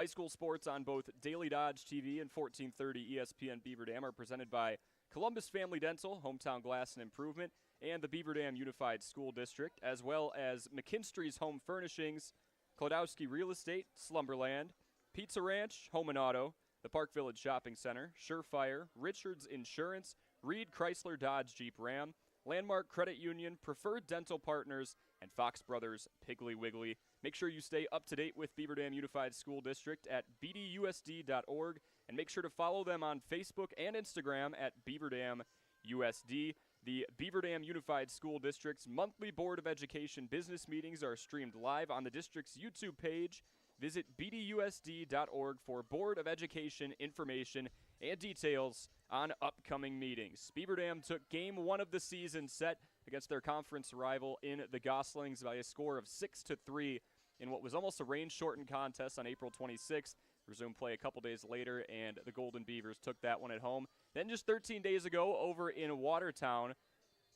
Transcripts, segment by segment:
High school sports on both Daily Dodge TV and 1430 ESPN Beaver Dam are presented by Columbus Family Dental, Hometown Glass and Improvement, and the Beaver Dam Unified School District, as well as McKinstry's Home Furnishings, Klodowski Real Estate, Slumberland, Pizza Ranch, Home and Auto, the Park Village Shopping Center, Surefire, Richards Insurance, Reed Chrysler Dodge Jeep Ram, Landmark Credit Union, Preferred Dental Partners, and Fox Brothers Piggly Wiggly. Make sure you stay up to date with Beaver Dam Unified School District at bdusd.org, and make sure to follow them on Facebook and Instagram at Beaver Dam USD. The Beaver Dam Unified School District's monthly Board of Education business meetings are streamed live on the district's YouTube page. Visit bdusd.org for Board of Education information and details on upcoming meetings. Beaver Dam took Game 1 of the season set against their conference rival in the Goslings by a score of 6-3 in what was almost a rain-shortened contest on April 26th. Resumed play a couple days later, and the Golden Beavers took that one at home. Then just 13 days ago over in Watertown,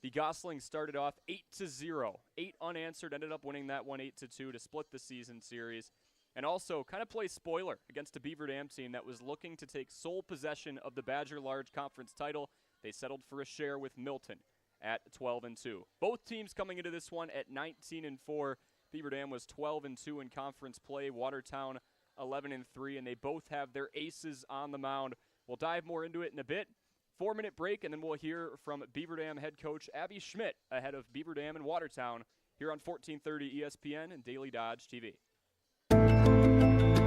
the Goslings started off 8-0. 8 unanswered, ended up winning that one 8-2 to split the season series. And also kind of play spoiler against a Beaver Dam team that was looking to take sole possession of the Badger Large Conference title. They settled for a share with Milton at 12-2. Both teams coming into this one at 19-4. Beaver Dam was 12-2 in conference play. Watertown 11-3, and they both have their aces on the mound. We'll dive more into it in a bit. 4-minute break, and then we'll hear from Beaver Dam head coach Abby Schmidt ahead of Beaver Dam and Watertown here on 1430 ESPN and Daily Dodge TV.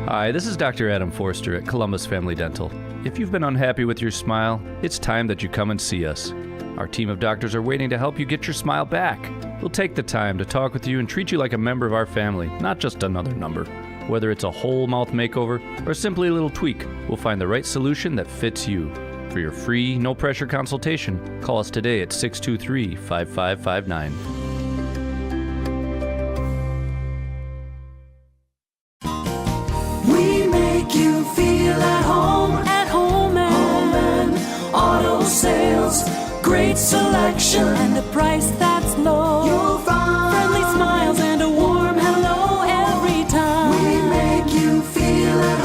Hi, this is Dr. Adam Forster at Columbus Family Dental. If you've been unhappy with your smile, it's time that you come and see us. Our team of doctors are waiting to help you get your smile back. We'll take the time to talk with you and treat you like a member of our family, not just another number. Whether it's a whole mouth makeover or simply a little tweak, we'll find the right solution that fits you. For your free, no-pressure consultation, call us today at 623-5559. You feel at home and auto sales. Great selection and a price that's low. You'll find friendly smiles and a warm hello every time. We make you feel at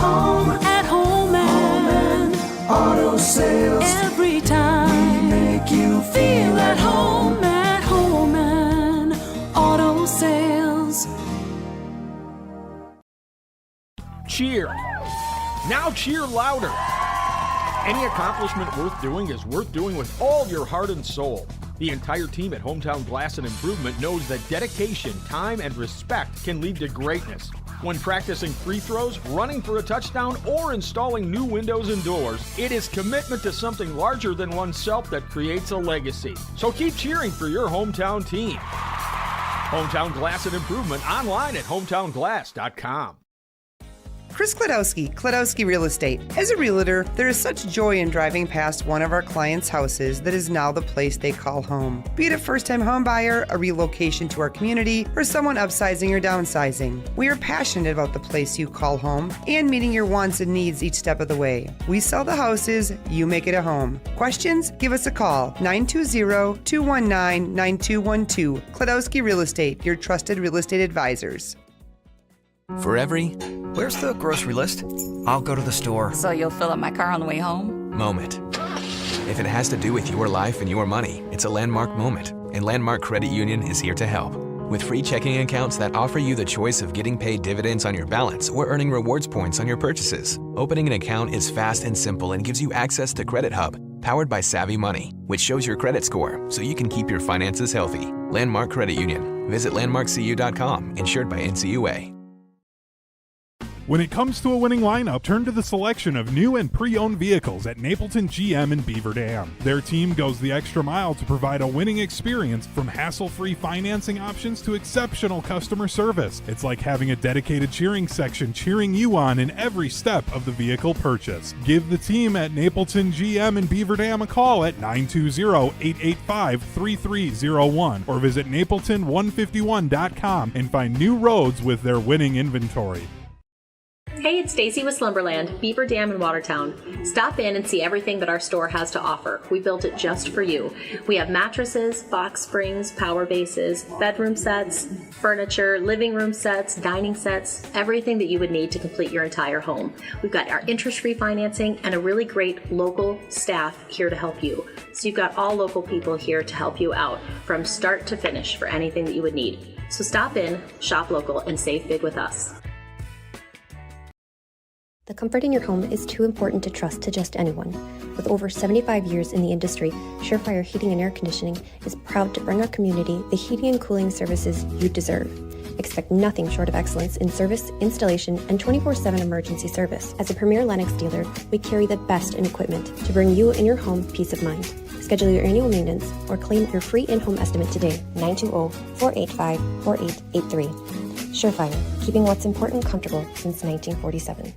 home and auto sales. Every time we make you feel at home and auto sales. Cheer. Now cheer louder. Any accomplishment worth doing is worth doing with all your heart and soul. The entire team at Hometown Glass and Improvement knows that dedication, time, and respect can lead to greatness. When practicing free throws, running for a touchdown, or installing new windows and doors, it is commitment to something larger than oneself that creates a legacy. So keep cheering for your hometown team. Hometown Glass and Improvement online at hometownglass.com. Chris Klodowski Real Estate. As a realtor, there is such joy in driving past one of our clients' houses that is now the place they call home. Be it a first-time home buyer, a relocation to our community, or someone upsizing or downsizing. We are passionate about the place you call home and meeting your wants and needs each step of the way. We sell the houses, you make it a home. Questions? Give us a call, 920-219-9212. Klodowski Real Estate, your trusted real estate advisors. For every, where's the grocery list? I'll go to the store. So you'll fill up my car on the way home? Moment. If it has to do with your life and your money, it's a landmark moment, and Landmark Credit Union is here to help. With free checking accounts that offer you the choice of getting paid dividends on your balance or earning rewards points on your purchases. Opening an account is fast and simple and gives you access to Credit Hub, powered by Savvy Money, which shows your credit score so you can keep your finances healthy. Landmark Credit Union. Visit landmarkcu.com, insured by NCUA. When it comes to a winning lineup, turn to the selection of new and pre-owned vehicles at Napleton GM in Beaver Dam. Their team goes the extra mile to provide a winning experience, from hassle-free financing options to exceptional customer service. It's like having a dedicated cheering section cheering you on in every step of the vehicle purchase. Give the team at Napleton GM in Beaver Dam a call at 920-885-3301 or visit napleton151.com and find new roads with their winning inventory. Hey, it's Stacy with Slumberland, Beaver Dam in Watertown. Stop in and see everything that our store has to offer. We built it just for you. We have mattresses, box springs, power bases, bedroom sets, furniture, living room sets, dining sets, everything that you would need to complete your entire home. We've got our interest-free financing and a really great local staff here to help you. So you've got all local people here to help you out from start to finish for anything that you would need. So stop in, shop local, and save big with us. The comfort in your home is too important to trust to just anyone. With over 75 years in the industry, Surefire Heating and Air Conditioning is proud to bring our community the heating and cooling services you deserve. Expect nothing short of excellence in service, installation, and 24/7 emergency service. As a premier Lennox dealer, we carry the best in equipment to bring you and your home peace of mind. Schedule your annual maintenance or claim your free in-home estimate today, 920-485-4883. Surefire, keeping what's important comfortable since 1947.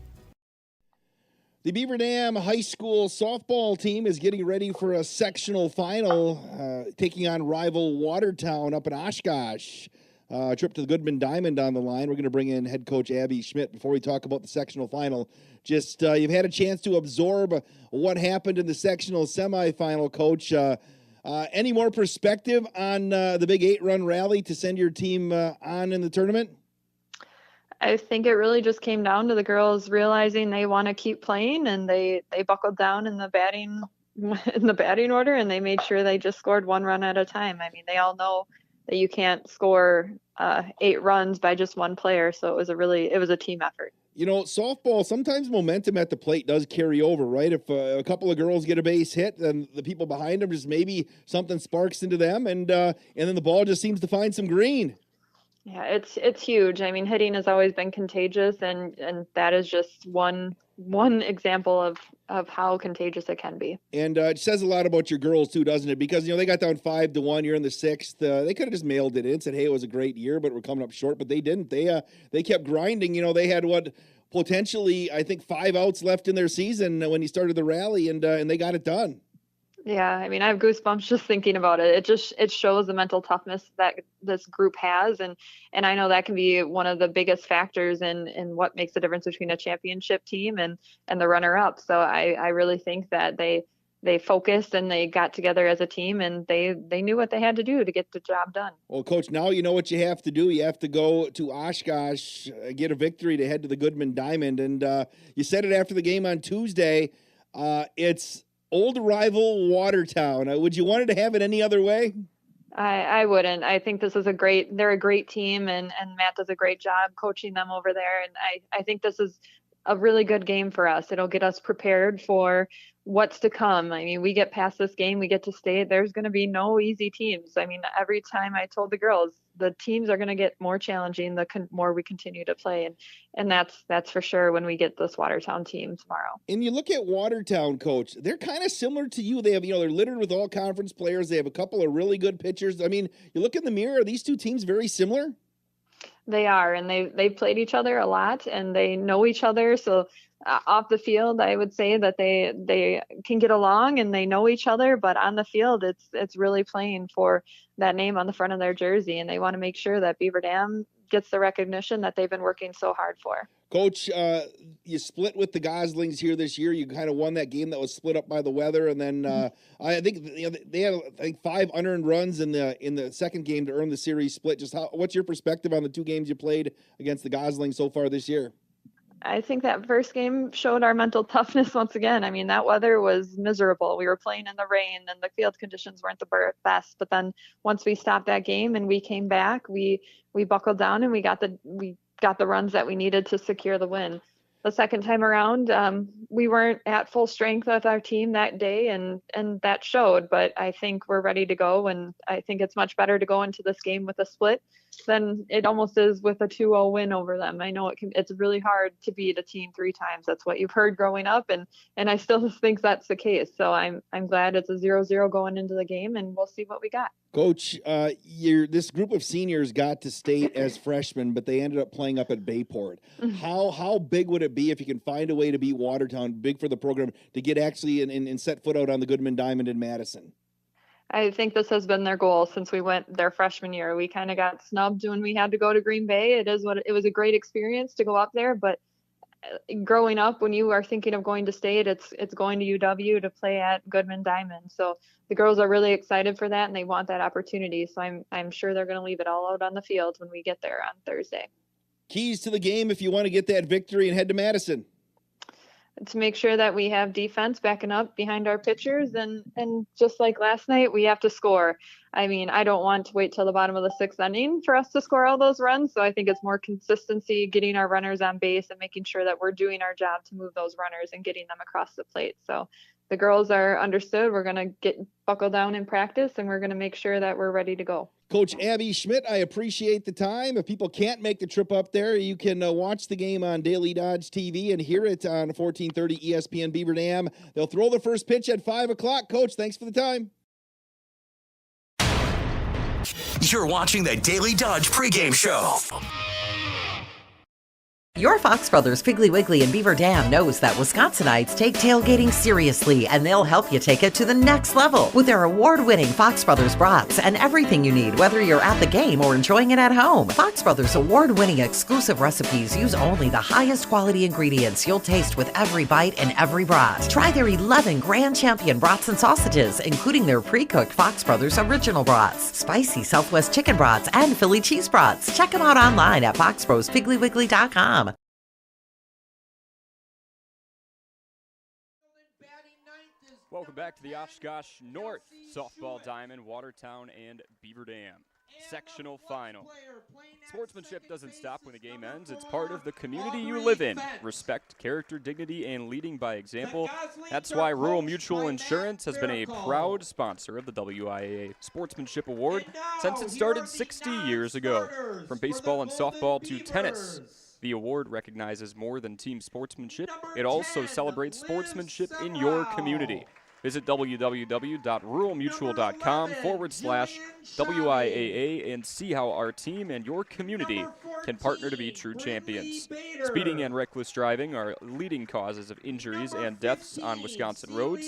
The Beaver Dam High School softball team is getting ready for a sectional final, taking on rival Watertown up in Oshkosh. Trip to the Goodman Diamond on the line. We're going to bring in head coach Abby Schmidt before we talk about the sectional final. Just you've had a chance to absorb what happened in the sectional semifinal, Coach. Any more perspective on the big 8-run rally to send your team on in the tournament? I think it really just came down to the girls realizing they want to keep playing, and they buckled down in the batting order, and they made sure they just scored 1 run at a time. I mean, they all know that you can't score 8 runs by just one player, so it was a team effort. You know, softball, sometimes momentum at the plate does carry over, right? If a couple of girls get a base hit, then the people behind them just maybe something sparks into them, and then the ball just seems to find some green. Yeah, it's huge. I mean, hitting has always been contagious, and that is just one example of how contagious it can be. And it says a lot about your girls too, doesn't it? Because they got down 5-1. You're in the 6th. They could have just mailed it in, said, "Hey, it was a great year, but we're coming up short." But they didn't. They kept grinding. They had potentially, I think, 5 outs left in their season when he started the rally, and they got it done. Yeah, I mean, I have goosebumps just thinking about it. It shows the mental toughness that this group has, and I know that can be one of the biggest factors in what makes the difference between a championship team and the runner-up. So I really think that they focused and they got together as a team, and they knew what they had to do to get the job done. Well, Coach, now you know what you have to do. You have to go to Oshkosh, get a victory to head to the Goodman Diamond, and you said it after the game on Tuesday. It's old rival Watertown. Would you want it to have it any other way? I wouldn't. I think this is they're a great team, and Matt does a great job coaching them over there. And I think this is a really good game for us. It'll get us prepared for what's to come. I mean, we get past this game, we get to state. There's going to be no easy teams. I mean, every time I told the girls, the teams are going to get more challenging the more we continue to play. And that's for sure when we get this Watertown team tomorrow. And you look at Watertown, Coach, they're kind of similar to you. They have, they're littered with all conference players. They have a couple of really good pitchers. I mean, you look in the mirror, are these two teams very similar? They are, and they've played each other a lot, and they know each other. So off the field, I would say that they can get along and they know each other. But on the field, it's really playing for that name on the front of their jersey, and they want to make sure that Beaver Dam gets the recognition that they've been working so hard for. Coach, you split with the Goslings here this year. You kind of won that game that was split up by the weather, and then I think they had 5 unearned runs in the second game to earn the series split. Just what's your perspective on the 2 games you played against the Goslings so far this year? I think that first game showed our mental toughness once again. I mean, that weather was miserable. We were playing in the rain and the field conditions weren't the best. But then once we stopped that game and we came back, we buckled down and we got the runs that we needed to secure the win. The second time around, we weren't at full strength with our team that day, and that showed. But I think we're ready to go, and I think it's much better to go into this game with a split than it almost is with a 2-0 win over them. I know it's really hard to beat a team 3 times. That's what you've heard growing up, and I still think that's the case. So I'm glad it's a 0-0 going into the game, and we'll see what we got. Coach, this group of seniors got to state as freshmen, but they ended up playing up at Bayport. How big would it be if you can find a way to beat Watertown, big for the program, to get actually and set foot out on the Goodman Diamond in Madison? I think this has been their goal since we went their freshman year. We kind of got snubbed when we had to go to Green Bay. It was a great experience to go up there, but growing up, when you are thinking of going to state, it's going to UW to play at Goodman Diamond. So the girls are really excited for that, and they want that opportunity. So I'm sure they're going to leave it all out on the field when we get there on Thursday. Keys to the game if you want to get that victory and head to Madison. To make sure that we have defense backing up behind our pitchers, and just like last night, we have to score. I mean, I don't want to wait till the bottom of the 6th inning for us to score all those runs. So I think it's more consistency, getting our runners on base and making sure that we're doing our job to move those runners and getting them across the plate. So the girls are understood. We're going to get buckle down in practice, and we're going to make sure that we're ready to go. Coach Abby Schmidt, I appreciate the time. If people can't make the trip up there, you can watch the game on Daily Dodge TV and hear it on 1430 ESPN Beaver Dam. They'll throw the first pitch at 5 o'clock. Coach, thanks for the time. You're watching the Daily Dodge pregame show. Your Fox Brothers Piggly Wiggly and Beaver Dam knows that Wisconsinites take tailgating seriously, and they'll help you take it to the next level with their award-winning Fox Brothers brats and everything you need, whether you're at the game or enjoying it at home. Fox Brothers award-winning exclusive recipes use only the highest quality ingredients you'll taste with every bite and every brat. Try their 11 Grand Champion brats and sausages, including their pre-cooked Fox Brothers original brats, spicy Southwest chicken brats, and Philly cheese brats. Check them out online at foxbrospigglywiggley.com. Welcome back to the Oshkosh North Softball Diamond, Watertown, and Beaver Dam sectional final. Sportsmanship doesn't stop when the game ends. It's part of the community you live in. Respect, character, dignity, and leading by example. That's why Rural Mutual Insurance has been a proud sponsor of the WIAA Sportsmanship Award since it started 60 years ago. From baseball and softball to tennis, the award recognizes more than team sportsmanship. It also celebrates sportsmanship in your community. Visit www.ruralmutual.com/WIAA and see how our team and your community can partner to be true champions. Speeding and reckless driving are leading causes of injuries and deaths on Wisconsin roads.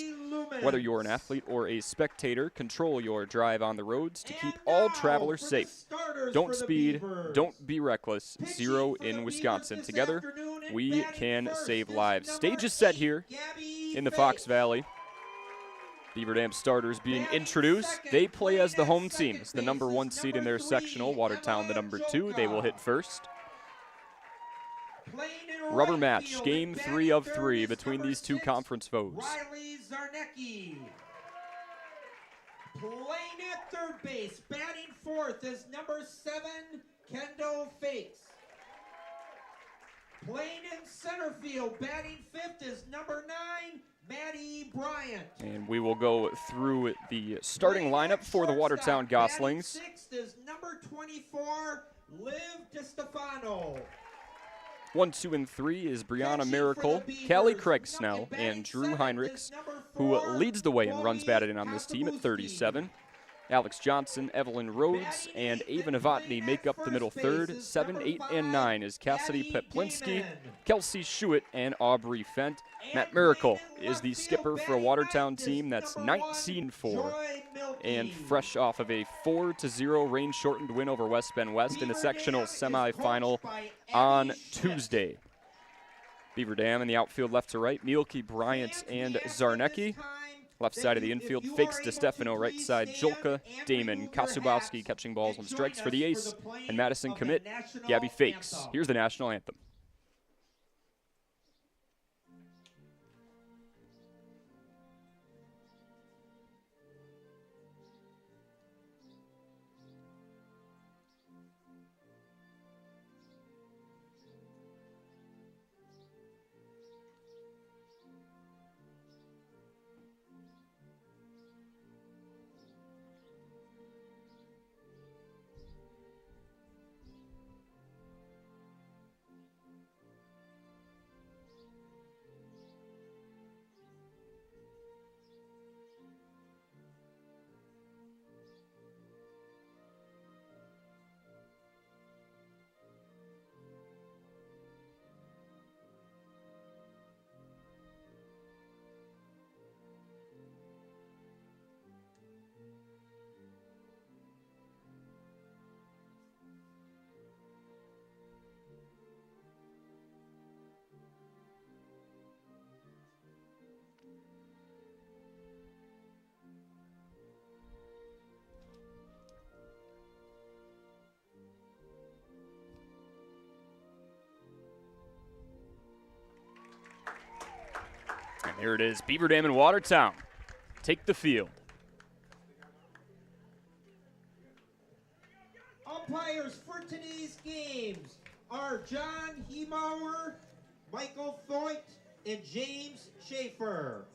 Whether you're an athlete or a spectator, control your drive on the roads to keep all travelers safe. Don't speed, don't be reckless. Zero in Wisconsin. Together, we can save lives. Stage is set here in the Fox Valley. Beaver Dam starters being introduced. They play as the home team. It's the number 1 seed in their sectional. Watertown, the number 2. They will hit first. Rubber match, game 3 of 3 between these two conference foes. Playing at third base, batting fourth is number 7, Kendall Fakes. Playing in center field, batting fifth is number 9, Maddie Bryant. And we will go through the starting lineup for the Watertown Goslings. Sixth is number 24, Liv DiStefano. 1, 2, and 3 is Brianna Miracle, Callie Craig Snell, and Drew Heinrichs, who leads the way and runs batted in on this team at 37. Alex Johnson, Evelyn Rhodes, and Ava Novotny make up the middle third. 7, 8, and 9 is Cassidy Peplinski, Kelsey Schuett, and Aubrey Fent. Matt Miracle is the skipper for a Watertown team that's 19-4 and fresh off of a 4-0 rain-shortened win over West Bend West in the sectional semifinal on Tuesday. Beaver Dam in the outfield left to right, Mielke, Bryant, and Zarnecki. Left side of the infield, Fakes DiStefano. Right side, Julka, Damon, Kasubowski catching balls on strikes for the ace, and Madison commit, Gabby Fakes. Here's the national anthem. There it is. Beaver Dam and Watertown take the field. Umpires for today's games are John Heemauer, Michael Thoit, and James Schaefer.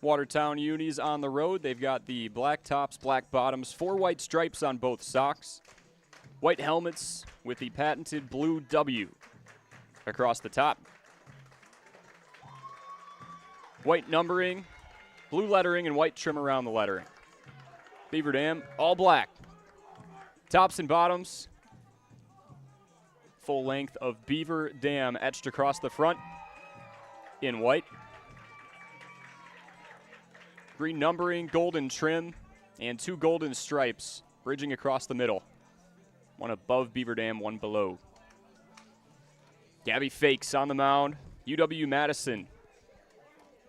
Watertown unis on the road. They've got the black tops, black bottoms, 4 white stripes on both socks. White helmets with the patented blue W across the top. White numbering, blue lettering, and white trim around the lettering. Beaver Dam, all black. Tops and bottoms, full length of Beaver Dam etched across the front in white. Green numbering, golden trim, and 2 golden stripes bridging across the middle. One above Beaver Dam, one below. Gabby Fakes on the mound. UW-Madison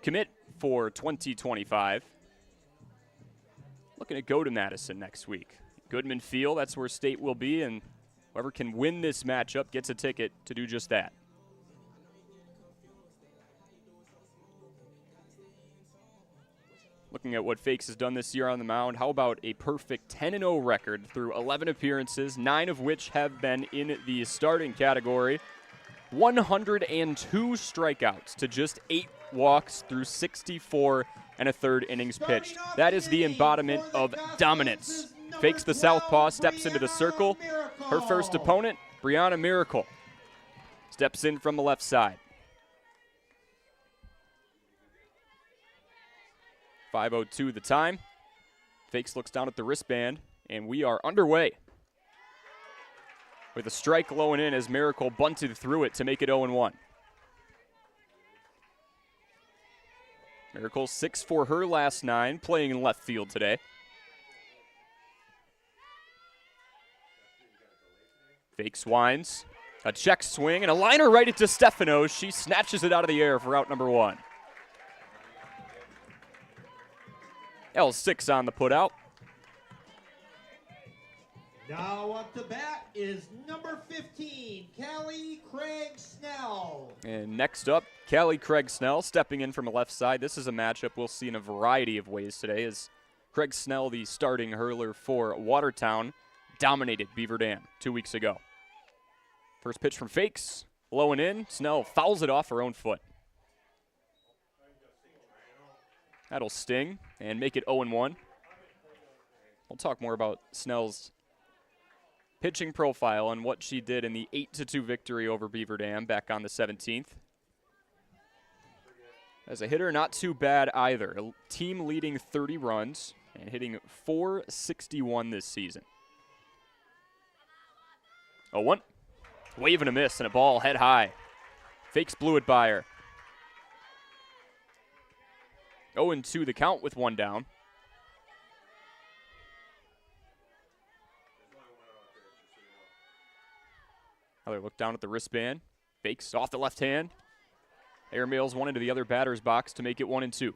commit for 2025. Looking to go to Madison next week. Goodman Field, that's where State will be, and whoever can win this matchup gets a ticket to do just that. Looking at what Fakes has done this year on the mound, how about a perfect 10-0 record through 11 appearances, 9 of which have been in the starting category. 102 strikeouts to just 8 walks through 64 and a third innings pitched. That is the embodiment of dominance. Fakes the southpaw, steps into the circle. Her first opponent, Brianna Miracle, steps in from the left side. 5:02 the time. Fakes looks down at the wristband, and we are underway. With a strike low and in as Miracle bunted through it to make it 0-1. Miracle 6 for her last 9, playing in left field today. Fakes winds, a check swing, and a liner right into Stefano. She snatches it out of the air for out number 1. L6 on the putout. Now up to bat is number 15, Callie Craig Snell. And next up, Callie Craig Snell stepping in from the left side. This is a matchup we'll see in a variety of ways today as Craig Snell, the starting hurler for Watertown, dominated Beaver Dam 2 weeks ago. First pitch from Fakes, low and in. Snell fouls it off her own foot. That'll sting and make it 0-1. We'll talk more about Snell's pitching profile and what she did in the 8-2 victory over Beaver Dam back on the 17th. As a hitter, not too bad either. A team leading 30 runs and hitting .461 this season. 0-1. Wave and a miss and a ball head high. Fakes blew it by her. 0-2 the count with 1 down. Another look down at the wristband. Fakes off the left hand. Airmails one into the other batter's box to make it 1-2.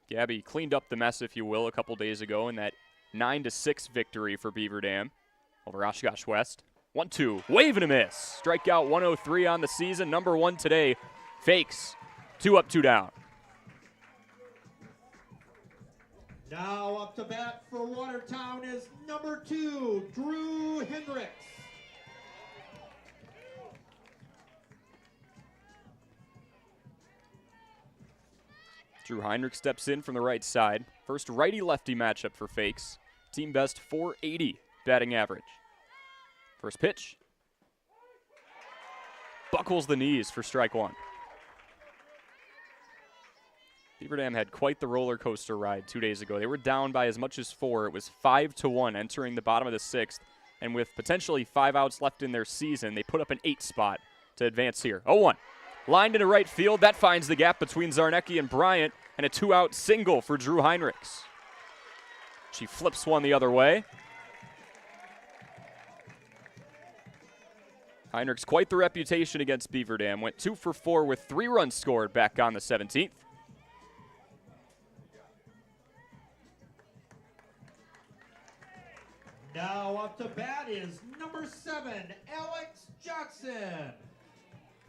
Gabby cleaned up the mess, if you will, a couple days ago in that 9-6 victory for Beaver Dam over Oshkosh West. 1-2, wave and a miss. Strikeout 103 on the season. Number 1 today. Fakes. 2 up, 2 down. Now up to bat for Watertown is number 2, Drew Hendricks. Drew Heinrich steps in from the right side. First righty-lefty matchup for Fakes. Team best .480 batting average. First pitch. Buckles the knees for strike 1. Beaver Dam had quite the roller coaster ride 2 days ago. They were down by as much as 4. It was 5-1 entering the bottom of the 6th. And with potentially 5 outs left in their season, they put up an 8 spot to advance here. 0-1. Lined into right field. That finds the gap between Zarnecki and Bryant. And a 2-out single for Drew Heinrichs. She flips one the other way. Heinrichs quite the reputation against Beaver Dam. Went 2 for 4 with 3 runs scored back on the 17th. Now up to bat is number 7, Alex Johnson.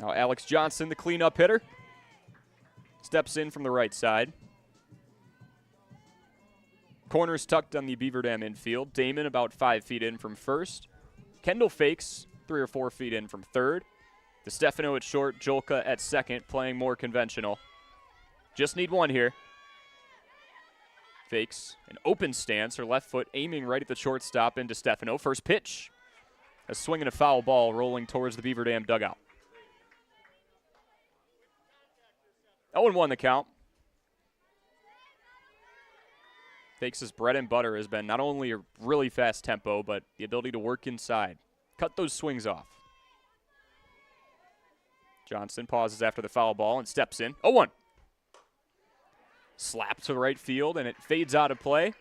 Now Alex Johnson, the cleanup hitter, steps in from the right side. Corners tucked on the Beaver Dam infield. Damon about 5 feet in from first. Kendall Fakes 3 or 4 feet in from third. DeStefano at short, Jolka at second, playing more conventional. Just need one here. Fakes an open stance, her left foot aiming right at the shortstop in DeStefano. First pitch, a swing and a foul ball rolling towards the Beaver Dam dugout. 0-1 the count. Fakes' bread and butter has been not only a really fast tempo, but the ability to work inside. Cut those swings off. Johnson pauses after the foul ball and steps in. 0-1. Slap to right field, and it fades out of play.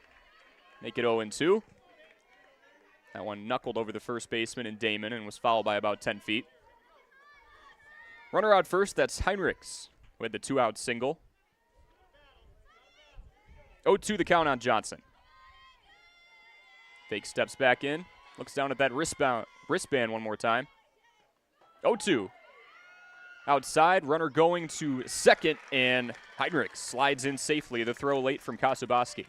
Make it 0-2. That one knuckled over the first baseman in Damon and was fouled by about 10 feet. Runner out first, that's Heinrichs with the 2-out single. 0-2 the count on Johnson. Fake steps back in, looks down at that wristband one more time. 0-2. Outside, runner going to second, and Heinrich slides in safely. The throw late from Kasubaski.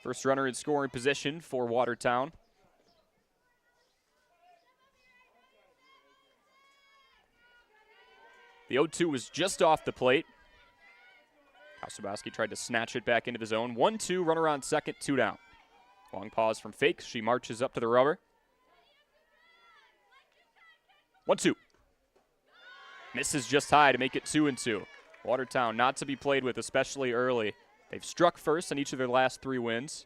First runner in scoring position for Watertown. The 0-2 was just off the plate. Kasubaski tried to snatch it back into the zone. 1-2, runner on second, 2 down. Long pause from Fakes. She marches up to the rubber. 1-2. Misses just high to make it 2-2. Watertown not to be played with, especially early. They've struck first in each of their last 3 wins.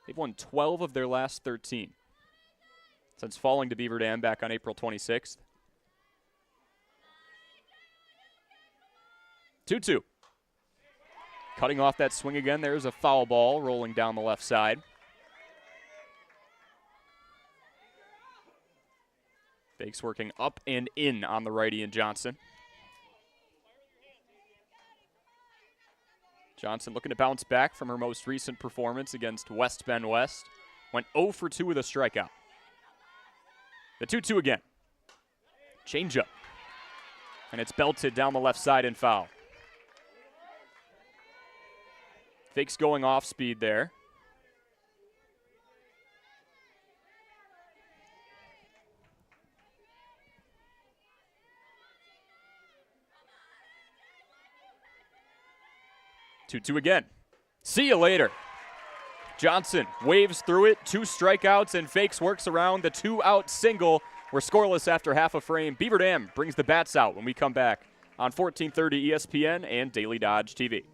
They've won 12 of their last 13 since falling to Beaver Dam back on April 26th. 2-2. Cutting off that swing again, there's a foul ball rolling down the left side. Fakes working up and in on the righty in Johnson. Johnson looking to bounce back from her most recent performance against West Bend West. Went 0 for 2 with a strikeout. The 2-2 again. Changeup. And it's belted down the left side and foul. Fakes going off speed there. Two again. See you later. Johnson waves through it. 2 strikeouts, and Fakes works around the 2-out single. We're scoreless after half a frame. Beaver Dam brings the bats out when we come back on 1430 ESPN and Daily Dodge TV.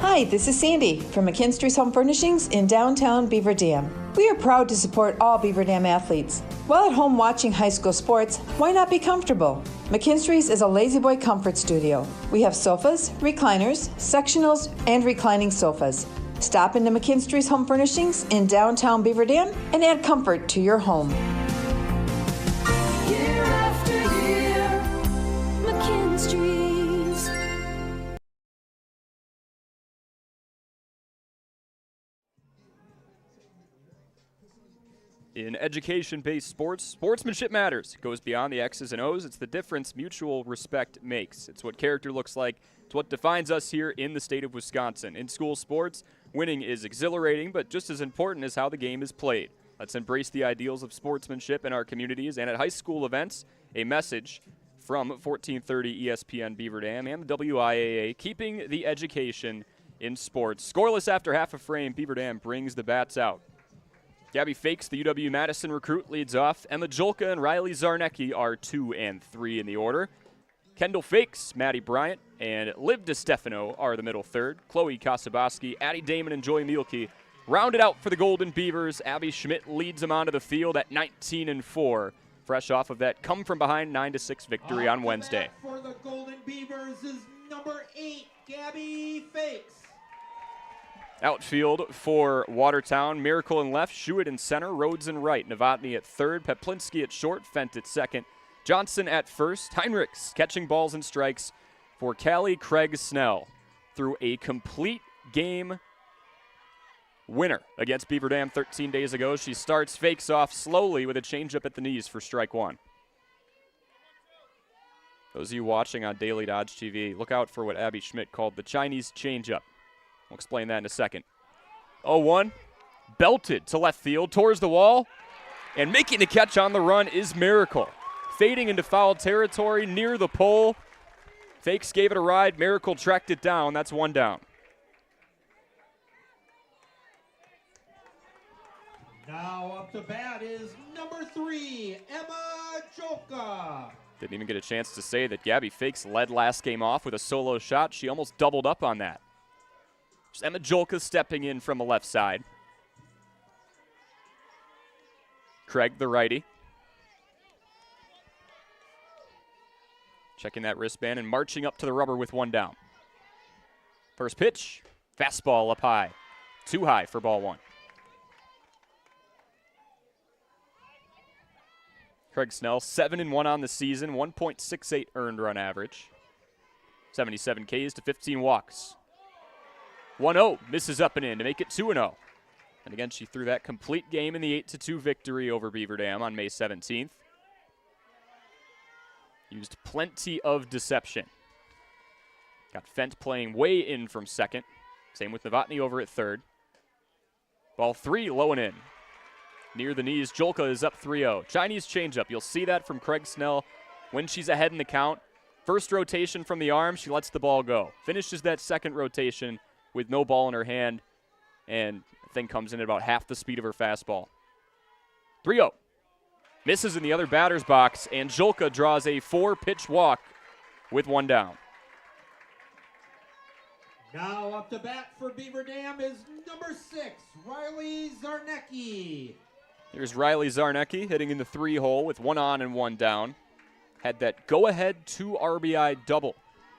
Hi, this is Sandy from McKinstry's Home Furnishings in downtown Beaver Dam. We are proud to support all Beaver Dam athletes. While at home watching high school sports, why not be comfortable? McKinstry's is a lazy boy comfort studio. We have sofas, recliners, sectionals, and reclining sofas. Stop into McKinstry's Home Furnishings in downtown Beaver Dam and add comfort to your home. Year after year, McKinstry's. In education-based sports, sportsmanship matters. It goes beyond the X's and O's. It's the difference mutual respect makes. It's what character looks like. It's what defines us here in the state of Wisconsin. In school sports, winning is exhilarating, but just as important is how the game is played. Let's embrace the ideals of sportsmanship in our communities and at high school events. A message from 1430 ESPN Beaver Dam and the WIAA, keeping the education in sports. Scoreless after half a frame, Beaver Dam brings the bats out. Gabby Fakes, the UW-Madison recruit, leads off. Emma Jolka and Riley Zarnecki are 2 and 3 in the order. Kendall Fakes, Maddie Bryant, and Liv DeStefano are the middle third. Chloe Kasubaski, Addie Damon, and Joy Mielke rounded out for the Golden Beavers. Abby Schmidt leads them onto the field at 19 and 4, fresh off of that come-from-behind 9-6 victory on Wednesday. For the Golden Beavers is number 8, Gabby Fakes. Outfield for Watertown, Miracle in left, Schuett in center, Rhodes in right, Novotny at third, Peplinski at short, Fent at second, Johnson at first, Heinrichs catching balls and strikes for Callie Craig Snell through a complete game winner against Beaver Dam 13 days ago. She starts, fakes off slowly with a changeup at the knees for strike one. Those of you watching on Daily Dodge TV, look out for what Abby Schmidt called the Chinese changeup. We'll explain that in a second. 0-1, belted to left field, towards the wall, and making the catch on the run is Miracle. Fading into foul territory near the pole. Fakes gave it a ride. Miracle tracked it down. That's one down. Now up to bat is number 3, Emma Joka. Didn't even get a chance to say that Gabby Fakes led last game off with a solo shot. She almost doubled up on that. Just Emma Joka stepping in from the left side. Craig, the righty. Checking that wristband and marching up to the rubber with one down. First pitch, fastball up high. Too high for ball one. Craig Snell, 7-1 on the season, 1.68 earned run average. 77 Ks to 15 walks. 1-0, misses up and in to make it 2-0. And again, she threw that complete game in the 8-2 victory over Beaver Dam on May 17th. Used plenty of deception. Got Fent playing way in from second. Same with Novotny over at third. Ball 3, low and in. Near the knees, Jolka is up 3-0. Chinese changeup. You'll see that from Craig Snell when she's ahead in the count. First rotation from the arm, she lets the ball go. Finishes that second rotation with no ball in her hand, and the thing comes in at about half the speed of her fastball. 3-0. Misses in the other batter's box, and Jolka draws a 4-pitch walk with one down. Now up to bat for Beaver Dam is number 6, Riley Zarnecki. Here's Riley Zarnecki hitting in the 3-hole with one on and one down. Had that go-ahead 2 RBI double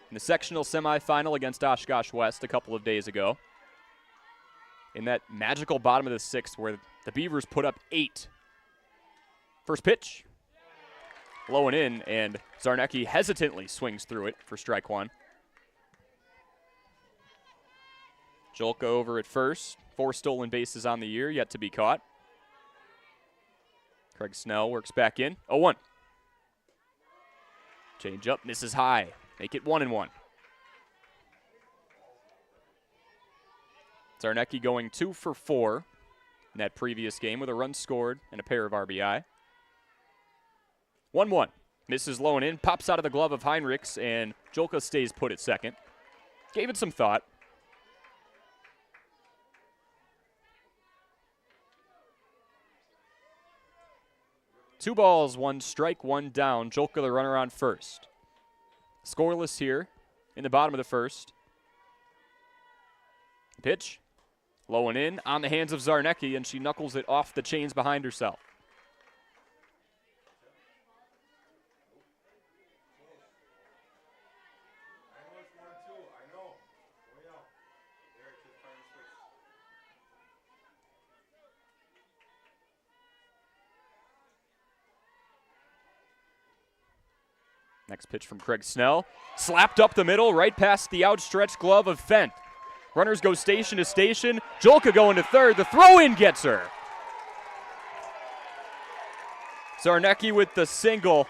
in the sectional semifinal against Oshkosh West a couple of days ago. In that magical bottom of the 6th where the Beavers put up 8. First pitch, low and in, and Zarnecki hesitantly swings through it for strike one. Jolka over at first. 4 stolen bases on the year, yet to be caught. Craig Snell works back in. 0-1. Change up, misses high. Make it 1-1. Zarnecki going 2 for 4 in that previous game with a run scored and a pair of RBI. 1-1. Misses low and in, pops out of the glove of Heinrichs, and Jolka stays put at second. Gave it some thought. Two balls, 1 strike, 1 down. Jolka the runner on first. Scoreless here in the bottom of the first. Pitch, low and in, on the hands of Zarnecki, and she knuckles it off the chains behind herself. Next pitch from Craig Snell. Slapped up the middle, right past the outstretched glove of Fent. Runners go station to station. Jolka going to third. The throw-in gets her. Zarnecki with the single,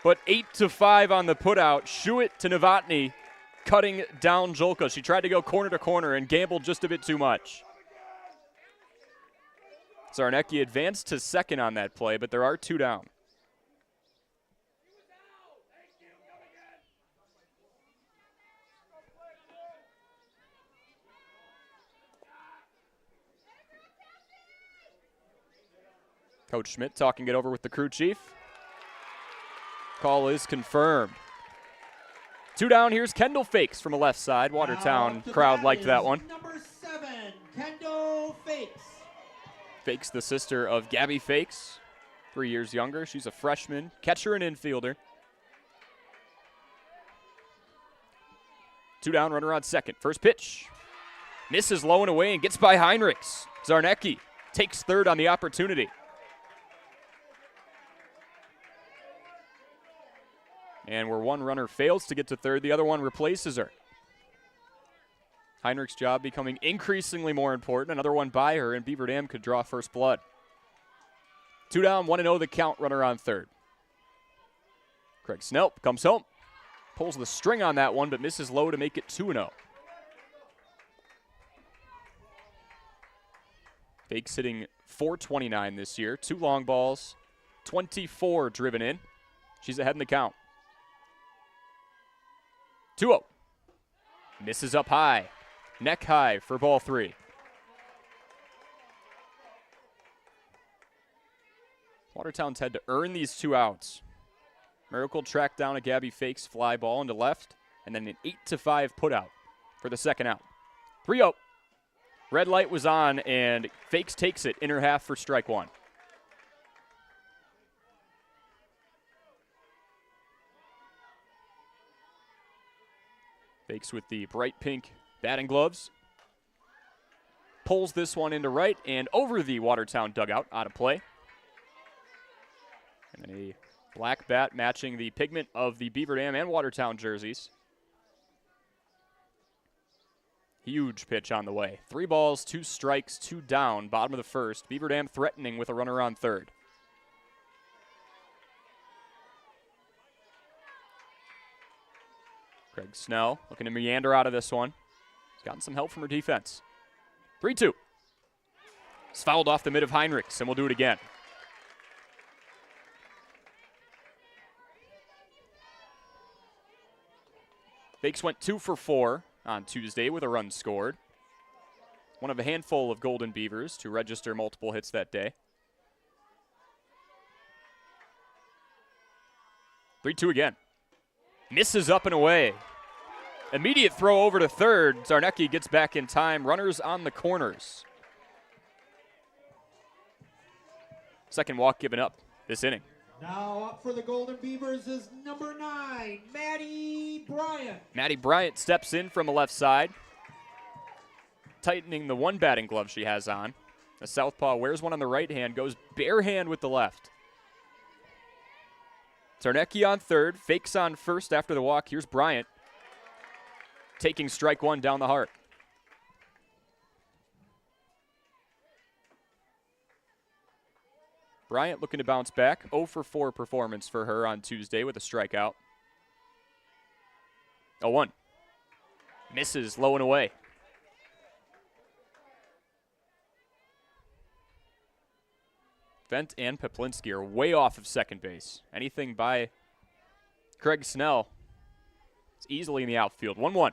but 8-5 on the putout. Shuit to Novotny, cutting down Jolka. She tried to go corner to corner and gambled just a bit too much. Zarnecki advanced to second on that play, but there are 2 down. Coach Schmidt talking it over with the crew chief. Call is confirmed. 2 down, here's Kendall Fakes from the left side. Watertown crowd liked that one. Number 7, Kendall Fakes. Fakes, the sister of Gabby Fakes, 3 years younger. She's a freshman, catcher and infielder. 2 down, runner on second. First pitch. Misses low and away and gets by Heinrichs. Zarnecki takes third on the opportunity. And where one runner fails to get to third, the other one replaces her. Heinrich's job becoming increasingly more important. Another one by her, and Beaver Dam could draw first blood. 2 down, 1-0 the count, runner on third. Craig Snell comes home. Pulls the string on that one, but misses low to make it 2-0. Fakes hitting .429 this year. 2 long balls, 24 driven in. She's ahead in the count. 2-0. Misses up high. Neck high for ball 3. Watertown's had to earn these 2 outs. Miracle tracked down a Gabby Fakes fly ball into left, and then an 8-5 putout for the second out. 3-0. Red light was on, and Fakes takes it, inner half for strike 1. Fakes with the bright pink batting gloves. Pulls this one into right and over the Watertown dugout, out of play. And then a black bat matching the pigment of the Beaver Dam and Watertown jerseys. Huge pitch on the way. 3 balls, 2 strikes, 2 down, bottom of the first. Beaver Dam threatening with a runner on third. Craig Snell looking to meander out of this one. He's gotten some help from her defense. 3-2. It's fouled off the mid of Heinrichs, and we'll do it again. Fakes went 2 for 4 on Tuesday with a run scored. One of a handful of Golden Beavers to register multiple hits that day. 3-2 again. Misses up and away. Immediate throw over to third. Zarnecki gets back in time. Runners on the corners. Second walk given up this inning. Now up for the Golden Beavers is number 9, Maddie Bryant. Maddie Bryant steps in from the left side, tightening the one batting glove she has on. The southpaw wears one on the right hand, goes bare hand with the left. Zarnecki on third, Fakes on first after the walk. Here's Bryant taking strike 1 down the heart. Bryant looking to bounce back. 0 for 4 performance for her on Tuesday with a strikeout. 0-1. Misses low and away. Fent and Poplinski are way off of second base. Anything by Craig Snell is easily in the outfield. 1-1.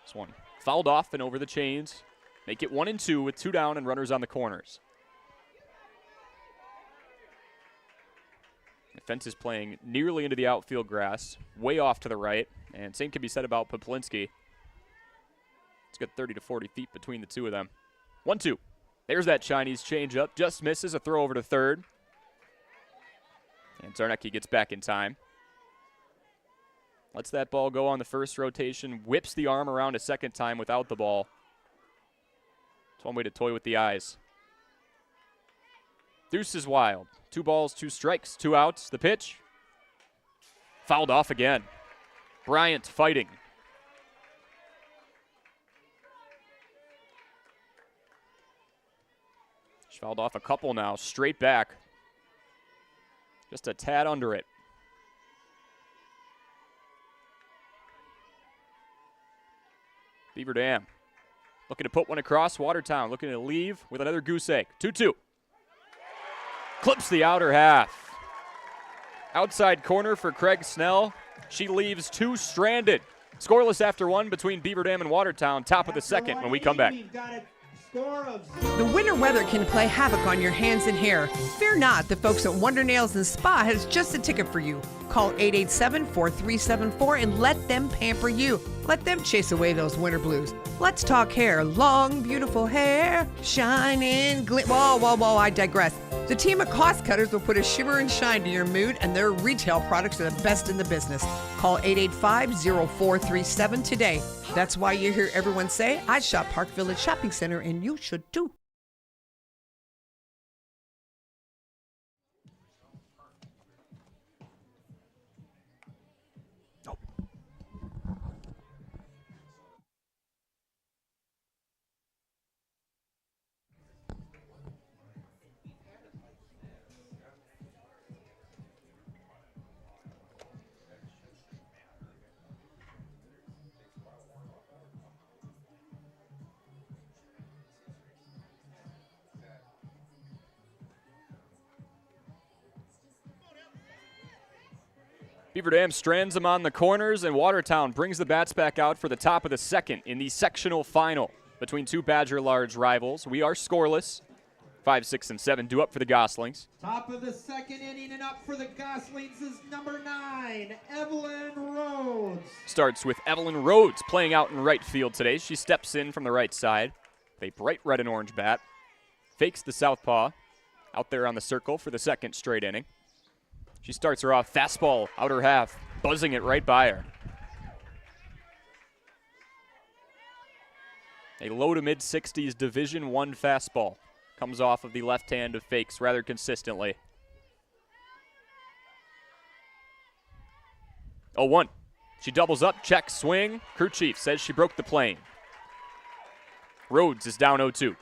This one fouled off and over the chains. Make it 1-2 with 2 down and runners on the corners. Fent is playing nearly into the outfield grass, way off to the right, and same can be said about Poplinski. It's got 30 to 40 feet between the two of them. 1-2. There's that Chinese changeup, just misses, a throw over to third. And Zarnecki gets back in time. Lets that ball go on the first rotation, whips the arm around a second time without the ball. It's one way to toy with the eyes. Deuce is wild. 2 balls, 2 strikes, 2 outs. The pitch. Fouled off again. Bryant fighting. She fouled off a couple now. Straight back. Just a tad under it. Beaver Dam looking to put one across. Watertown looking to leave with another goose egg. 2-2. Clips the outer half. Outside corner for Craig Snell. She leaves 2 stranded. Scoreless after 1 between Beaver Dam and Watertown. Top of the second when we come back. The winter weather can play havoc on your hands and hair. Fear not, the folks at Wonder Nails and Spa has just a ticket for you. Call 887-4374 and let them pamper you. Let them chase away those winter blues. Let's talk hair. Long, beautiful hair, shining, whoa, I digress. The team of cost cutters will put a shimmer and shine to your mood, and their retail products are the best in the business. Call 885-0437 today. That's why you hear everyone say, I shop Park Village Shopping Center, and you should too. Beaver Dam strands them on the corners, and Watertown brings the bats back out for the top of the second in the sectional final between two Badger Large rivals. We are scoreless. 5, 6, and 7 due up for the Goslings. Top of the second inning, and up for the Goslings is number 9, Evelyn Rhodes. Starts with Evelyn Rhodes playing out in right field today. She steps in from the right side. A bright red and orange bat. Fakes the southpaw out there on the circle for the second straight inning. She starts her off fastball, outer half, buzzing it right by her. A low to mid-60s Division I fastball comes off of the left hand of Fakes rather consistently. 0-1. She doubles up, checks, swing. Crew chief says she broke the plane. Rhodes is down 0-2.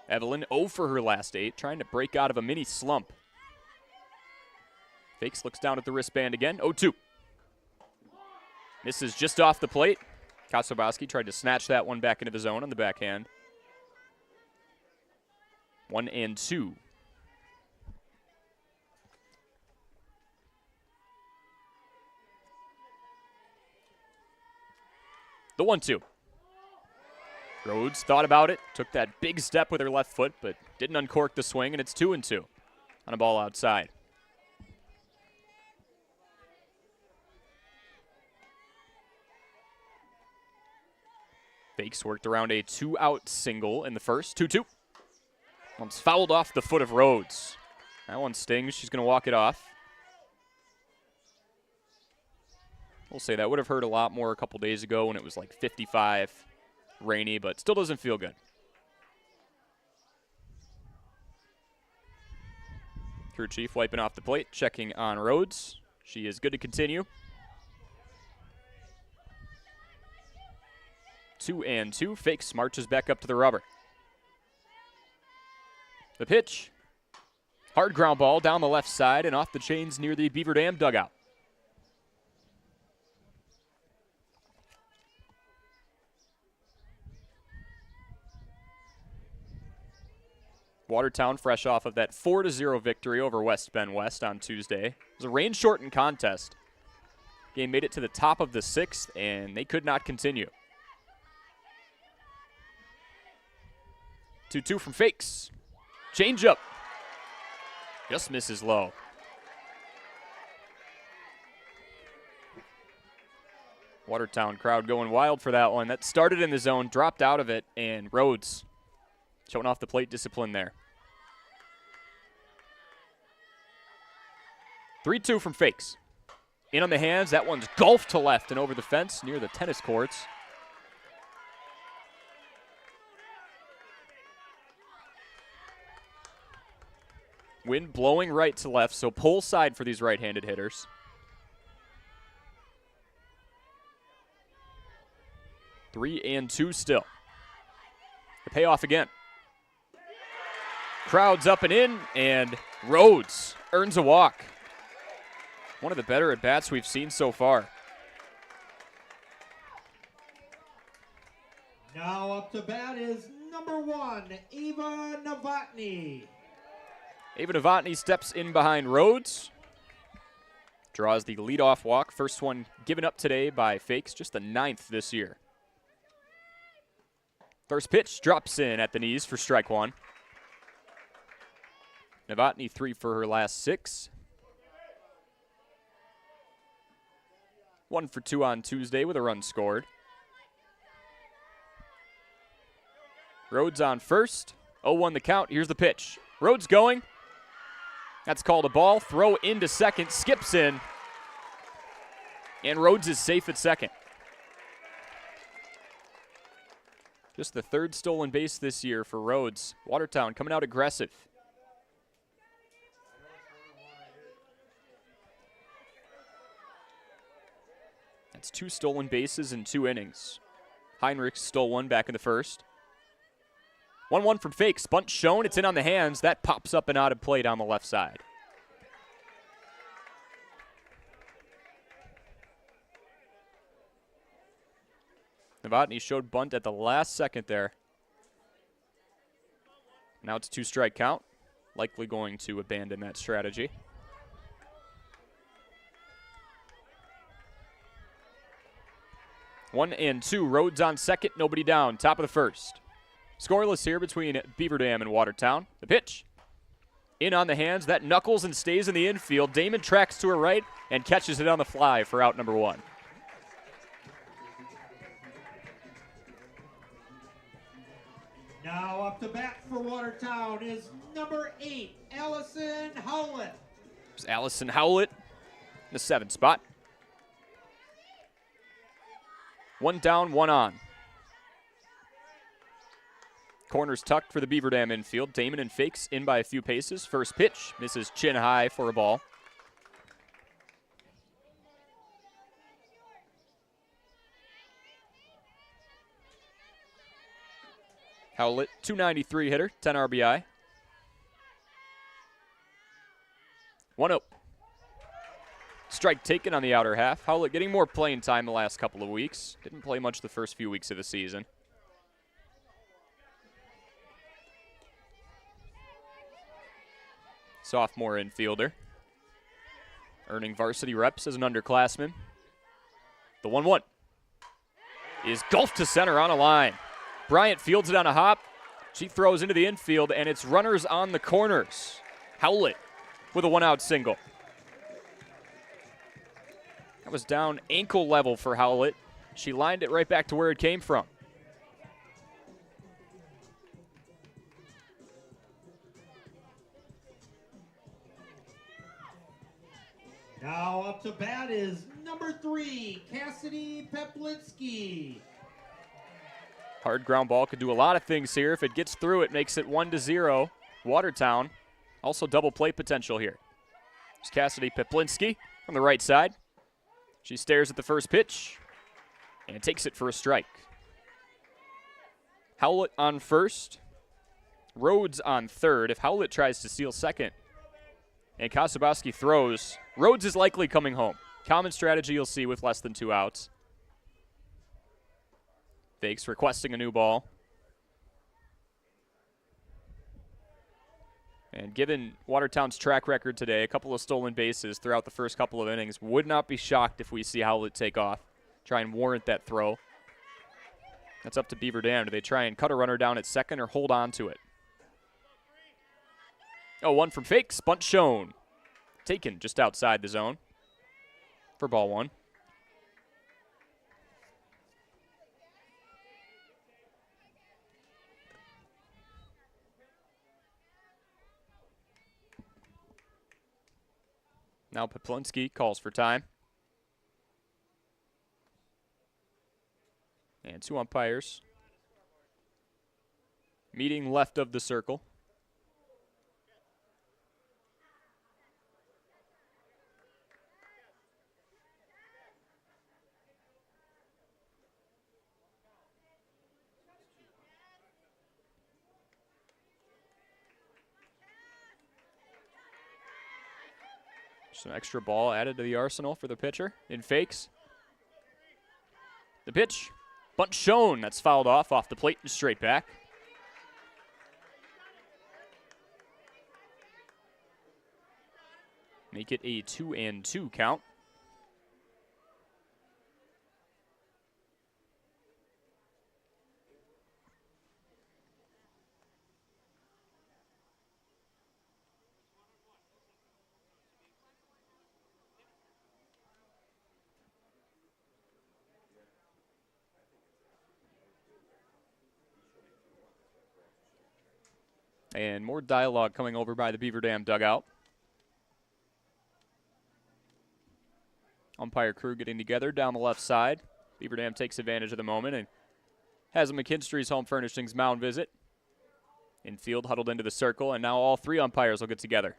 Evelyn 0 for her last 8, trying to break out of a mini slump. Fakes looks down at the wristband again, 0-2. Misses just off the plate. Kosobowski tried to snatch that one back into the zone on the backhand. 1-2. The 1-2. Rhodes thought about it, took that big step with her left foot, but didn't uncork the swing, and it's 2-2 on a ball outside. Fakes worked around a 2-out single in the first, 2-2. One's fouled off the foot of Rhodes. That one stings, she's going to walk it off. We'll say that would have hurt a lot more a couple days ago when it was like 55, rainy, but still doesn't feel good. Crew chief wiping off the plate, checking on Rhodes. She is good to continue. 2-2. Fakes marches back up to the rubber. The pitch. Hard ground ball down the left side and off the chains near the Beaver Dam dugout. Watertown fresh off of that 4-0 victory over West Bend West on Tuesday. It was a rain-shortened contest. Game made it to the top of the 6th, and they could not continue. 2-2 from Fakes. Change up. Just misses low. Watertown crowd going wild for that one. That started in the zone, dropped out of it, and Rhodes showing off the plate discipline there. 3-2 from Fakes. In on the hands, that one's golfed to left and over the fence near the tennis courts. Wind blowing right to left, so pull side for these right-handed hitters. Three and 2 still. The payoff again. Crowd's up and in, and Rhodes earns a walk. One of the better at-bats we've seen so far. Now up to bat is number 1, Ava Novotny. Ava Novotny steps in behind Rhodes. Draws the leadoff walk. First one given up today by Fakes, just the 9th this year. First pitch drops in at the knees for strike 1. Novotny 3 for her last 6. 1 for 2 on Tuesday with a run scored. Rhodes on first. 0-1 the count. Here's the pitch. Rhodes going. That's called a ball. Throw into second. Skips in. And Rhodes is safe at second. Just the 3rd stolen base this year for Rhodes. Watertown coming out aggressive. That's 2 stolen bases in 2 innings. Heinrich stole one back in the first. 1-1 from Fakes. Bunt shown. It's in on the hands. That pops up and out of play down the left side. Novotny showed bunt at the last second there. Now it's a 2-strike count. likely going to abandon that strategy. One and two, Rhodes on second, nobody down, top of the first. Scoreless here between Beaver Dam and Watertown. The pitch. In on the hands, that knuckles and stays in the infield. Damon tracks to her right and catches it on the fly for out number one. Now up to bat for Watertown is number 8, Allison Howlett. There's Allison Howlett in the 7th spot. One down, one on. Corners tucked for the Beaver Dam infield. Damon and fakes in by a few paces. First pitch misses chin high for a ball. Howlett, 293 hitter, 10 RBI. 1-0. Strike taken on the outer half. Howlett getting more playing time the last couple of weeks. Didn't play much the first few weeks of the season. Sophomore infielder. Earning varsity reps as an underclassman. The 1-1 is golfed to center on a line. Bryant fields it on a hop. She throws into the infield, and it's runners on the corners. Howlett with a one-out single. That was down ankle level for Howlett. She lined it right back to where it came from. Now up to bat is number 3, Cassidy Peplinsky. Hard ground ball could do a lot of things here. If it gets through, it makes it 1-0. Watertown, also double play potential here. There's Cassidy Peplinsky from the right side. She stares at the first pitch and takes it for a strike. Howlett on first. Rhodes on third. If Howlett tries to steal second and Kasabowski throws, Rhodes is likely coming home. Common strategy you'll see with less than 2 outs. Fakes requesting a new ball. And given Watertown's track record today, a couple of stolen bases throughout the first couple of innings, would not be shocked if we see Howlett take off, try and warrant that throw. That's up to Beaver Dam. Do they try and cut a runner down at second or hold on to it? Oh, one from fakes, bunt shown. Taken just outside the zone for ball one. Now Peplinsky calls for time. And 2 umpires meeting left of the circle. Some extra ball added to the arsenal for the pitcher in fakes. The pitch, bunt shown. That's fouled off the plate and straight back. Make it a 2-2 count. And more dialogue coming over by the Beaver Dam dugout. Umpire crew getting together down the left side. Beaver Dam takes advantage of the moment and has a McKinstry's Home Furnishings mound visit. Infield huddled into the circle, and now all 3 umpires will get together.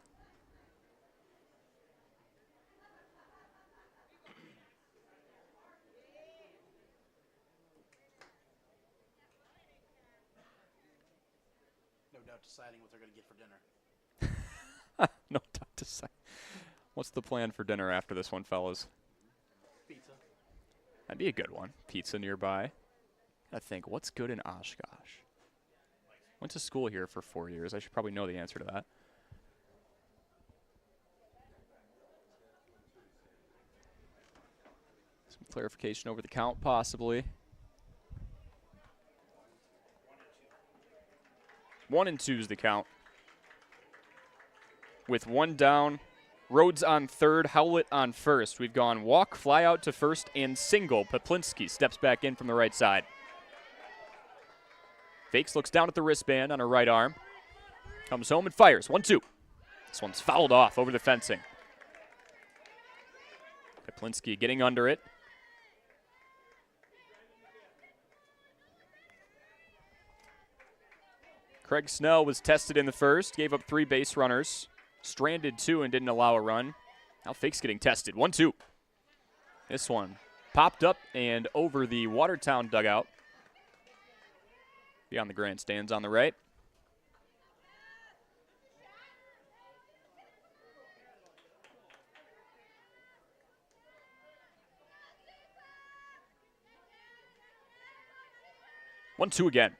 Deciding what they're going to get for dinner. No doubt to say. What's the plan for dinner after this one, fellas? Pizza. That'd be a good one. Pizza nearby. I think, what's good in Oshkosh? Went to school here for 4 years. I should probably know the answer to that. Clarification over the count, possibly. 1-2 is the count. With one down, Rhodes on third, Howlett on first. We've gone walk, fly out to first, and single. Poplinski steps back in from the right side. Fakes, looks down at the wristband on her right arm. Comes home and fires. 1-2. This one's fouled off over the fencing. Poplinski getting under it. Craig Snell was tested in the first, gave up 3 base runners. Stranded 2 and didn't allow a run. Now Fake's getting tested. 1-2. This one popped up and over the Watertown dugout. Beyond the grandstands on the right. One, two again.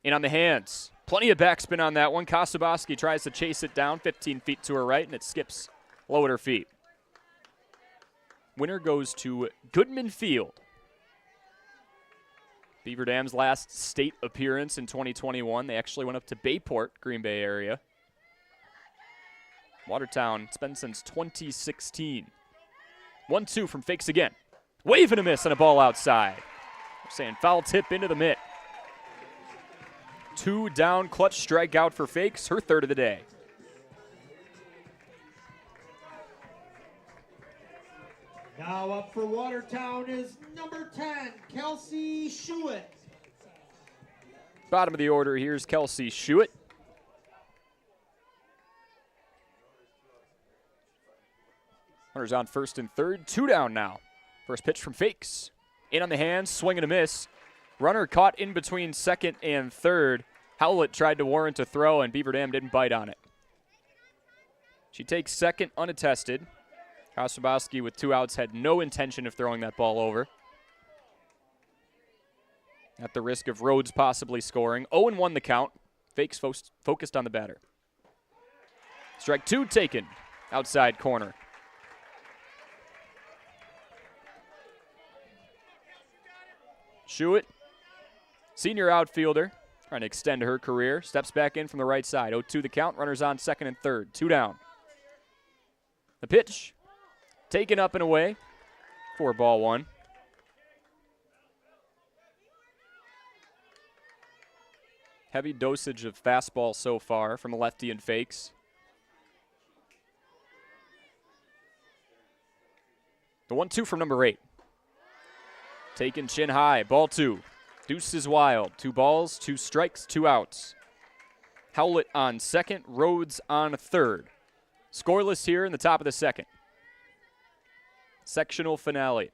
In on the hands. Plenty of backspin on that one. Kasaboski tries to chase it down 15 feet to her right, and it skips low at her feet. Winner goes to Goodman Field. Beaver Dam's last state appearance in 2021. They actually went up to Bayport, Green Bay area. Watertown, it's been since 2016. 1-2 from Fakes again. Wave and a miss on a ball outside. We're saying foul tip into the mitt. 2 down, clutch strikeout for Fakes, her third of the day. Now up for Watertown is number 10, Kelsey Schuett. Bottom of the order, here's Kelsey Schuett. Runners on first and third, 2 down now. First pitch from Fakes. In on the hands, swing and a miss. Runner caught in between second and third. Howlett tried to warrant a throw, and Beaver Dam didn't bite on it. She takes second unattested. Kasaboski with 2 outs had no intention of throwing that ball over. At the risk of Rhodes possibly scoring. 0-1 the count. Fakes focused on the batter. Strike 2 taken. Outside corner. Schuett, senior outfielder, trying to extend her career. Steps back in from the right side. 0-2 the count. Runners on second and third. 2 down. The pitch taken up and away for ball 1. Heavy dosage of fastball so far from the lefty and Fakes. The 1-2 from number 8. Taken chin high, ball 2. Deuce is wild. 2 balls, 2 strikes, 2 outs. Howlett on second, Rhodes on third. Scoreless here in the top of the second. Sectional finale.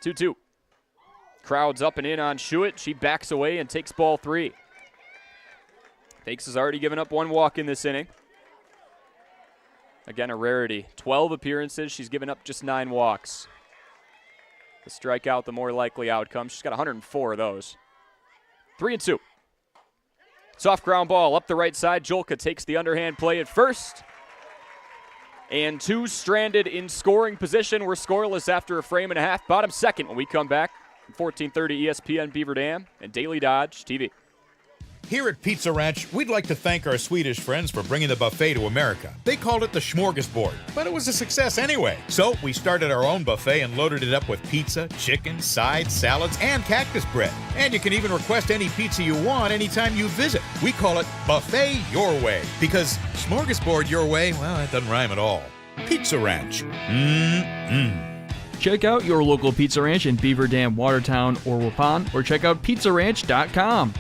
2-2. Crowd's up and in on Schuett. She backs away and takes ball 3. Fakes has already given up 1 walk in this inning. Again, a rarity. 12 appearances. She's given up just 9 walks. The strikeout, the more likely outcome. She's got 104 of those. 3-2. Soft ground ball up the right side. Jolka takes the underhand play at first. And 2 stranded in scoring position. We're scoreless after a frame and a half. Bottom second when we come back. 1430 ESPN Beaver Dam and Daily Dodge TV. Here at Pizza Ranch, we'd like to thank our Swedish friends for bringing the buffet to America. They called it the smorgasbord, but it was a success anyway. So we started our own buffet and loaded it up with pizza, chicken, sides, salads, and cactus bread. And you can even request any pizza you want anytime you visit. We call it Buffet Your Way, because smorgasbord your way, well, it doesn't rhyme at all. Pizza Ranch. Check out your local Pizza Ranch in Beaver Dam, Watertown, or Waupun, or check out pizzaranch.com.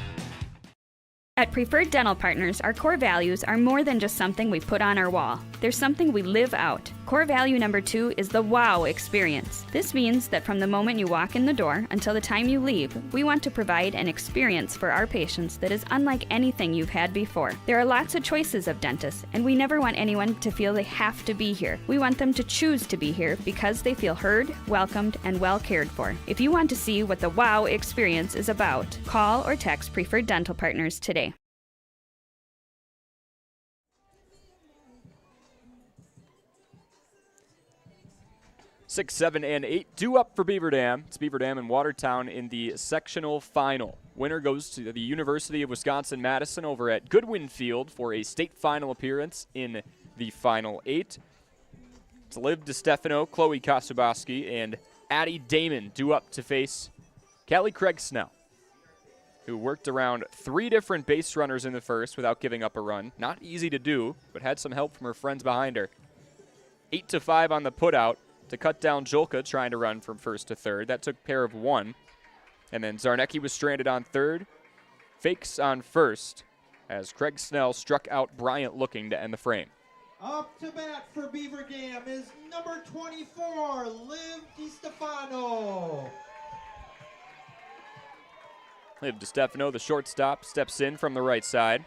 At Preferred Dental Partners, our core values are more than just something we put on our wall. They're something we live out. Core value number 2 is the wow experience. This means that from the moment you walk in the door until the time you leave, we want to provide an experience for our patients that is unlike anything you've had before. There are lots of choices of dentists, and we never want anyone to feel they have to be here. We want them to choose to be here because they feel heard, welcomed, and well cared for. If you want to see what the wow experience is about, call or text Preferred Dental Partners today. 6, 7, and 8 due up for Beaver Dam. It's Beaver Dam and Watertown in the sectional final. Winner goes to the University of Wisconsin-Madison over at Goodwin Field for a state final appearance in the Final 8. It's Liv DeStefano, Chloe Kasubaski, and Addie Damon due up to face Callie Craig Snell, who worked around 3 different base runners in the first without giving up a run. Not easy to do, but had some help from her friends behind her. 8-5 on the putout to cut down Jolka trying to run from first to third. That took pair of 1. And then Zarnecki was stranded on third. Fakes on first as Craig Snell struck out Bryant looking to end the frame. Up to bat for Beaver Dam is number 24, Liv DeStefano. Liv DeStefano, the shortstop, steps in from the right side.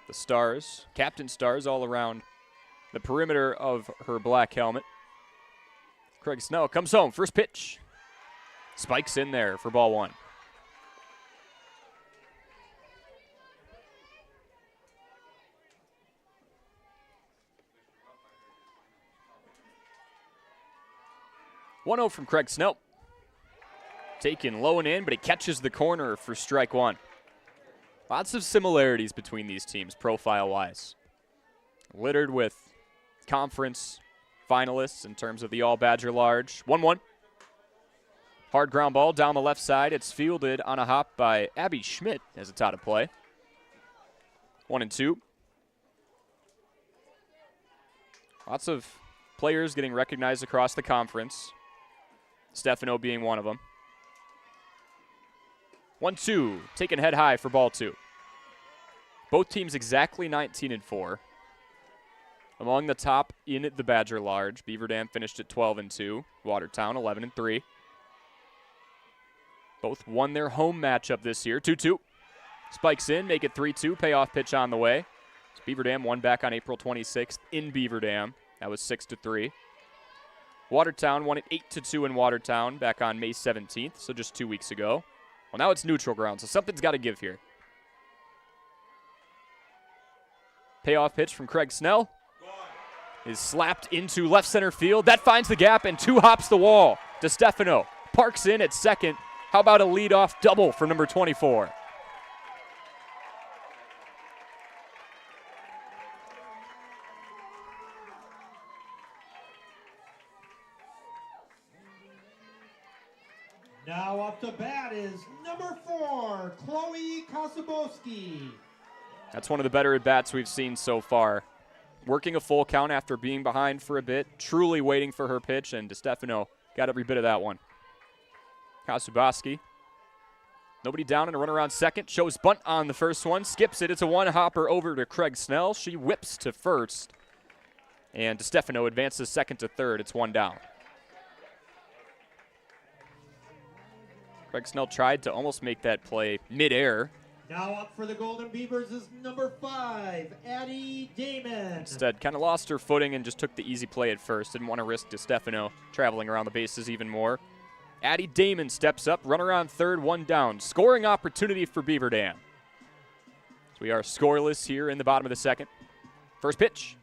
The stars, captain stars all around the perimeter of her black helmet. Craig Snell comes home, first pitch. Spikes in there for ball 1. One-0 from Craig Snell. Taken low and in, but he catches the corner for strike 1. Lots of similarities between these teams, profile-wise. Littered with conference finalists in terms of the All-Badger Large. 1-1. Hard ground ball down the left side. It's fielded on a hop by Abby Schmidt as it's out of play. 1-2. Lots of players getting recognized across the conference. Stefano being one of them. 1-2. Taken head high for ball 2. Both teams exactly 19-4. Among the top in the Badger Large, Beaver Dam finished at 12-2. Watertown 11-3. Both won their home matchup this year. 2-2. Spikes in, make it 3-2. Payoff pitch on the way. So Beaver Dam won back on April 26th in Beaver Dam. That was 6-3. Watertown won it 8-2 in Watertown back on May 17th, so just 2 weeks ago. Well, now it's neutral ground, so something's got to give here. Payoff pitch from Craig Snell is slapped into left center field. That finds the gap and 2 hops the wall. DeStefano parks in at second. How about a leadoff double for number 24? Now up to bat is number 4, Chloe Kosubowski. That's one of the better at-bats we've seen so far. Working a full count after being behind for a bit, truly waiting for her pitch, and DeStefano got every bit of that one. Kosubowski, nobody down and a runner on second, shows bunt on the first one, skips it. It's a one-hopper over to Craig Snell. She whips to first, and DeStefano advances second to third. It's 1 down. Craig Snell tried to almost make that play midair. Now up for the Golden Beavers is number 5, Addie Damon. Instead, kind of lost her footing and just took the easy play at first. Didn't want to risk DeStefano traveling around the bases even more. Addie Damon steps up, runner on third, 1 down. Scoring opportunity for Beaver Dam. So we are scoreless here in the bottom of the second. First pitch.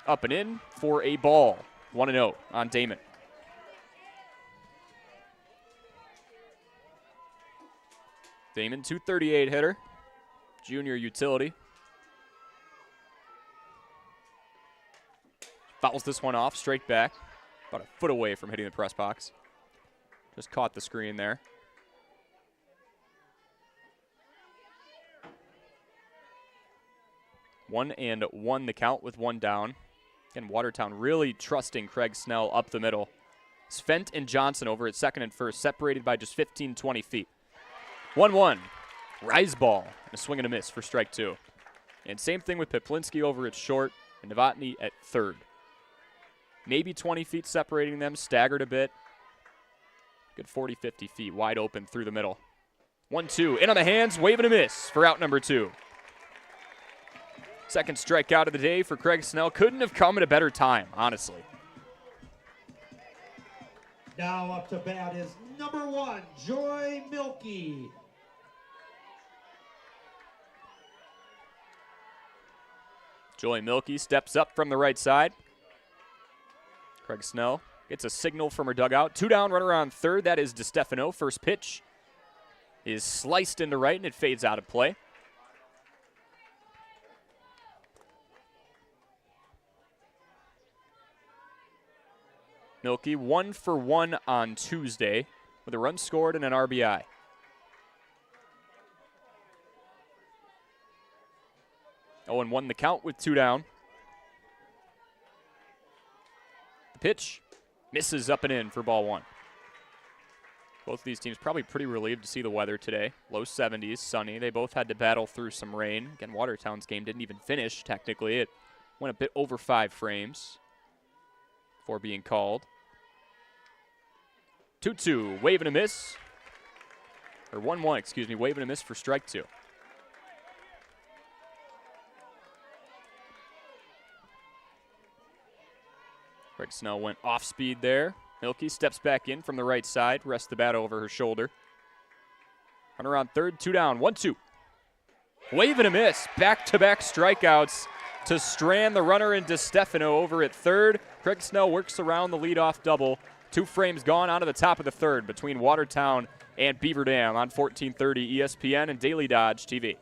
Up and in for a ball. 1-0 on Damon. Damon, 238 hitter, junior utility. Fouls this one off, straight back, about a foot away from hitting the press box. Just caught the screen there. One and one the count with 1 down. Again, Watertown really trusting Craig Snell up the middle. Svent and Johnson over at second and first, separated by just 15, 20 feet. 1-1, rise ball, and a swing and a miss for strike 2. And same thing with Peplinski over at short and Novotny at third. Maybe 20 feet separating them, staggered a bit. Good 40, 50 feet, wide open through the middle. 1-2, in on the hands, wave and a miss for out number 2. Second strikeout of the day for Craig Snell. Couldn't have come at a better time, honestly. Now up to bat is number 1, Joy Milkey. Joy Milkey steps up from the right side. Craig Snell gets a signal from her dugout. 2 down, runner on third. That is DeStefano. First pitch is sliced into right, and it fades out of play. Milky 1 for 1 on Tuesday with a run scored and an RBI. Owen won the count with 2 down. The pitch misses up and in for ball 1. Both of these teams probably pretty relieved to see the weather today. Low 70s, sunny. They both had to battle through some rain. Again, Watertown's game didn't even finish, technically. It went a bit over 5 frames before being called. 2-2, wave and a miss. Or 1-1, excuse me, wave and a miss for strike 2. Craig Snell went off speed there. Milky steps back in from the right side, rests the bat over her shoulder. Runner on third, 2 down, 1-2. Wave and a miss, back-to-back strikeouts to strand the runner in DeStefano over at third. Craig Snell works around the leadoff double. 2 frames gone onto the top of the third between Watertown and Beaver Dam on 1430 ESPN and Daily Dodge TV.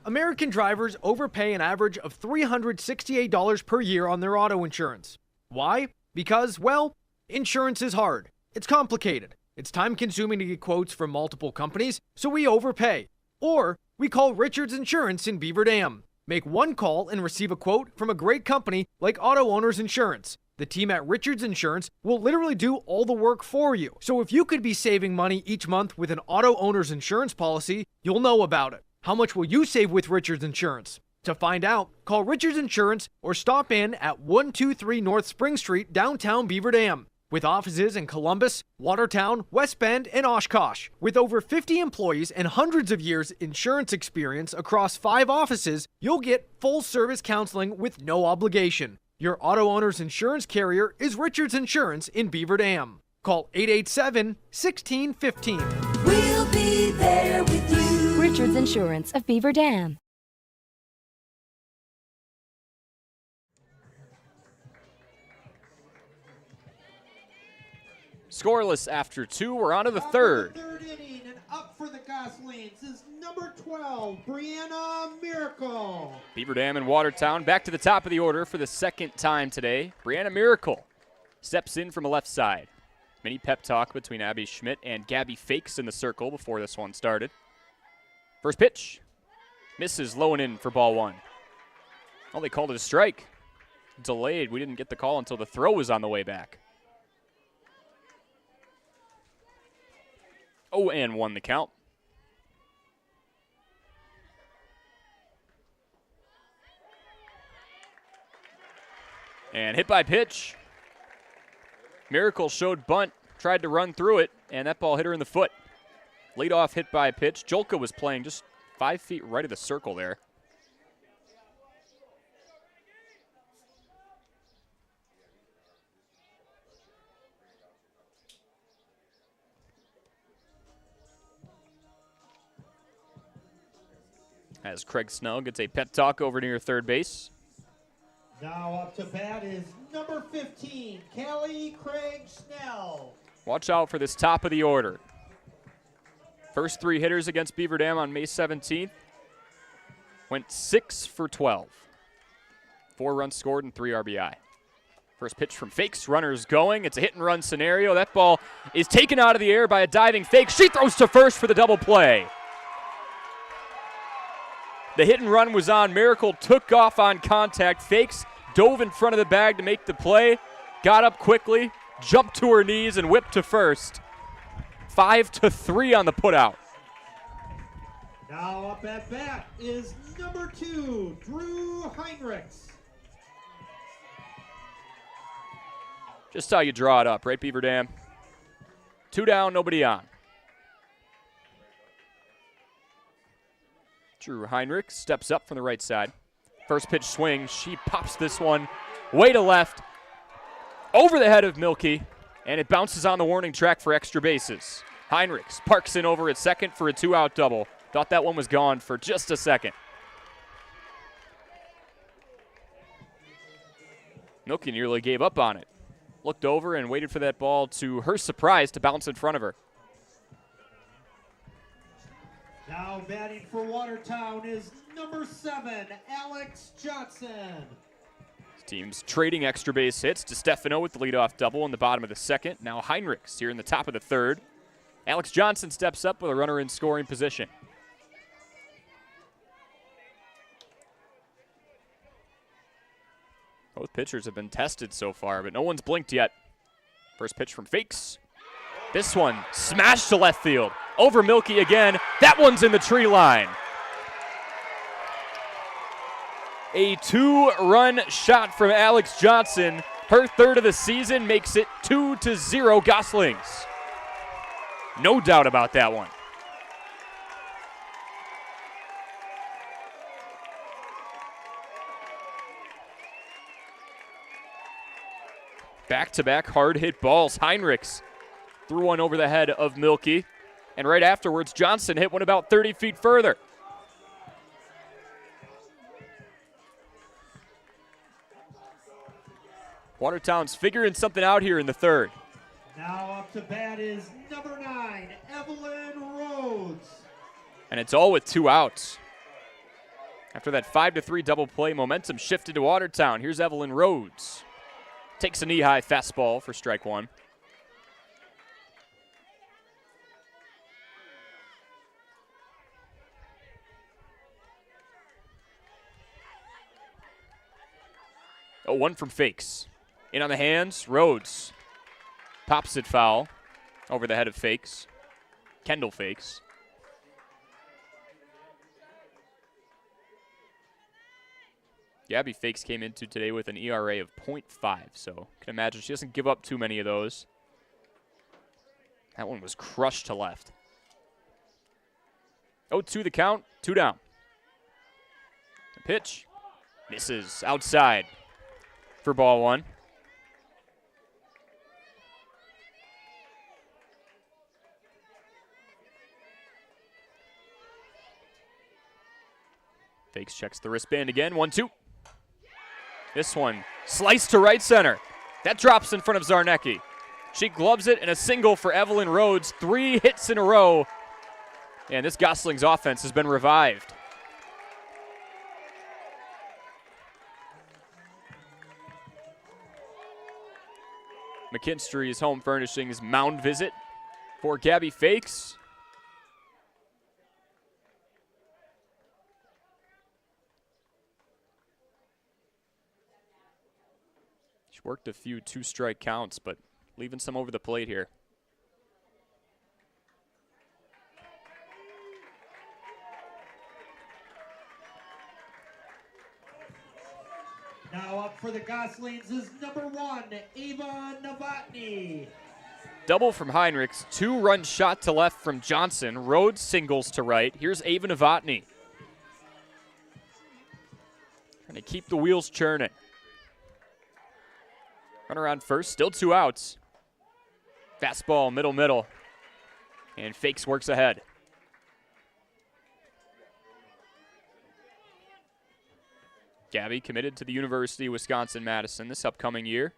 American drivers overpay an average of $368 per year on their auto insurance. Why? Because, well, insurance is hard. It's complicated. It's time-consuming to get quotes from multiple companies, so we overpay. Or we call Richards Insurance in Beaver Dam. Make one call and receive a quote from a great company like Auto Owners Insurance. The team at Richards Insurance will literally do all the work for you. So if you could be saving money each month with an Auto Owners Insurance policy, you'll know about it. How much will you save with Richards Insurance? To find out, call Richards Insurance or stop in at 123 North Spring Street, downtown Beaver Dam. With offices in Columbus, Watertown, West Bend, and Oshkosh. With over 50 employees and hundreds of years insurance experience across 5 offices, you'll get full-service counseling with no obligation. Your auto owner's insurance carrier is Richards Insurance in Beaver Dam. Call 887-1615. We'll be there with you. Richards Insurance of Beaver Dam. Scoreless after 2. We're on to the third. Third inning, and up for the Goslings is number 12, Brianna Miracle. Beaver Dam and Watertown back to the top of the order for the second time today. Brianna Miracle steps in from the left side. Mini pep talk between Abby Schmidt and Gabby Fakes in the circle before this one started. First pitch. Misses low and in for ball 1. Oh, they called it a strike. Delayed. We didn't get the call until the throw was on the way back. 0-1 the count. And hit by pitch. Miracle showed bunt, tried to run through it, and that ball hit her in the foot. Leadoff hit by pitch. Jolka was playing just 5 feet right of the circle there. As Craig Snell gets a pep talk over near third base. Now up to bat is number 15, Callie Craig Snell. Watch out for this top of the order. First 3 hitters against Beaver Dam on May 17th went 6 for 12. 4 runs scored and 3 RBI. First pitch from Fakes, runners going. It's a hit and run scenario. That ball is taken out of the air by a diving Fakes. She throws to first for the double play. The hit and run was on. Miracle took off on contact. Fakes dove in front of the bag to make the play. Got up quickly, jumped to her knees, and whipped to first. 5-3 on the putout. Now up at bat is number 2, Drew Heinrichs. Just how you draw it up, right, Beaver Dam? 2 down, nobody on. Drew Heinrich steps up from the right side. First pitch swing. She pops this one way to left, over the head of Milky, and it bounces on the warning track for extra bases. Heinrich parks in over at second for a 2-out double. Thought that one was gone for just a second. Milky nearly gave up on it. looked over and waited for that ball, to her surprise, to bounce in front of her. Now batting for Watertown is number 7, Alex Johnson. Teams trading extra base hits. DeStefano with the leadoff double in the bottom of the second. Now Heinrichs here in the top of the third. Alex Johnson steps up with a runner in scoring position. Both pitchers have been tested so far, but no one's blinked yet. First pitch from Fakes. This one smashed to left field. Over Milky again. That one's in the tree line. A 2-run shot from Alex Johnson. Her third of the season makes it 2-0 Goslings. No doubt about that one. Back-to-back hard-hit balls. Heinrichs threw one over the head of Milky. And right afterwards, Johnson hit one about 30 feet further. Watertown's figuring something out here in the third. Now up to bat is number 9, Evelyn Rhodes. And it's all with 2 outs. After that 5-3 double play, momentum shifted to Watertown. Here's Evelyn Rhodes. Takes a knee-high fastball for strike 1. Oh, one from Fakes. In on the hands, Rhodes pops it foul over the head of Fakes. Kendall Fakes. Gabby Fakes came into today with an ERA of .5, so can imagine she doesn't give up too many of those. That one was crushed to left. 0-2 the count, 2 down. The pitch misses outside for ball 1. Fakes checks the wristband again, 1-2. This one sliced to right center. That drops in front of Zarnecki. She gloves it, and a single for Evelyn Rhodes. 3 hits in a row. And this Goslings offense has been revived. McKinstry's Home Furnishings mound visit for Gabby Fakes. She worked a few 2-strike counts, but leaving some over the plate here. Now up for the Goslings is number 1, Ava Novotny. Double from Heinrichs, 2-run shot to left from Johnson. Rhodes singles to right. Here's Ava Novotny. Trying to keep the wheels churning. Runner on first, still 2 outs. Fastball, middle. And Fakes works ahead. Gabby committed to the University of Wisconsin-Madison this upcoming year.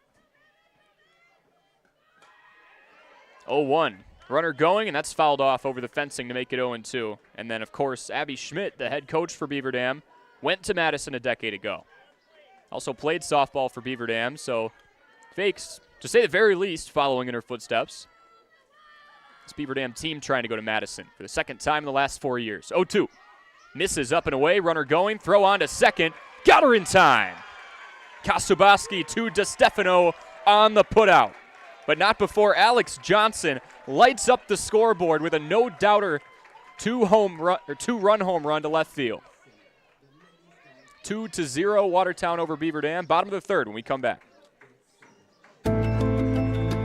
0-1. Runner going, and that's fouled off over the fencing to make it 0-2. And then, of course, Abby Schmidt, the head coach for Beaver Dam, went to Madison a decade ago. Also played softball for Beaver Dam, so Fakes, to say the very least, following in her footsteps. This Beaver Dam team trying to go to Madison for the second time in the last 4 years. 0-2. Misses up and away, runner going, throw on to second. Got her in time. Kasubaski to DeStefano on the putout. But not before Alex Johnson lights up the scoreboard with a no-doubter 2-run home run to left field. 2-0 Watertown over Beaver Dam. Bottom of the third when we come back.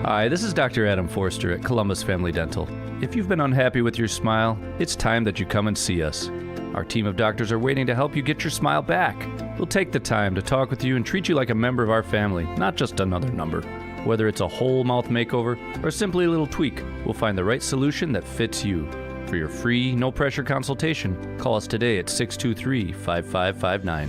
Hi, this is Dr. Adam Forster at Columbus Family Dental. If you've been unhappy with your smile, it's time that you come and see us. Our team of doctors are waiting to help you get your smile back. We'll take the time to talk with you and treat you like a member of our family, not just another number. Whether it's a whole mouth makeover or simply a little tweak, we'll find the right solution that fits you. For your free, no-pressure consultation, call us today at 623-5559.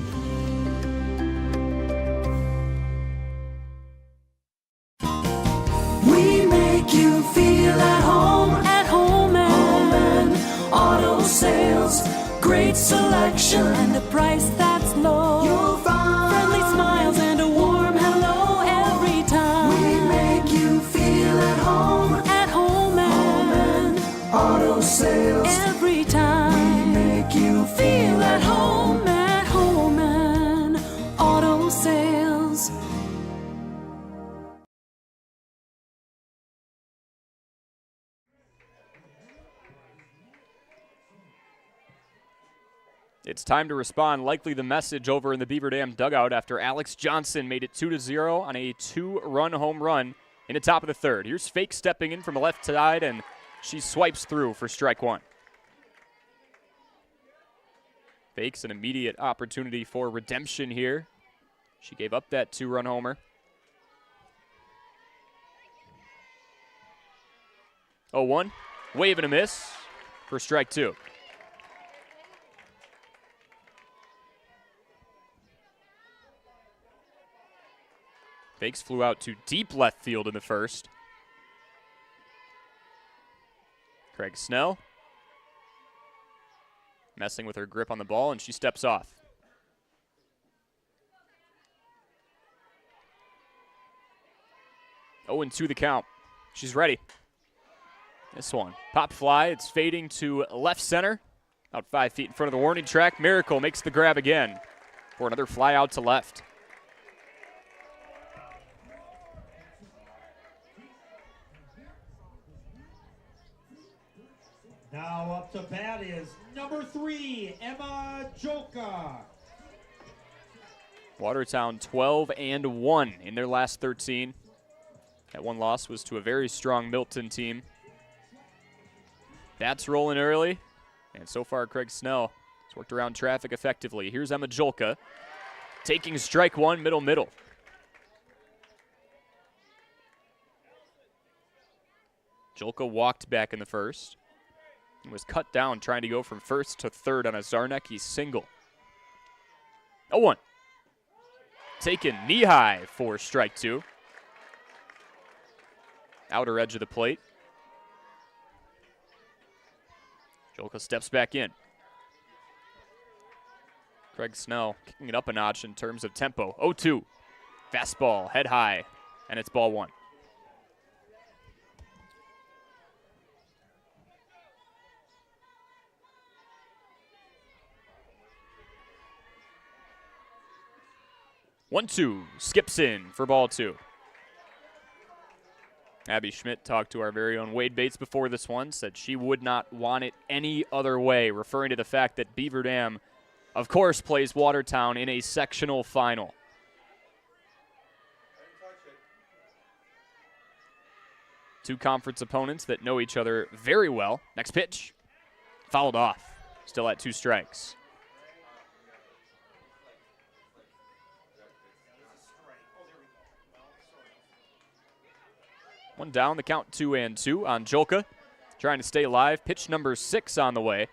great selection, and a price that's low. You'll find friendly smiles and a warm hello every time. We make you feel at home and auto sales. Every time we make you feel at home and auto sales. It's time to respond. Likely the message over in the Beaver Dam dugout after Alex Johnson made it 2-0 on a 2-run home run in the top of the third. Here's Fake stepping in from the left side, and she swipes through for strike one. Fake's an immediate opportunity for redemption here. She gave up that 2-run homer. 0-1, wave and a miss for strike two. Fakes flew out to deep left field in the first. Craig Snell messing with her grip on the ball, and she steps off. Oh, and 2 the count. She's ready. This one, pop fly. It's fading to left center, about 5 feet in front of the warning track. Miracle makes the grab again for another fly out to left. Now up to bat is number 3, Emma Joka. Watertown 12-1 in their last 13. That one loss was to a very strong Milton team. Bats rolling early, and so far Craig Snell has worked around traffic effectively. Here's Emma Joka taking strike one, middle. Joka walked back in the first and was cut down trying to go from first to third on a Zarnecki single. 0-1. Taken knee high for strike two. Outer edge of the plate. Joka steps back in. Craig Snell kicking it up a notch in terms of tempo. 0-2. Fastball, head high, and it's ball one. One-two, skips in for ball two. Abby Schmidt talked to our very own Wade Bates before this one, said she would not want it any other way, referring to the fact that Beaver Dam, of course, plays Watertown in a sectional final. Two conference opponents that know each other very well. Next pitch, fouled off, still at 2 strikes. One down, the count 2-2 on Joka. Trying to stay alive. Pitch number 6 on the way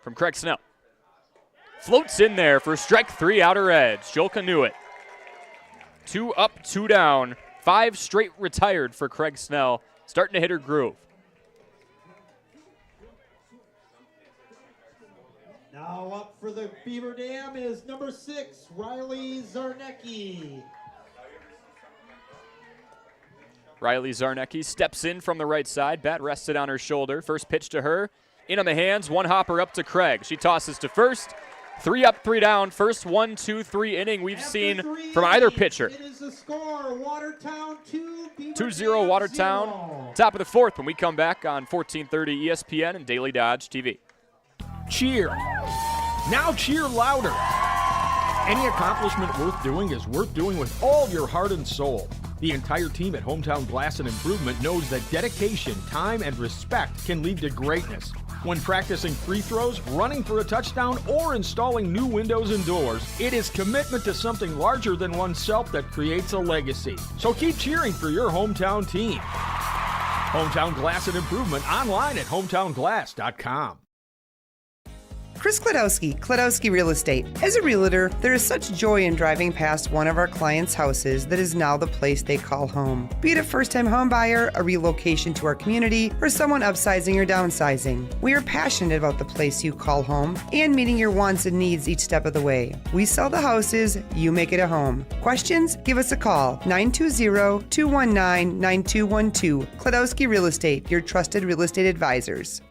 from Craig Snell. Floats in there for strike 3, outer edge. Joka knew it. 2 up, 2 down. 5 straight retired for Craig Snell. Starting to hit her groove. Now up for the Beaver Dam is number 6, Riley Zarnecki. Riley Zarnecki steps in from the right side. Bat rested on her shoulder. First pitch to her. In on the hands. One hopper up to Craig. She tosses to first. 3 up, 3 down. First 1-2-3 inning we've seen from either pitcher. It is the score. Watertown 2, Beaver 2-0 Watertown. 0. Top of the fourth when we come back on 1430 ESPN and Daily Dodge TV. Cheer. Now cheer louder. Any accomplishment worth doing is worth doing with all your heart and soul. The entire team at Hometown Glass and Improvement knows that dedication, time, and respect can lead to greatness. When practicing free throws, running for a touchdown, or installing new windows and doors, it is commitment to something larger than oneself that creates a legacy. So keep cheering for your hometown team. Hometown Glass and Improvement online at hometownglass.com. Chris Kladowski, Kladowski Real Estate. As a realtor, there is such joy in driving past one of our clients' houses that is now the place they call home. Be it a first-time home buyer, a relocation to our community, or someone upsizing or downsizing. We are passionate about the place you call home and meeting your wants and needs each step of the way. We sell the houses, you make it a home. Questions? Give us a call, 920-219-9212. Kladowski Real Estate, your trusted real estate advisors.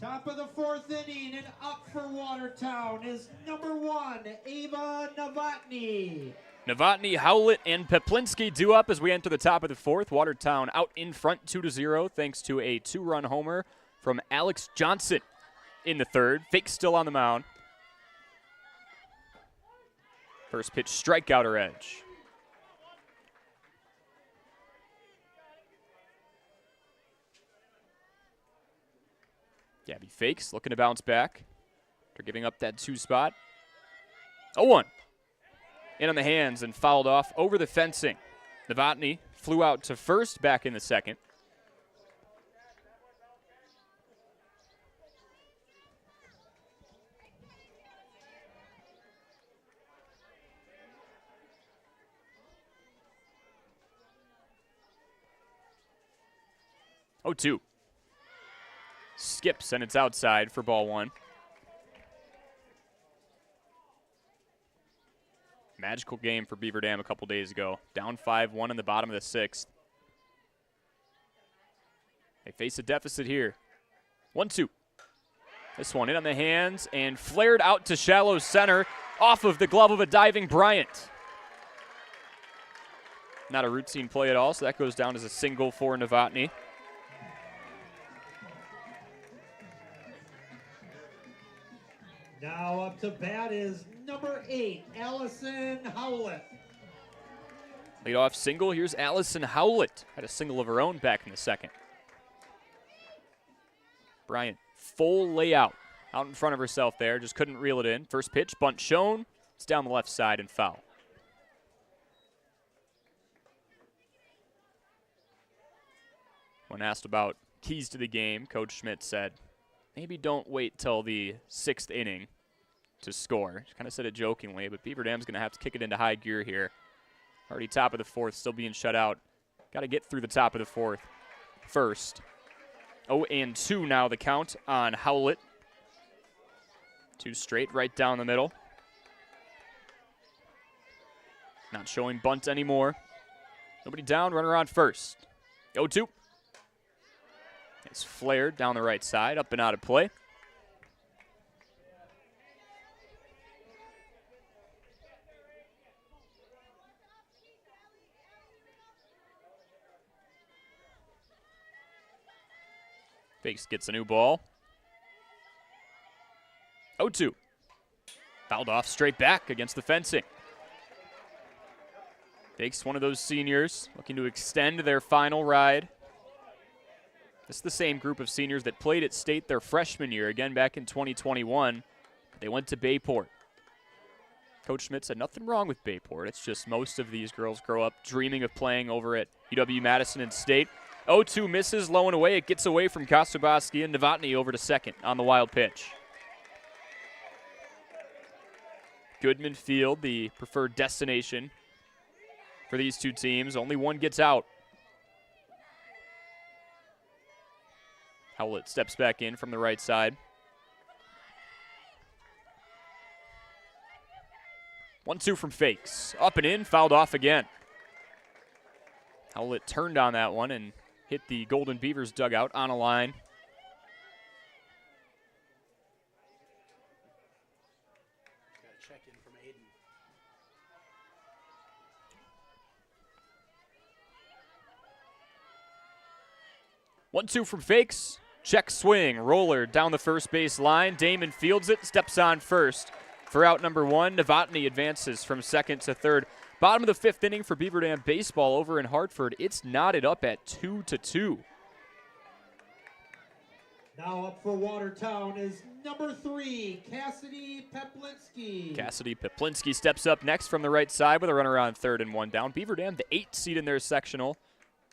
Top of the fourth inning, and up for Watertown is number 1, Ava Novotny. Novotny, Howlett, and Peplinski due up as we enter the top of the fourth. Watertown out in front 2-0 thanks to a 2-run homer from Alex Johnson in the third. Fake still on the mound. First pitch, strikeout or edge. Gabby fakes, looking to bounce back. They're giving up that 2 spot. 0-1. In on the hands and fouled off over the fencing. Novotny flew out to first, back in the second. Oh, 2. Skips, and it's outside for ball 1. Magical game for Beaver Dam a couple days ago. Down 5-1 in the bottom of the 6th. They face a deficit here. 1-2. This one in on the hands and flared out to shallow center off of the glove of a diving Bryant. Not a routine play at all, so that goes down as a single for Novotny. Now up to bat is number 8, Allison Howlett. Leadoff single. Here's Allison Howlett. Had a single of her own back in the second. Bryant, full layout out in front of herself there. Just couldn't reel it in. First pitch, bunt shown. It's down the left side and foul. When asked about keys to the game, Coach Schmidt said, maybe don't wait till the 6th inning to score. She kind of said it jokingly, but Beaver Dam's going to have to kick it into high gear here. Already top of the 4th, still being shut out. Got to get through the top of the 4th first. 0-2 now the count on Howlett. 2 straight right down the middle. Not showing bunt anymore. Nobody down, runner on first. 0-2. It's flared down the right side, up and out of play. Fakes gets a new ball. 0-2. Fouled off straight back against the fencing. Fakes, one of those seniors looking to extend their final ride. This is the same group of seniors that played at State their freshman year, again back in 2021. They went to Bayport. Coach Schmidt said nothing wrong with Bayport. It's just most of these girls grow up dreaming of playing over at UW-Madison and State. 0-2 misses, low and away. It gets away from Kostoboski and Novotny over to second on the wild pitch. Goodman Field, the preferred destination for these two teams. Only one gets out. Howlett steps back in from the right side. 1-2 from Fakes. Up and in, fouled off again. Howlett turned on that one and hit the Golden Beavers dugout on a line. Got a check in from Aiden. 1-2 from Fakes. Check swing. Roller down the first base line. Damon fields it. Steps on first for out number 1. Novotny advances from second to third. Bottom of the 5th inning for Beaver Dam baseball over in Hartford. It's knotted up at 2-2. Now up for Watertown is number 3, Cassidy Peplinski. Cassidy Peplinski steps up next from the right side with a runner on third and one down. Beaver Dam, the 8th seed in their sectional.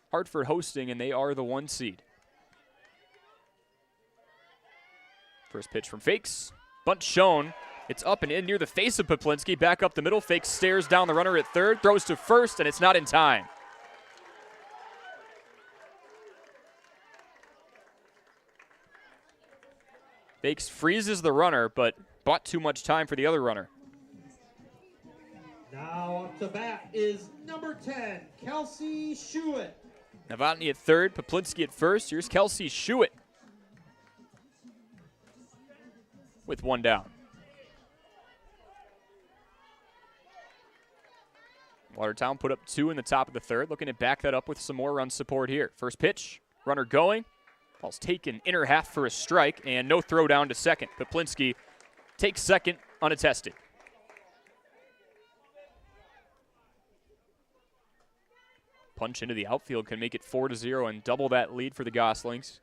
Hartford hosting, and they are the 1 seed. First pitch from Fakes. Bunt shown. It's up and in near the face of Peplinski. Back up the middle. Fakes stares down the runner at third. Throws to first, and it's not in time. Fakes freezes the runner, but bought too much time for the other runner. Now up to bat is number 10, Kelsey Schuett. Novotny at third, Peplinski at first. Here's Kelsey Schuett with 1 down. Watertown put up 2 in the top of the third, looking to back that up with some more run support here. First pitch, runner going. Ball's taken inner half for a strike, and no throw down to second. Peplinski takes second unattested. Punch into the outfield can make it 4-0 and double that lead for the Goslings.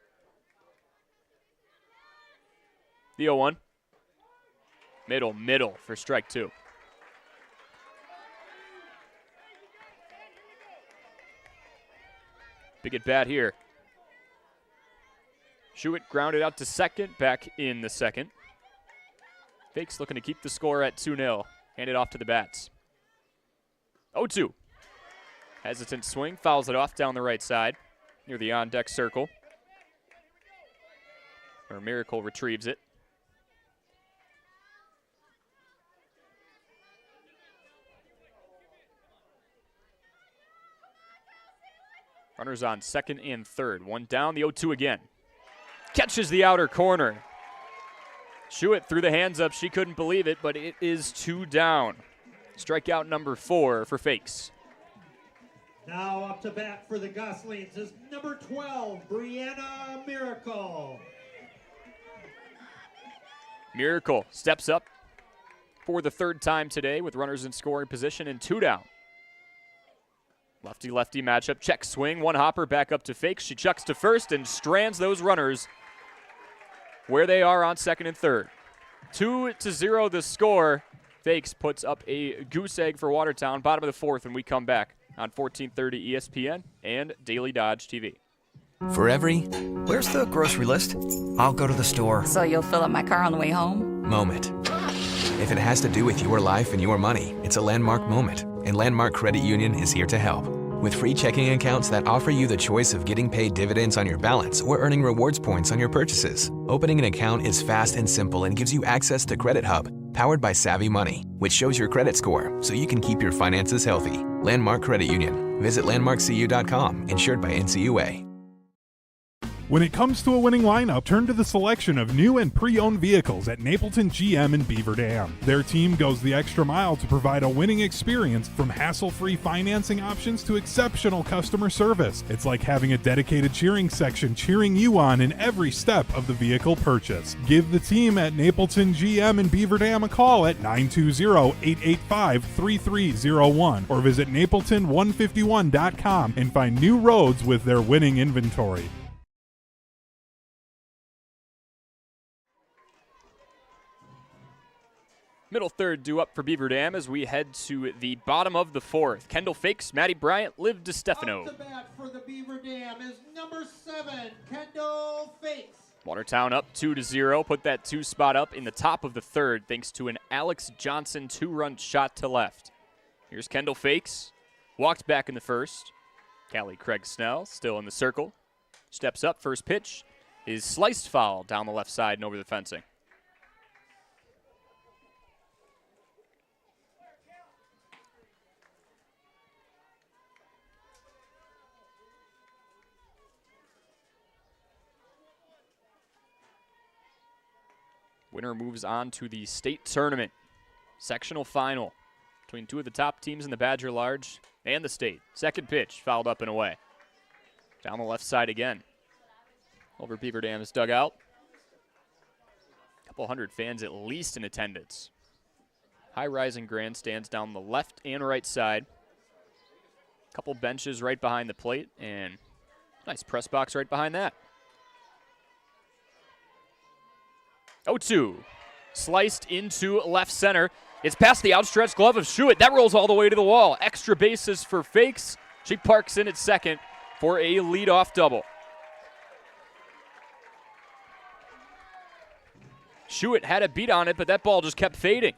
The 0-1. Middle for strike 2. Big at bat here. Schuett grounded out to second, back in the second. Fakes looking to keep the score at 2-0. Hand it off to the bats. 0-2. Hesitant swing, fouls it off down the right side near the on-deck circle. Or Miracle retrieves it. Runners on second and third. 1 down, the 0-2 again. Catches the outer corner. Schuett threw the hands up. She couldn't believe it, but it is 2 down. Strikeout number 4 for Fakes. Now up to bat for the Goslings is number 12, Brianna Miracle. Miracle steps up for the 3rd time today with runners in scoring position and 2 down. Lefty-lefty matchup, check swing, 1 hopper back up to Fakes. She chucks to first and strands those runners where they are on second and third. 2-0 the score. Fakes puts up a goose egg for Watertown. Bottom of the 4th when we come back on 1430 ESPN and Daily Dodge TV. For every, where's the grocery list? I'll go to the store. So you'll fill up my car on the way home? Moment. If it has to do with your life and your money, it's a landmark moment. And Landmark Credit Union is here to help. With free checking accounts that offer you the choice of getting paid dividends on your balance or earning rewards points on your purchases. Opening an account is fast and simple and gives you access to Credit Hub, powered by Savvy Money, which shows your credit score so you can keep your finances healthy. Landmark Credit Union. Visit landmarkcu.com, insured by NCUA. When it comes to a winning lineup, turn to the selection of new and pre-owned vehicles at Napleton GM in Beaver Dam. Their team goes the extra mile to provide a winning experience, from hassle-free financing options to exceptional customer service. It's like having a dedicated cheering section cheering you on in every step of the vehicle purchase. Give the team at Napleton GM in Beaver Dam a call at 920-885-3301 or visit napleton151.com and find new roads with their winning inventory. Middle third due up for Beaver Dam as we head to the bottom of the 4th. Kendall Fakes, Maddie Bryant, Liv DiStefano. Up to bat for the Beaver Dam is number 7, Kendall Fakes. Watertown up 2-0. Put that 2 spot up in the top of the 3rd thanks to an Alex Johnson 2-run shot to left. Here's Kendall Fakes. Walked back in the 1st. Callie Craig Snell still in the circle. Steps up. First pitch is sliced foul down the left side and over the fencing. Winner moves on to the state tournament. Sectional final between 2 of the top teams in the Badger Large and the state. Second pitch fouled up and away. Down the left side again. Over Beaver Dam's dugout. A couple hundred fans at least in attendance. High-rising grandstands down the left and right side. A couple benches right behind the plate and nice press box right behind that. 0-2. Sliced into left center. It's past the outstretched glove of Schuett. That rolls all the way to the wall. Extra bases for Fakes. She parks in at second for a leadoff double. Schuett had a beat on it, but that ball just kept fading.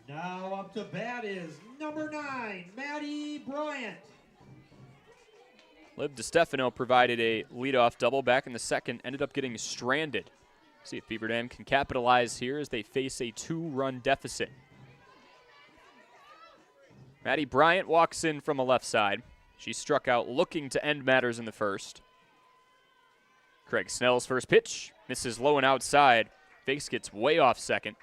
Now up to bat is number 9, Maddie Bryant. Liv DiStefano provided a leadoff double back in the second, ended up getting stranded. See if Beaver Dam can capitalize here as they face a 2-run deficit. Maddie Bryant walks in from the left side. She struck out looking to end matters in the first. Craig Snell's first pitch misses low and outside. Fakes gets way off second.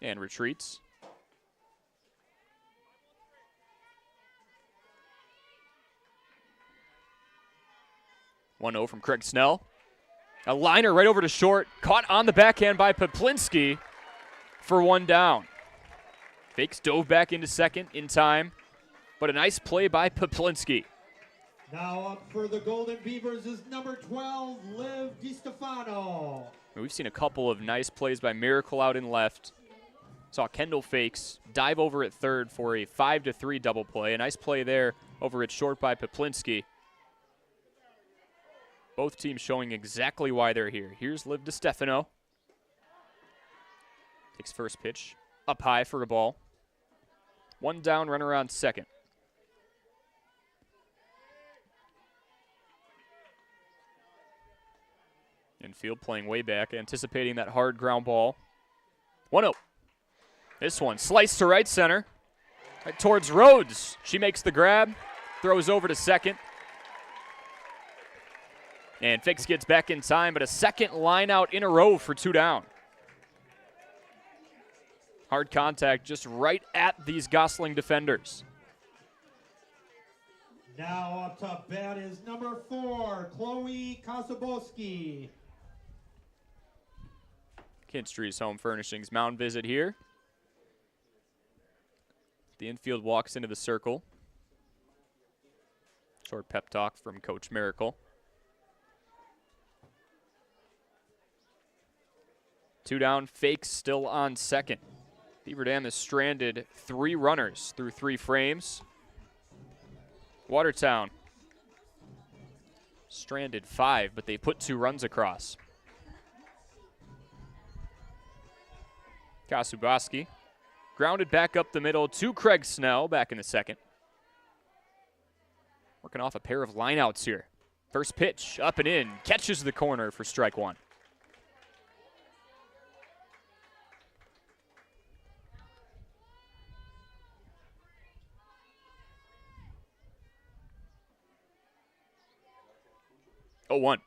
And retreats. 1-0 from Craig Snell. A liner right over to short. Caught on the backhand by Poplinski for 1 down. Fakes dove back into second in time, but a nice play by Poplinski. Now up for the Golden Beavers is number 12, Liv DiStefano. We've seen a couple of nice plays by Miracle out in left. Saw Kendall Fakes dive over at third for a 5-3 double play. A nice play there over at short by Poplinski. Both teams showing exactly why they're here. Here's Liv DiStefano. Takes first pitch. Up high for a ball. 1 down, runner on second. Infield playing way back, anticipating that hard ground ball. 1-0. This one sliced to right center. Right towards Rhodes. She makes the grab. Throws over to second. And Fakes gets back in time, but a second line out in a row for 2 down. Hard contact just right at these Gosling defenders. Now up to bat is number 4, Chloe Kosoboski. Kinstry's Home Furnishings mound visit here. The infield walks into the circle. Short pep talk from Coach Miracle. 2 down, Fakes still on second. Beaver Dam has stranded 3 runners through 3 frames. Watertown stranded 5, but they put 2 runs across. Kosoboski grounded back up the middle to Craig Snell back in the second. Working off a pair of lineouts here. First pitch up and in, catches the corner for strike 1. Oh, 1.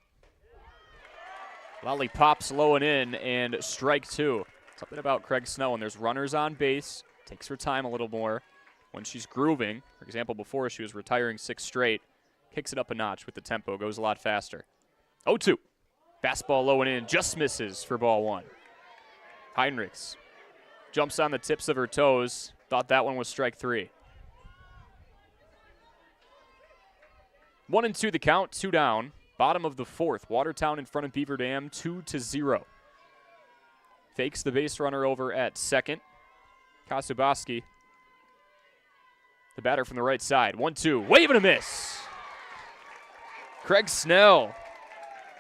Lollipops low and in, and strike 2. Something about Craig Snell when there's runners on base, takes her time a little more. When she's grooving, for example, before she was retiring 6 straight, kicks it up a notch with the tempo, goes a lot faster. 0-2. Fastball low and in, just misses for ball 1. Heinrichs jumps on the tips of her toes, thought that one was strike 3. 1-2 the count, 2 down. Bottom of the 4th, Watertown in front of Beaver Dam, 2-0. Fakes the base runner over at second. Kosoboski, the batter from the right side. 1-2, wave and a miss. Craig Snell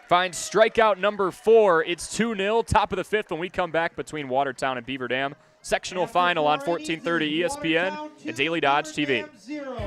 finds strikeout number 4. It's 2-0, top of the 5th when we come back between Watertown and Beaver Dam. Sectional final on 1430 ESPN and Daily Dodge TV.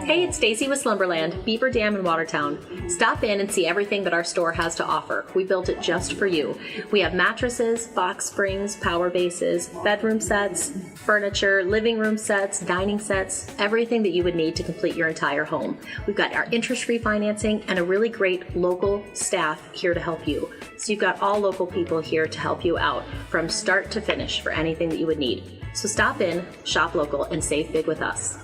Hey, it's Stacy with Slumberland, Beaver Dam in Watertown. Stop in and see everything that our store has to offer. We built it just for you. We have mattresses, box springs, power bases, bedroom sets, furniture, living room sets, dining sets, everything that you would need to complete your entire home. We've got our interest-free financing and a really great local staff here to help you. So you've got all local people here to help you out from start to finish for anything that you would need. So stop in, shop local, and save big with us.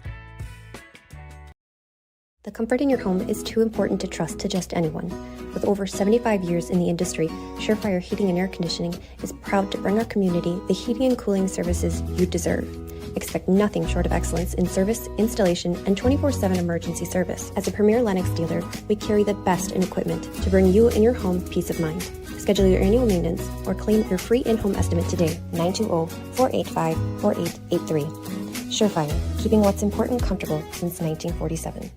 The comfort in your home is too important to trust to just anyone. With over 75 years in the industry, Surefire Heating and Air Conditioning is proud to bring our community the heating and cooling services you deserve. Expect nothing short of excellence in service, installation, and 24/7 emergency service. As a premier Lennox dealer, we carry the best in equipment to bring you and your home peace of mind. Schedule your annual maintenance or claim your free in-home estimate today. 920-485-4883. Surefire, keeping what's important comfortable since 1947.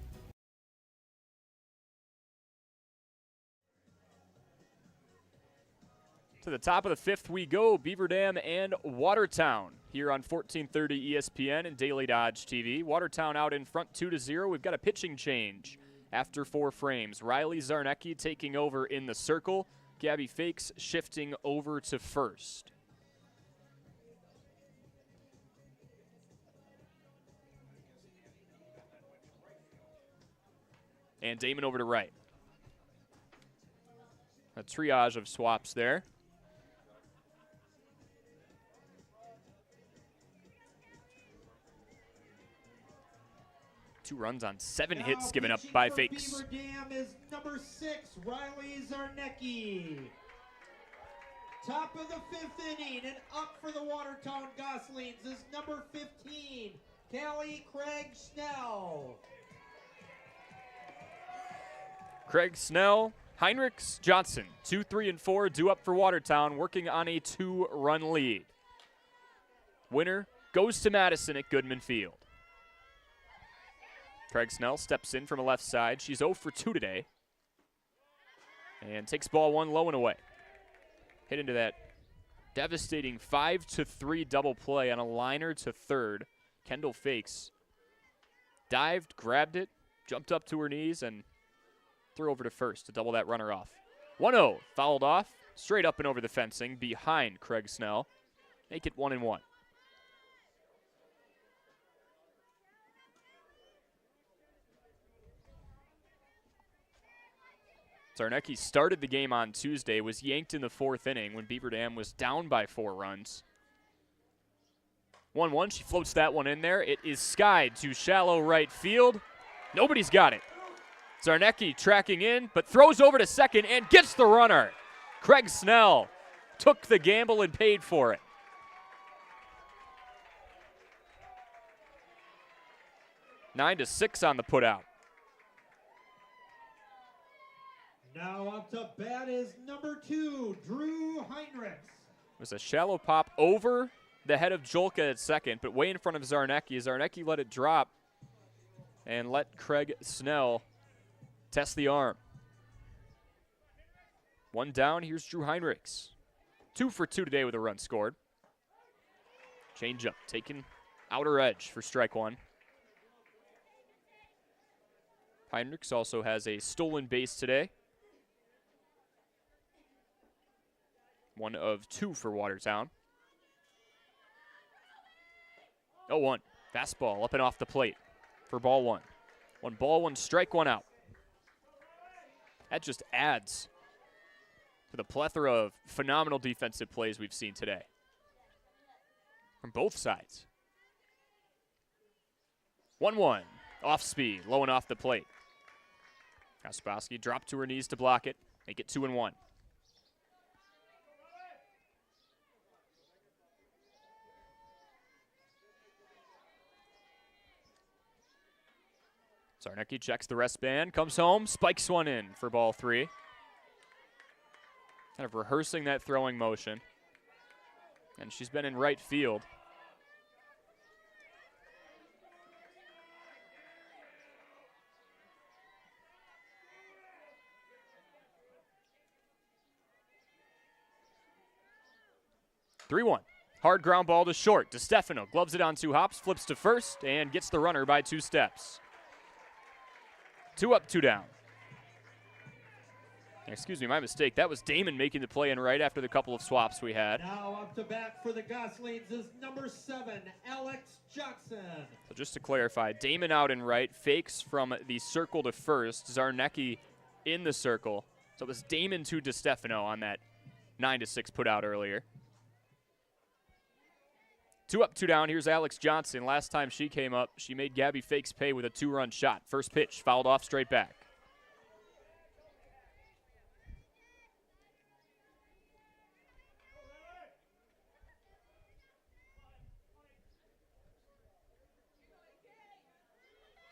To the top of the fifth we go, Beaver Dam and Watertown here on 1430 ESPN and Daily Dodge TV. Watertown out in front 2-0. We've got a pitching change after 4 frames. Riley Zarnecki taking over in the circle. Gabby Fakes shifting over to first. And Damon over to right. A triage of swaps there. Two runs on 7 hits given up by Fakes. Beaver Dam is number 6, Riley Zarnecki. Top of the 5th inning, and up for the Watertown Goslings is number 15, Callie Craig Snell. Craig Snell, Heinrichs, Johnson, 2, 3, and 4 due up for Watertown, working on a 2-run lead. Winner goes to Madison at Goodman Field. Craig Snell steps in from a left side. She's 0 for 2 today. And takes ball 1 low and away. Hit into that devastating 5-3 double play on a liner to third. Kendall Fakes dived, grabbed it, jumped up to her knees, and threw over to first to double that runner off. 1-0, fouled off, straight up and over the fencing behind Craig Snell. Make it 1-1. Zarnecki started the game on Tuesday, was yanked in the 4th inning when Beaver Dam was down by 4 runs. 1-1, she floats that one in there. It is skied to shallow right field. Nobody's got it. Zarnecki tracking in, but throws over to second and gets the runner. Craig Snell took the gamble and paid for it. 9-6 on the putout. Now up to bat is number 2, Drew Heinrichs. It was a shallow pop over the head of Jolka at second, but way in front of Zarnecki. Zarnecki let it drop and let Craig Snell test the arm. 1 down, here's Drew Heinrichs. 2 for 2 today with a run scored. Change up, taking outer edge for strike 1. Heinrichs also has a stolen base today. 1 of 2 for Watertown. 0-1. Fastball up and off the plate for ball 1. 1 ball, 1 strike, 1 out. That just adds to the plethora of phenomenal defensive plays we've seen today from both sides. 1-1. Off speed, low and off the plate. Kaspowski dropped to her knees to block it. Make it 2-1. Zarnecki checks the rest band, comes home, spikes one in for ball 3. Kind of rehearsing that throwing motion. And she's been in right field. (3-1). Hard ground ball to short. DeStefano gloves it on 2 hops, flips to first, and gets the runner by 2 steps. 2 up, 2 down. Excuse me, my mistake. That was Damon making the play in right after the couple of swaps we had. Now up to bat for the Goslings is number 7, Alex Johnson. So just to clarify, Damon out in right, Fakes from the circle to first, Zarnecki in the circle. So it was Damon to DeStefano on that 9-6 put out earlier. 2 up, 2 down. Here's Alex Johnson. Last time she came up, she made Gabby Fakes pay with a 2-run shot. First pitch, fouled off straight back.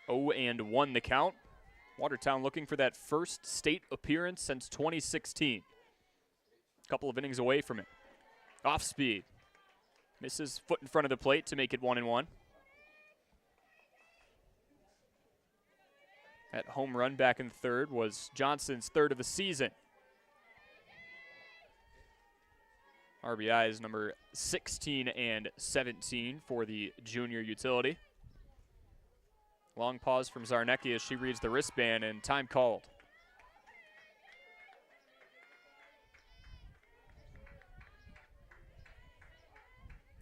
0-1 the count. Watertown looking for that first state appearance since 2016. Couple of innings away from it. Off speed. Misses, foot in front of the plate to make it 1-1. That home run back in third was Johnson's third of the season. RBIs number 16 and 17 for the junior utility. Long pause from Zarnecki as she reads the wristband, and time called.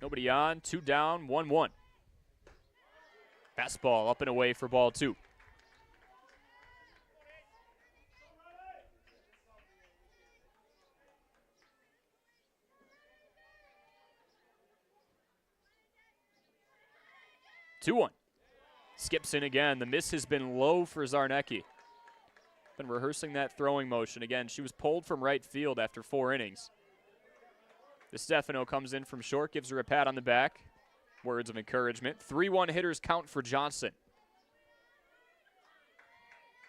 Nobody on, 2 down, 1-1. Fastball up and away for ball 2. Two-one. Skips in again. The miss has been low for Zarnecki. Been rehearsing that throwing motion. Again, she was pulled from right field after 4 innings. DeStefano comes in from short, gives her a pat on the back. Words of encouragement. 3-1 hitters count for Johnson,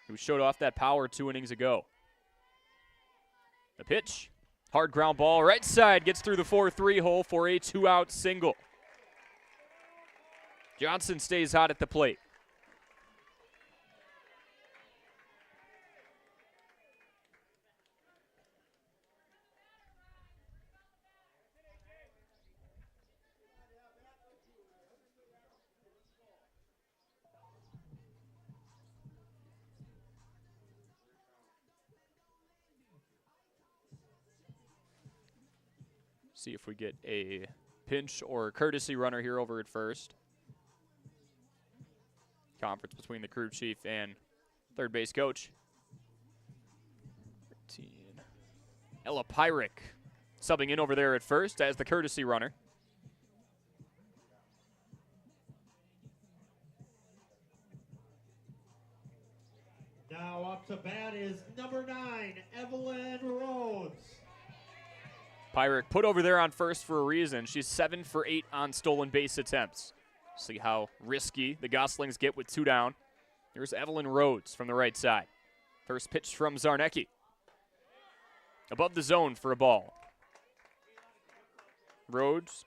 who showed off that power 2 innings ago. The pitch. Hard ground ball. Right side gets through the 4-3 hole for a 2-out single. Johnson stays hot at the plate. See if we get a pinch or courtesy runner here over at first. Conference between the crew chief and third base coach. 13. Ella Pyrick subbing in over there at first as the courtesy runner. Now up to bat is number 9, Evelyn Rhodes. Pyrick put over there on first for a reason. She's 7 for 8 on stolen base attempts. See how risky the Goslings get with 2 down. Here's Evelyn Rhodes from the right side. First pitch from Zarnecki. Above the zone for a ball. Rhodes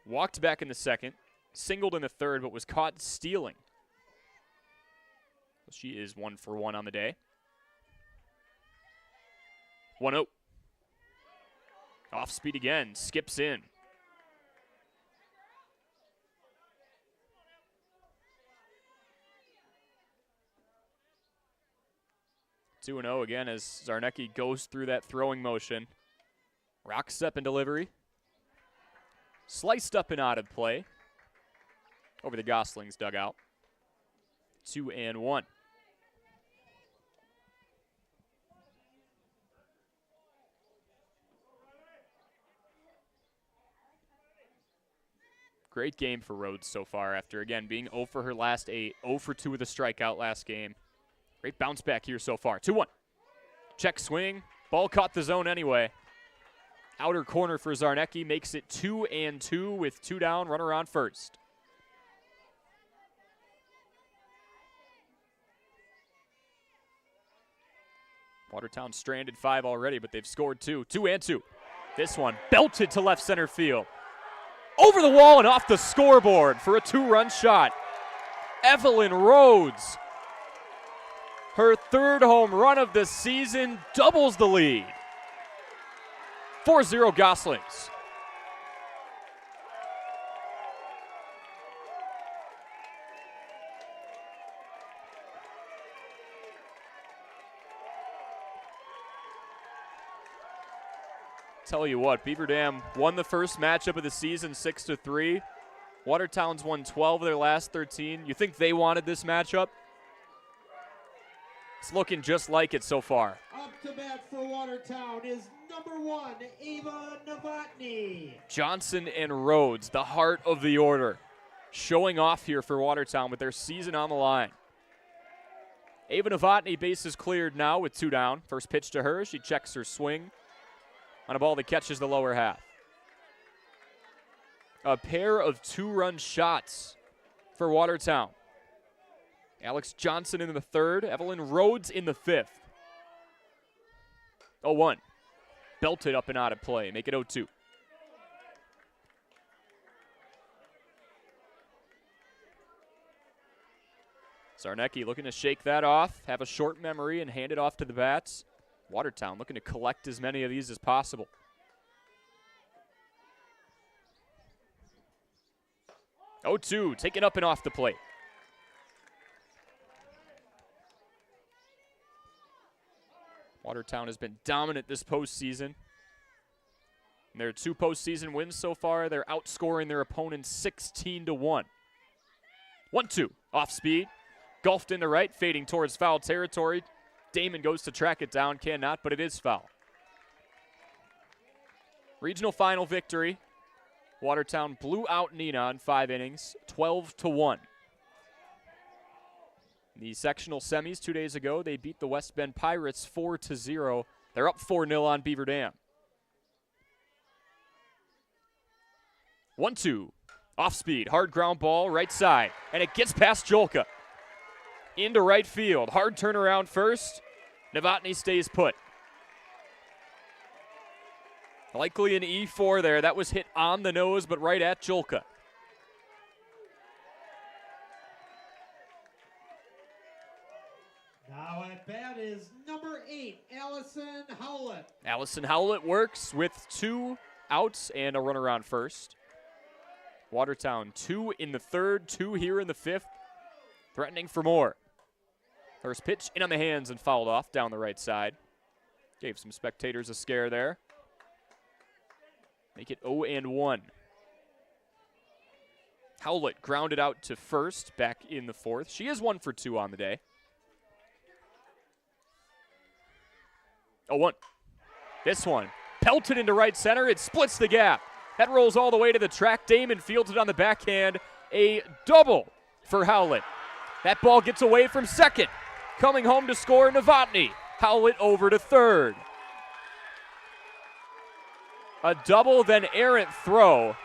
walked back in the second, singled in the third, but was caught stealing. She is 1 for 1 on the day. 1-0. Off speed again, skips in. Two 2-0 again as Zarnecki goes through that throwing motion. Rock step and delivery. Sliced up and out of play over the Goslings dugout. 2-1. Great game for Rhodes so far after, again, being 0 for her last 8, 0 for 2 with a strikeout last game. Great bounce back here so far. 2-1. Check swing. Ball caught the zone anyway. Outer corner for Zarnecki makes it 2-2 with 2 down, runner on first. Watertown stranded 5 already, but they've scored 2. 2-2. This one belted to left center field. Over the wall and off the scoreboard for a 2-run shot. Evelyn Rhodes, her 3rd home run of the season, doubles the lead. 4-0 Goslings. Tell you what, Beaver Dam won the first matchup of the season 6-3. Watertown's won 12 of their last 13. You think they wanted this matchup? It's looking just like it so far. Up to bat for Watertown is number 1, Ava Novotny. Johnson and Rhodes, the heart of the order, showing off here for Watertown with their season on the line. Ava Novotny, bases cleared now with 2 down. First pitch to her, she checks her swing on a ball that catches the lower half. A pair of 2-run shots for Watertown. Alex Johnson in the third. Evelyn Rhodes in the fifth. 0-1. Belted up and out of play. Make it 0-2. Zarnecki looking to shake that off, have a short memory, and hand it off to the bats. Watertown looking to collect as many of these as possible. Oh, 2, taken up and off the plate. Watertown has been dominant this postseason. In their 2 postseason wins so far, they're outscoring their opponents 16-1. 1-2, off speed. Golfed into right, fading towards foul territory. Damon goes to track it down, cannot, but it is foul. Regional final victory. Watertown blew out Neenah in 5 innings, 12-1. The sectional semis 2 days ago, they beat the West Bend Pirates 4-0. They're up 4-0 on Beaver Dam. 1-2, off speed, hard ground ball, right side, and it gets past Jolka. Into right field. Hard turnaround first. Novotny stays put. Likely an E4 there. That was hit on the nose, but right at Jolka. Now at bat is number 8, Allison Howlett. Allison Howlett works with 2 outs and a runner on first. Watertown 2 in the third, 2 here in the fifth. Threatening for more. First pitch in on the hands and fouled off down the right side. Gave some spectators a scare there. Make it 0-1. Howlett grounded out to first back in the fourth. She is 1 for 2 on the day. 0-1. This one pelted into right center. It splits the gap. That rolls all the way to the track. Damon fields it on the backhand. A double for Howlett. That ball gets away from second. Coming home to score, Novotny. Howlett over to third. A double, then errant throw.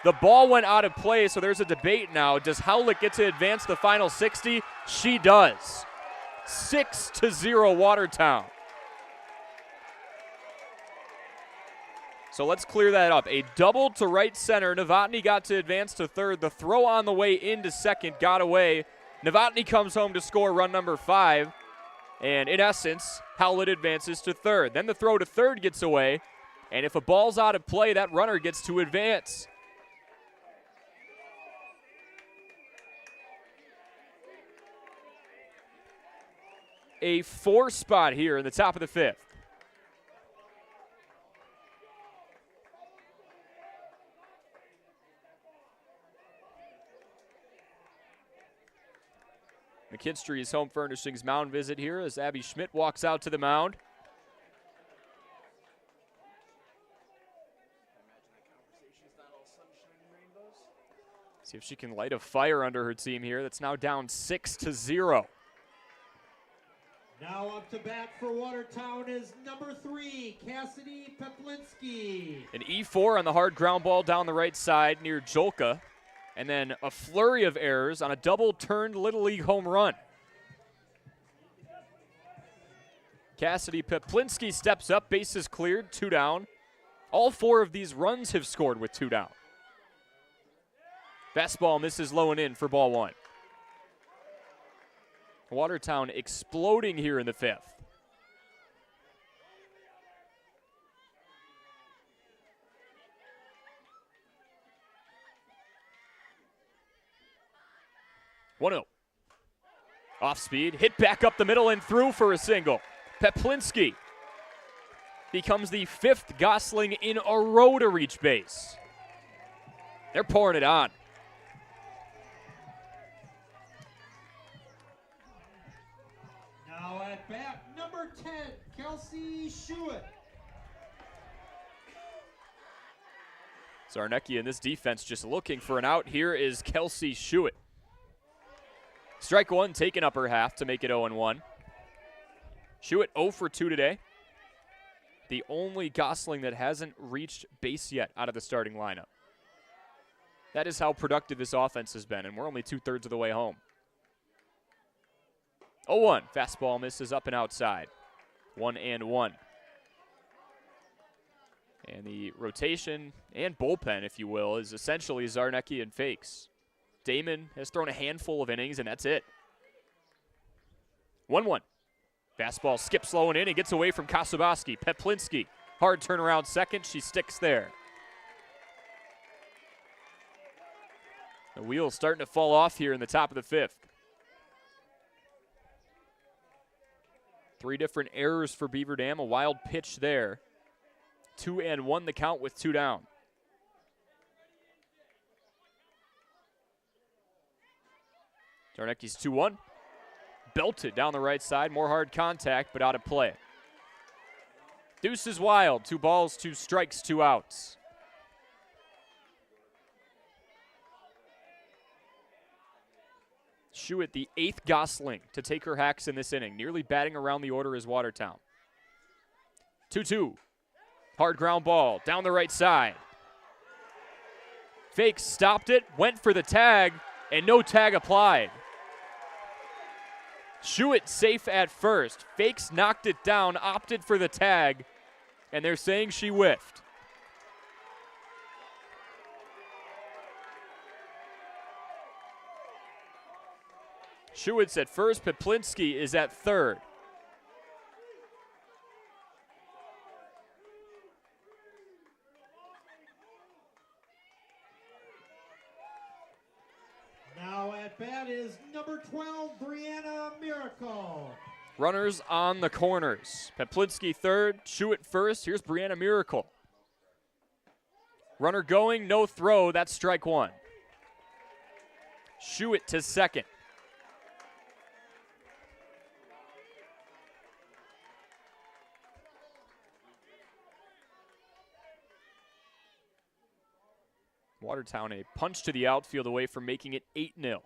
The ball went out of play, so there's a debate now. Does Howlett get to advance the final 60? She does. 6-0 Watertown. So let's clear that up. A double to right center. Novotny got to advance to third. The throw on the way into second got away. Novotny comes home to score run number 5. And in essence, Howlett advances to third. Then the throw to third gets away. And if a ball's out of play, that runner gets to advance. A 4 spot here in the top of the fifth. McKinstry's Home Furnishings mound visit here as Abby Schmidt walks out to the mound. See if she can light a fire under her team here. That's now down 6-0. Now up to bat for Watertown is number 3, Cassidy Peplinski. An E4 on the hard ground ball down the right side near Jolka. And then a flurry of errors on a double-turned Little League home run. Cassidy Peplinski steps up, bases cleared, 2 down. All 4 of these runs have scored with 2 down. Fastball misses low and in for ball 1. Watertown exploding here in the fifth. (1-0). Off speed, hit back up the middle and through for a single. Peplinski becomes the 5th Gosling in a row to reach base. They're pouring it on. Now at bat, number 10, Kelsey Schuett. Zarnecki in this defense just looking for an out. Here is Kelsey Schuett. Strike 1 taken upper half to make it 0-1. Schuett 0 for 2 today. The only Gosling that hasn't reached base yet out of the starting lineup. That is how productive this offense has been, and we're only 2/3 of the way home. 0-1. Fastball misses up and outside. 1-1. And the rotation and bullpen, if you will, is essentially Zarnecki and Fakes. Damon has thrown a handful of innings, and that's it. 1-1. Fastball skips low and in. He gets away from Kasoboski. Peplinski, hard turnaround second. She sticks there. The wheel's starting to fall off here in the top of the fifth. 3 different errors for Beaver Dam. A wild pitch there. 2-1 the count with 2 down. Zarnecki's 2-1. Belted down the right side. More hard contact, but out of play. Deuce is wild. 2 balls, 2 strikes, 2 outs. Schuett, the 8th Gosling to take her hacks in this inning. Nearly batting around the order is Watertown. 2-2. Hard ground ball down the right side. Fakes stopped it, went for the tag, and no tag applied. Schuett safe at first. Fakes knocked it down, opted for the tag, and they're saying she whiffed. Schuett's at first, Peplinski is at third. Now at bat is number 12, Brianna Miracle. Runners on the corners. Peplinski third, Schuett first. Here's Brianna Miracle. Runner going, no throw. That's strike 1. Schuett to second. Watertown a punch to the outfield away from making it 8-0.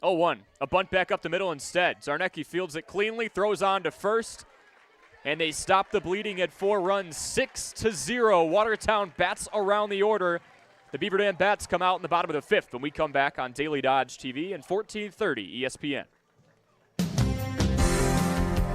0-1. A bunt back up the middle instead. Zarnecki fields it cleanly, throws on to first, and they stop the bleeding at 4 runs, 6-0. Watertown bats around the order. The Beaver Dam bats come out in the bottom of the 5th when we come back on Daily Dodge TV and 1430 ESPN.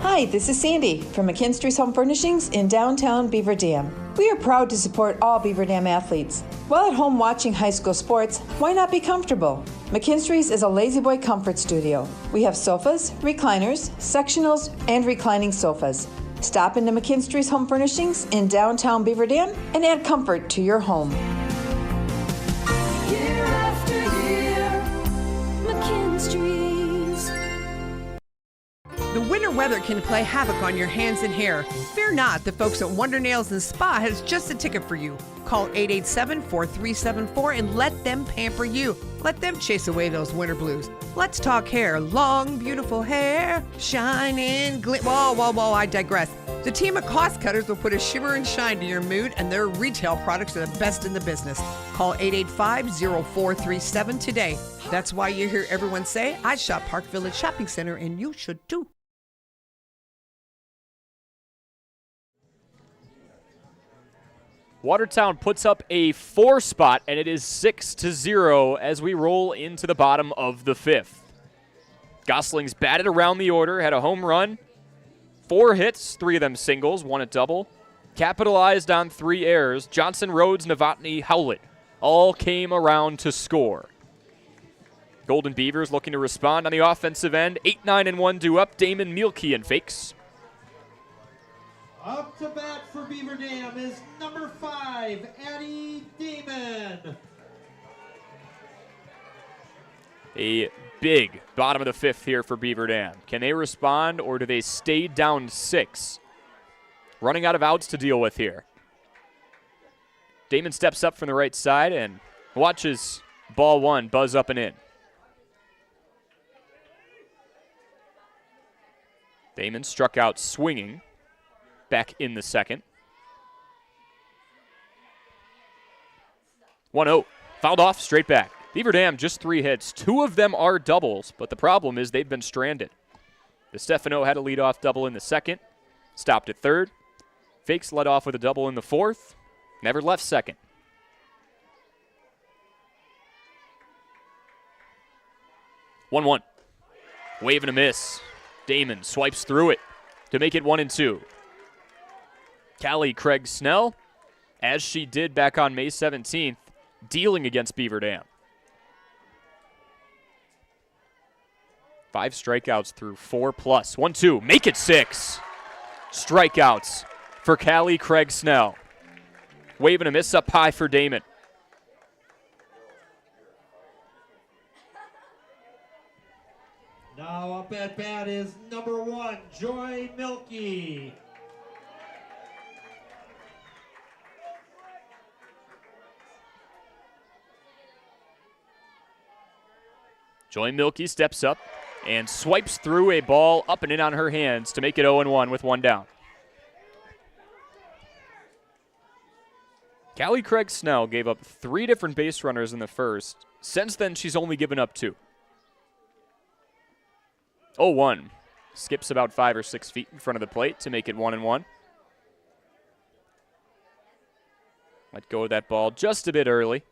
Hi, this is Sandy from McKinstry's Home Furnishings in downtown Beaver Dam. We are proud to support all Beaver Dam athletes. While at home watching high school sports, why not be comfortable? McKinstry's is a lazy boy comfort studio. We have sofas, recliners, sectionals, and reclining sofas. Stop into McKinstry's Home Furnishings in downtown Beaver Dam and add comfort to your home. Year after year, McKinstry's. The winter weather can play havoc on your hands and hair. Fear not, the folks at Wonder Nails and Spa has just a ticket for you. Call 887-4374 and let them pamper you. Let them chase away those winter blues. Let's talk hair. Long, beautiful hair, shining, whoa, I digress. The team of cost cutters will put a shimmer and shine to your mood, and their retail products are the best in the business. Call 885-0437 today. That's why you hear everyone say, I shop Park Village Shopping Center, and you should too. Watertown puts up a 4 spot, and it is 6-0 as we roll into the bottom of the 5th. Gosling's batted around the order, had a home run, 4 hits, 3 of them singles, 1 a double. Capitalized on 3 errors. Johnson, Rhodes, Novotny, Howlett all came around to score. Golden Beavers looking to respond on the offensive end. 8-9-1 due up. Damon, Mielke, and Fakes. Up to bat for Beaver Dam is number 5, Addie Damon. A big bottom of the 5th here for Beaver Dam. Can they respond, or do they stay down 6? Running out of outs to deal with here. Damon steps up from the right side and watches ball 1 buzz up and in. Damon struck out swinging back in the second. 1-0. Fouled off, straight back. Beaver Dam just 3 hits. 2 of them are doubles, but the problem is they've been stranded. DeStefano had a leadoff double in the second. Stopped at third. Fakes led off with a double in the 4th. Never left second. Wave and a miss. Damon swipes through it to make it 1-2. Callie Craig Snell, as she did back on May 17th, dealing against Beaver Dam. 5 strikeouts through 4+. 1-2. Make it 6. Strikeouts for Callie Craig Snell. Wave and a miss up high for Damon. Now up at bat is number 1, Joy Milky. Joy Milky steps up and swipes through a ball up and in on her hands to make it 0-1 with 1 down. Callie Craig Snell gave up 3 different base runners in the first. Since then, she's only given up 2. 0-1. Skips about 5 or 6 feet in front of the plate to make it 1-1. Let go of that ball just a bit early.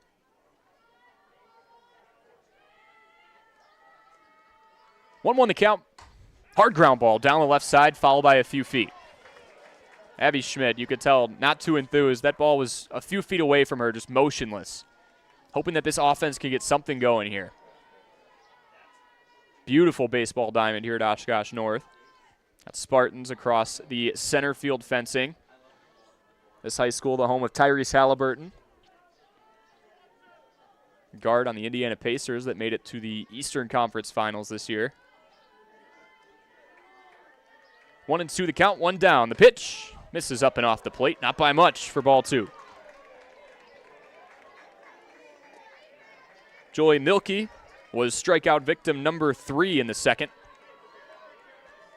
1-1 the count. Hard ground ball down the left side, followed by a few feet. Abby Schmidt, you could tell, not too enthused. That ball was a few feet away from her, just motionless. Hoping that this offense can get something going here. Beautiful baseball diamond here at Oshkosh North. Got Spartans across the center field fencing. This high school, the home of Tyrese Halliburton. Guard on the Indiana Pacers that made it to the Eastern Conference Finals this year. 1-2 the count, 1 down. The pitch misses up and off the plate, not by much for ball 2. Joy Milky was strikeout victim number 3 in the second.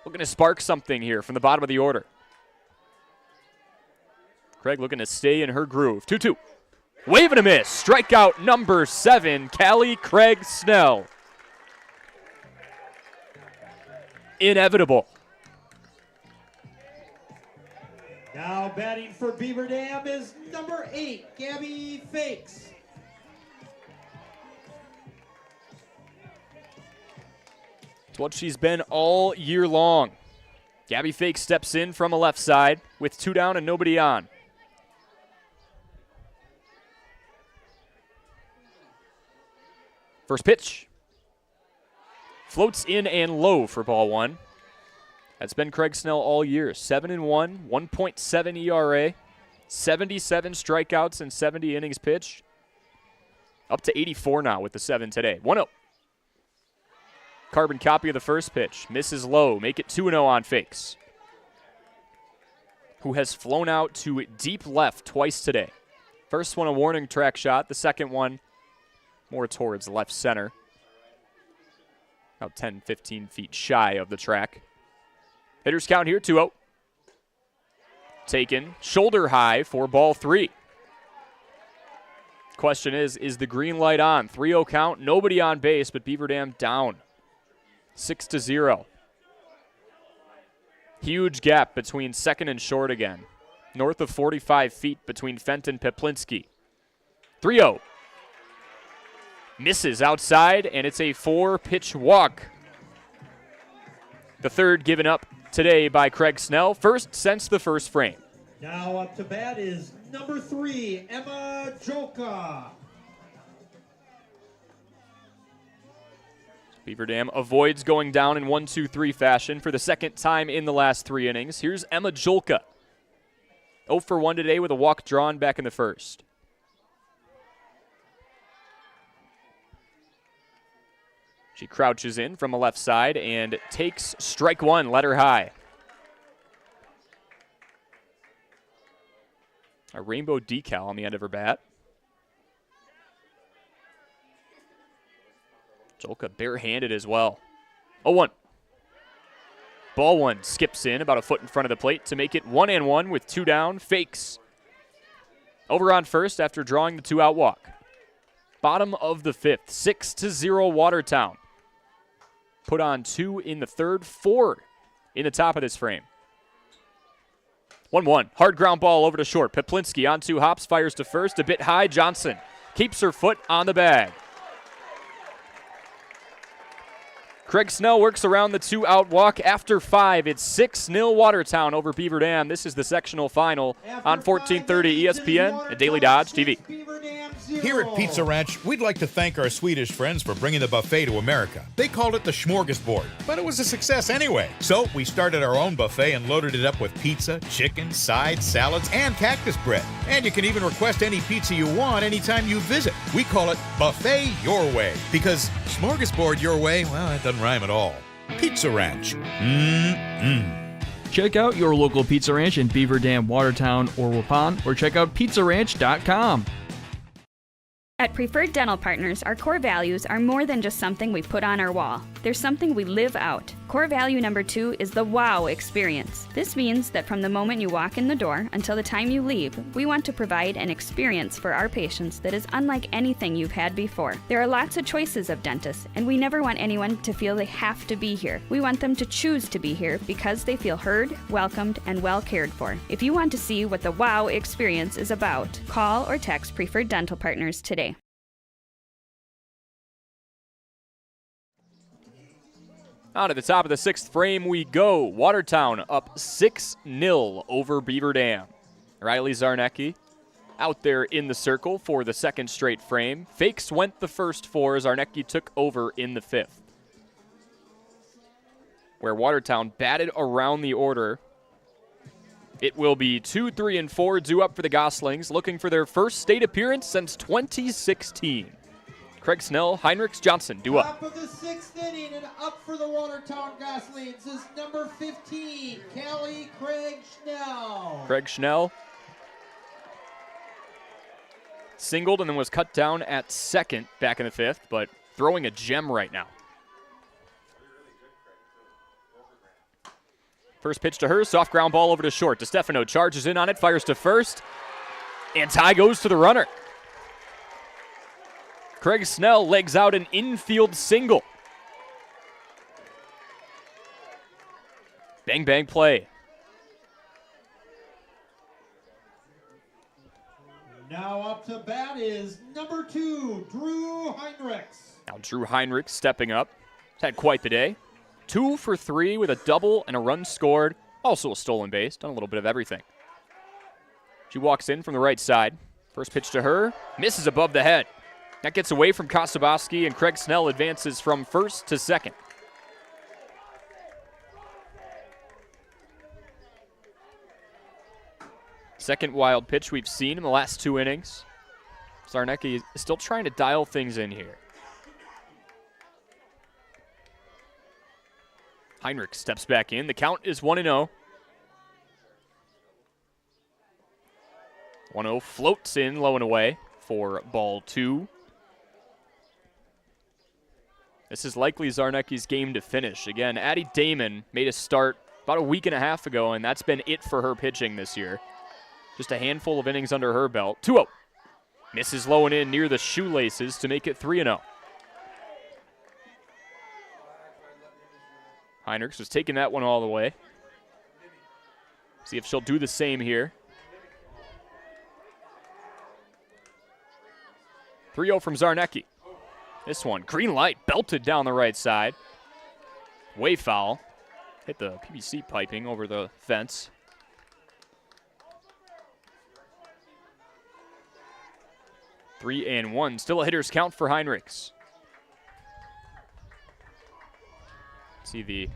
Looking to spark something here from the bottom of the order. Craig looking to stay in her groove. 2-2. Wave and a miss. Strikeout number 7, Callie Craig Snell. Inevitable. Now batting for Beaver Dam is number 8, Gabby Fakes. It's what she's been all year long. Gabby Fakes steps in from a left side with 2 down and nobody on. First pitch. Floats in and low for ball 1. That's been Craig Snell all year. 7-1, 1.7 ERA, 77 strikeouts and 70 innings pitched. Up to 84 now with the 7 today. 1-0. Carbon copy of the first pitch. Misses low. Make it 2-0 on Fakes, who has flown out to deep left twice today. First one a warning track shot. The second one more towards left center. About 10, 15 feet shy of the track. Hitters count here, 2-0. Taken shoulder high for ball 3. Question is the green light on? 3-0 count, nobody on base, but Beaver Dam down 6-0. Huge gap between second and short again. North of 45 feet between Fenton Peplinski. 3-0. Misses outside, and it's a 4-pitch walk. The third given up today by Craig Snell, first since the first frame. Now up to bat is number 3, Emma Jolka. Beaver Dam avoids going down in 1-2-3 fashion for the second time in the last 3 innings. Here's Emma Jolka. 0 for 1 today with a walk drawn back in the first. She crouches in from the left side and takes strike 1, let her high. A rainbow decal on the end of her bat. Jolka barehanded as well. 0-1. Ball 1 skips in about a foot in front of the plate to make it 1-1 with 2 down. Fakes over on first after drawing the 2-out walk. Bottom of the 5th, 6-0 Watertown. Put on 2 in the third, 4 in the top of this frame. 1-1. Hard ground ball over to short. Peplinski on 2 hops, fires to first, a bit high. Johnson keeps her foot on the bag. Craig Snell works around the 2-out walk. After 5, it's 6-0 Watertown over Beaver Dam. This is the sectional final on 1430 ESPN and Daily Dodge TV. Here at Pizza Ranch, we'd like to thank our Swedish friends for bringing the buffet to America. They called it the smorgasbord, but it was a success anyway. So we started our own buffet and loaded it up with pizza, chicken, sides, salads, and cactus bread. And you can even request any pizza you want anytime you visit. We call it Buffet Your Way, because smorgasbord your way, well, that doesn't rhyme at all. Pizza Ranch. Check out your local Pizza Ranch in Beaver Dam, Watertown, or Waupun, or check out pizzaranch.com. At Preferred Dental Partners, our core values are more than just something we put on our wall. They're something we live out. Core value number 2 is the wow experience. This means that from the moment you walk in the door until the time you leave, we want to provide an experience for our patients that is unlike anything you've had before. There are lots of choices of dentists, and we never want anyone to feel they have to be here. We want them to choose to be here because they feel heard, welcomed, and well cared for. If you want to see what the wow experience is about, call or text Preferred Dental Partners today. On to the top of the 6th frame we go. Watertown up 6-0 over Beaver Dam. Riley Zarnecki out there in the circle for the 2nd straight frame. Fakes went the first 4. Zarnecki took over in the 5th. Where Watertown batted around the order. It will be 2, 3, and 4 due up for the Goslings, looking for their first state appearance since 2016. Craig Snell, Heinrichs, Johnson, due up. Top of the 6th inning, and up for the Watertown Goslings is number 15, Craig Schnell. Craig Schnell singled and then was cut down at 2nd back in the 5th, but throwing a gem right now. First pitch to her, soft ground ball over to short. DeStefano charges in on it, fires to first, and tie goes to the runner. Craig Snell legs out an infield single. Bang, bang play. Now up to bat is number 2, Drew Heinrichs. Now Drew Heinrichs stepping up. He's had quite the day. 2 for 3 with a double and a run scored. Also a stolen base. Done a little bit of everything. She walks in from the right side. First pitch to her. Misses above the head. That gets away from Kosoboski, and Craig Snell advances from 1st to 2nd. Second wild pitch we've seen in the last 2 innings. Zarnecki is still trying to dial things in here. Heinrich steps back in. The count is 1-0. 1-0 floats in low and away for ball 2. This is likely Zarnecki's game to finish. Again, Addie Damon made a start about a week and a half ago, and that's been it for her pitching this year. Just a handful of innings under her belt. 2-0. Misses low and in near the shoelaces to make it 3-0. Heinrichs was taking that one all the way. See if she'll do the same here. 3-0 from Zarnecki. This one, green light, belted down the right side. Way foul. Hit the PVC piping over the fence. Three and 1. Still a hitter's count for Heinrichs. See the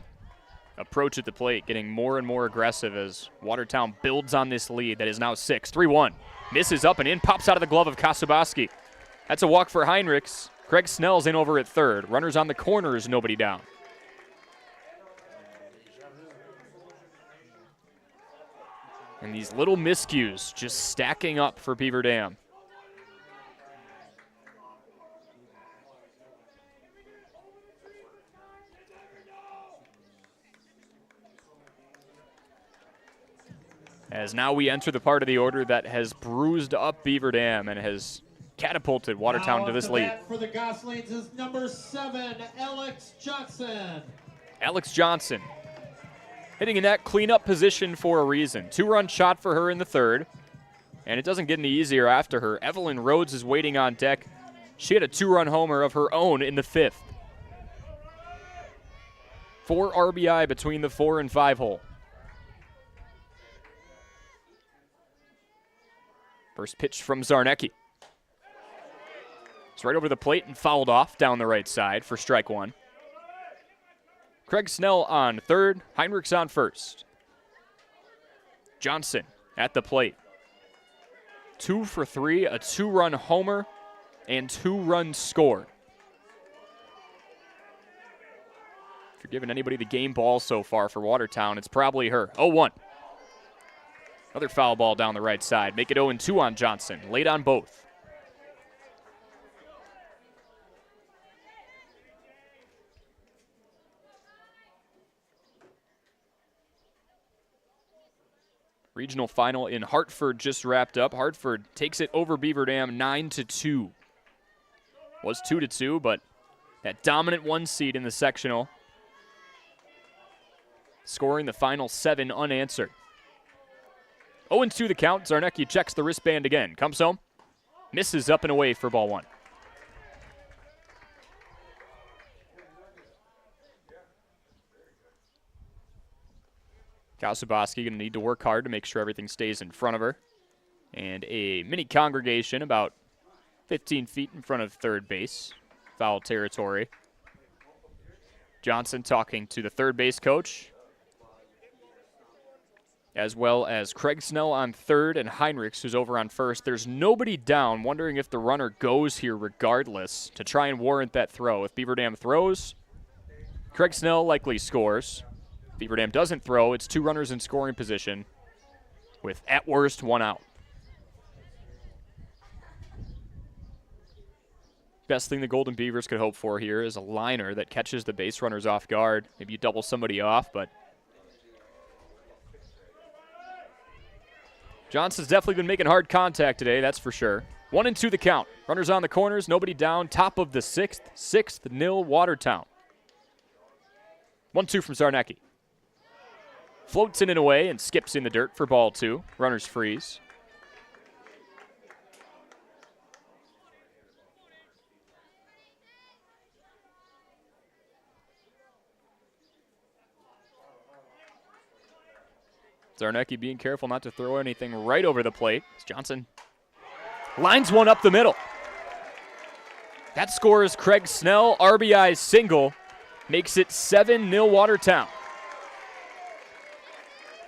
approach at the plate getting more and more aggressive as Watertown builds on this lead that is now 6. 3-1. Misses up and in, pops out of the glove of Kosoboski. That's a walk for Heinrichs. Craig Snell's in over at 3rd. Runners on the corners, nobody down. And these little miscues just stacking up for Beaver Dam. As now we enter the part of the order that has bruised up Beaver Dam and has catapulted Watertown to this lead. For the Goslings is number 7, Alex Johnson. Alex Johnson hitting in that cleanup position for a reason. 2-run shot for her in the 3rd, and it doesn't get any easier after her. Evelyn Rhodes is waiting on deck. She had a 2-run homer of her own in the 5th. 4 RBI between the 4 and 5 hole. First pitch from Zarnecki. It's right over the plate and fouled off down the right side for strike 1. Craig Snell on third, Heinrichs on first. Johnson at the plate. 2 for 3, a 2-run homer, and 2 runs scored. If you're giving anybody the game ball so far for Watertown, it's probably her. 0-1. Another foul ball down the right side. Make it 0-2 on Johnson. Late on both. Regional final in Hartford just wrapped up. Hartford takes it over Beaver Dam 9-2. Was 2-2, but that dominant 1 seed in the sectional, scoring the final 7 unanswered. 0-2 the count. Zarnecki checks the wristband again. Comes home. Misses up and away for ball 1. Kasuboski going to need to work hard to make sure everything stays in front of her. And a mini congregation about 15 feet in front of third base. Foul territory. Johnson talking to the third base coach, as well as Craig Snell on third and Heinrichs, who's over on first. There's nobody down, wondering if the runner goes here regardless to try and warrant that throw. If Beaver Dam throws, Craig Snell likely scores. If Beaver Dam doesn't throw, it's 2 runners in scoring position with, at worst, 1 out. Best thing the Golden Beavers could hope for here is a liner that catches the base runners off guard. Maybe you double somebody off, but Johnson's definitely been making hard contact today, that's for sure. 1-2 the count. Runners on the corners, nobody down. Top of the 6th. 6-0 Watertown. 1-2 from Zarnecki. Floats in and away and skips in the dirt for ball 2. Runners freeze. Zarnecki being careful not to throw anything right over the plate. Johnson lines one up the middle. That scores Craig Snell. RBI single makes it 7-0 Watertown.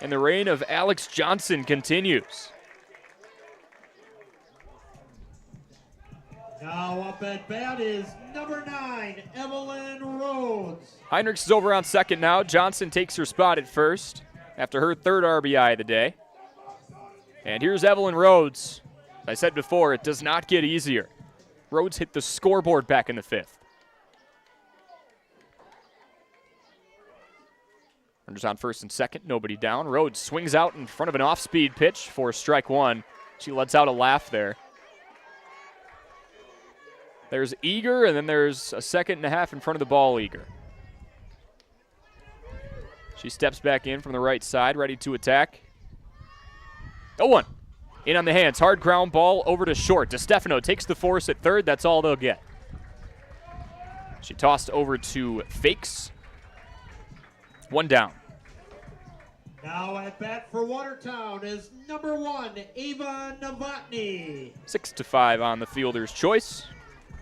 And the reign of Alex Johnson continues. Now up at bat is number 9, Evelyn Rhodes. Heinrichs is over on second now. Johnson takes her spot at first after her 3rd RBI of the day. And here's Evelyn Rhodes. As I said before, it does not get easier. Rhodes hit the scoreboard back in the 5th. Runners on first and second, nobody down. Rhodes swings out in front of an off-speed pitch for strike 1. She lets out a laugh there. There's Eager, and then there's a 2.5 seconds in front of the ball, Eager. She steps back in from the right side, ready to attack. 0-1. In on the hands. Hard ground ball over to short. DeStefano takes the force at third. That's all they'll get. She tossed over to Fakes. 1 down. Now at bat for Watertown is number 1, Ava Novotny. 6-5 on the fielder's choice.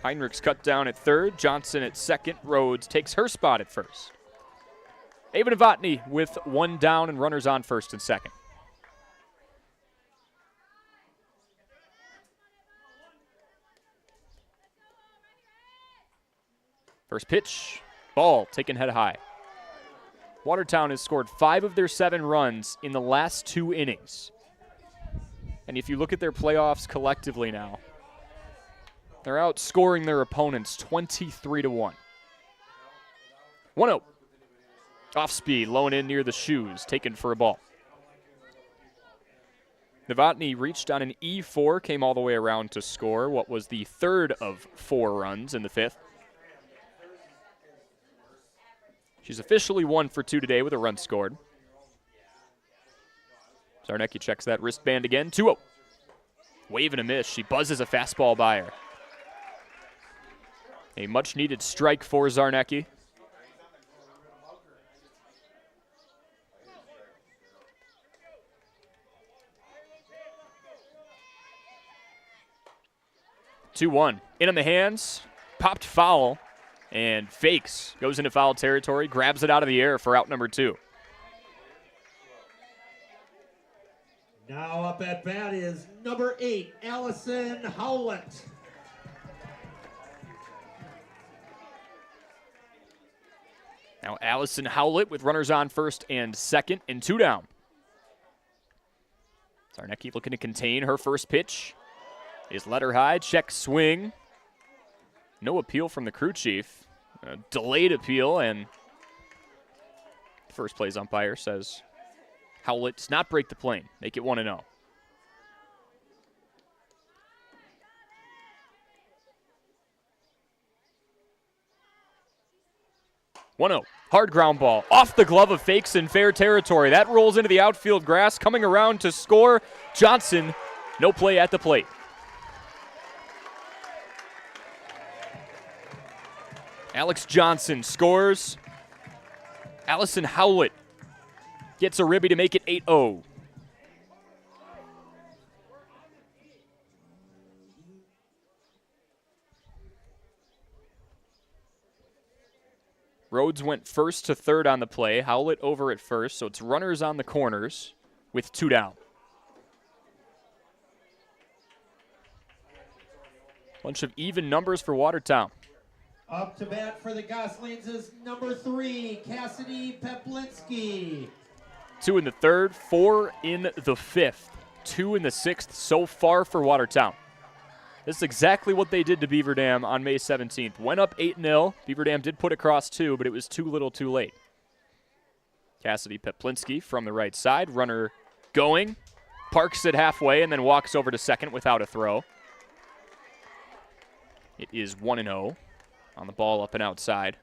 Heinrichs cut down at third. Johnson at second. Rhodes takes her spot at first. Ava Novotny with 1 down and runners on first and second. First pitch, ball taken head high. Watertown has scored 5 of their 7 runs in the last 2 innings. And if you look at their playoffs collectively now, they're outscoring their opponents 23-1. 1-0. Off speed, low and in near the shoes, taken for a ball. Novotny reached on an E4, came all the way around to score what was the 3rd of 4 runs in the 5th. She's officially 1 for 2 today with a run scored. Zarnecki checks that wristband again. 2-0. Wave and a miss. She buzzes a fastball by her. A much-needed strike for Zarnecki. 2-1. In on the hands, popped foul, and fakes. Goes into foul territory, grabs it out of the air for out number 2. Now up at bat is number 8, Allison Howlett. Now Allison Howlett with runners on first and second and 2 down. Zarnecki looking to contain her first pitch. Is let her high, check swing. No appeal from the crew chief. A delayed appeal, and first place umpire says Howlett does not break the plane. Make it 1-0. Hard ground ball off the glove of Fakes in fair territory. That rolls into the outfield grass. Coming around to score, Johnson. No play at the plate. Alex Johnson scores. Allison Howlett gets a ribby to make it 8-0. Rhodes went first to third on the play. Howlett over at first, so it's runners on the corners with 2 down. Bunch of even numbers for Watertown. Up to bat for the Goslings is number 3, Cassidy Peplinski. 2 in the third, 4 in the fifth, 2 in the sixth so far for Watertown. This is exactly what they did to Beaver Dam on May 17th. Went up 8-0. Beaver Dam did put across 2, but it was too little too late. Cassidy Peplinski from the right side. Runner going. Parks it halfway and then walks over to second without a throw. It is 1-0 on the ball up and outside.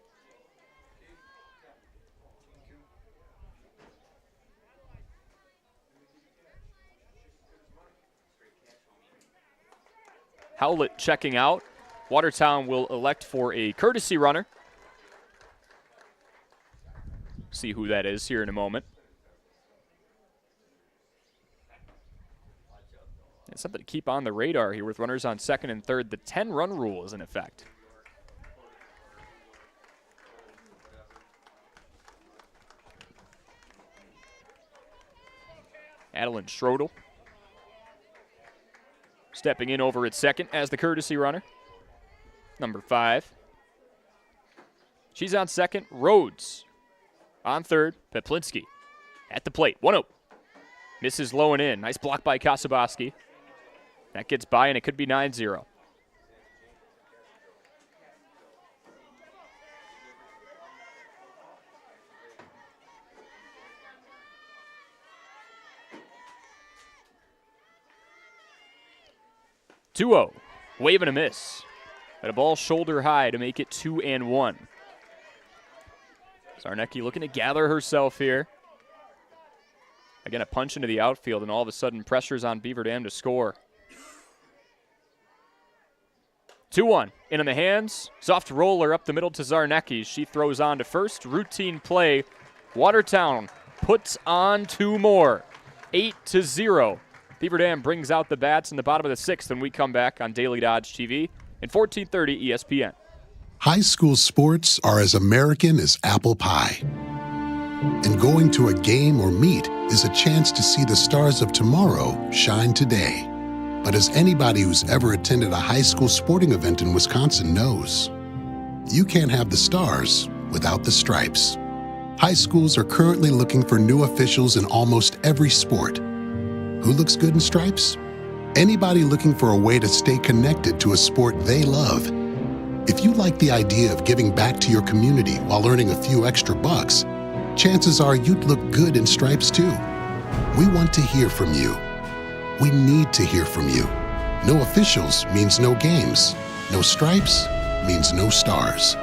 Howlett checking out. Watertown will elect for a courtesy runner. See who that is here in a moment. It's something to keep on the radar here with runners on second and third. The 10-run rule is in effect. Adeline Schrodel stepping in over at second as the courtesy runner. Number 5. She's on second. Rhodes on third. Peplinski at the plate. 1-0. Misses low and in. Nice block by Kasaboski. That gets by, and it could be 9-0. Wave and a miss. But a ball shoulder high to make it 2-1. Zarnecki looking to gather herself here. Again, a punch into the outfield, and all of a sudden pressure's on Beaver Dam to score. 2-1. In on the hands. Soft roller up the middle to Zarnecki. She throws on to first. Routine play. Watertown puts on 2 more. 8-0. Beaver Dam brings out the bats in the bottom of the 6th when we come back on Daily Dodge TV and 1430 ESPN. High school sports are as American as apple pie. And going to a game or meet is a chance to see the stars of tomorrow shine today. But as anybody who's ever attended a high school sporting event in Wisconsin knows, you can't have the stars without the stripes. High schools are currently looking for new officials in almost every sport. Who looks good in stripes? Anybody looking for a way to stay connected to a sport they love. If you like the idea of giving back to your community while earning a few extra bucks, chances are you'd look good in stripes too. We want to hear from you. We need to hear from you. No officials means no games. No stripes means no stars.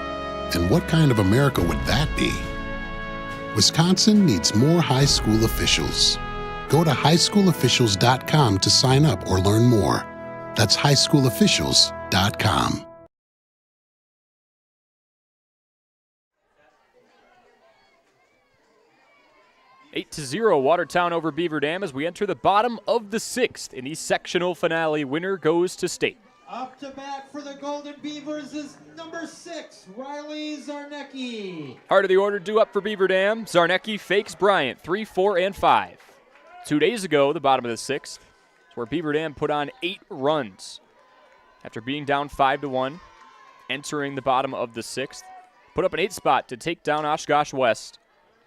And what kind of America would that be? Wisconsin needs more high school officials. Go to highschoolofficials.com to sign up or learn more. That's highschoolofficials.com. Eight to 0, Watertown over Beaver Dam as we enter the bottom of the 6th in the sectional finale. Winner goes to state. Up to bat for the Golden Beavers is number 6, Riley Zarnecki. Heart of the order due up for Beaver Dam. Zarnecki fakes Bryant, 3, 4, and 5. 2 days ago, the bottom of the 6th, where Beaver Dam put on 8 runs. After being down 5-1, entering the bottom of the 6th, put up an 8 spot to take down Oshkosh West,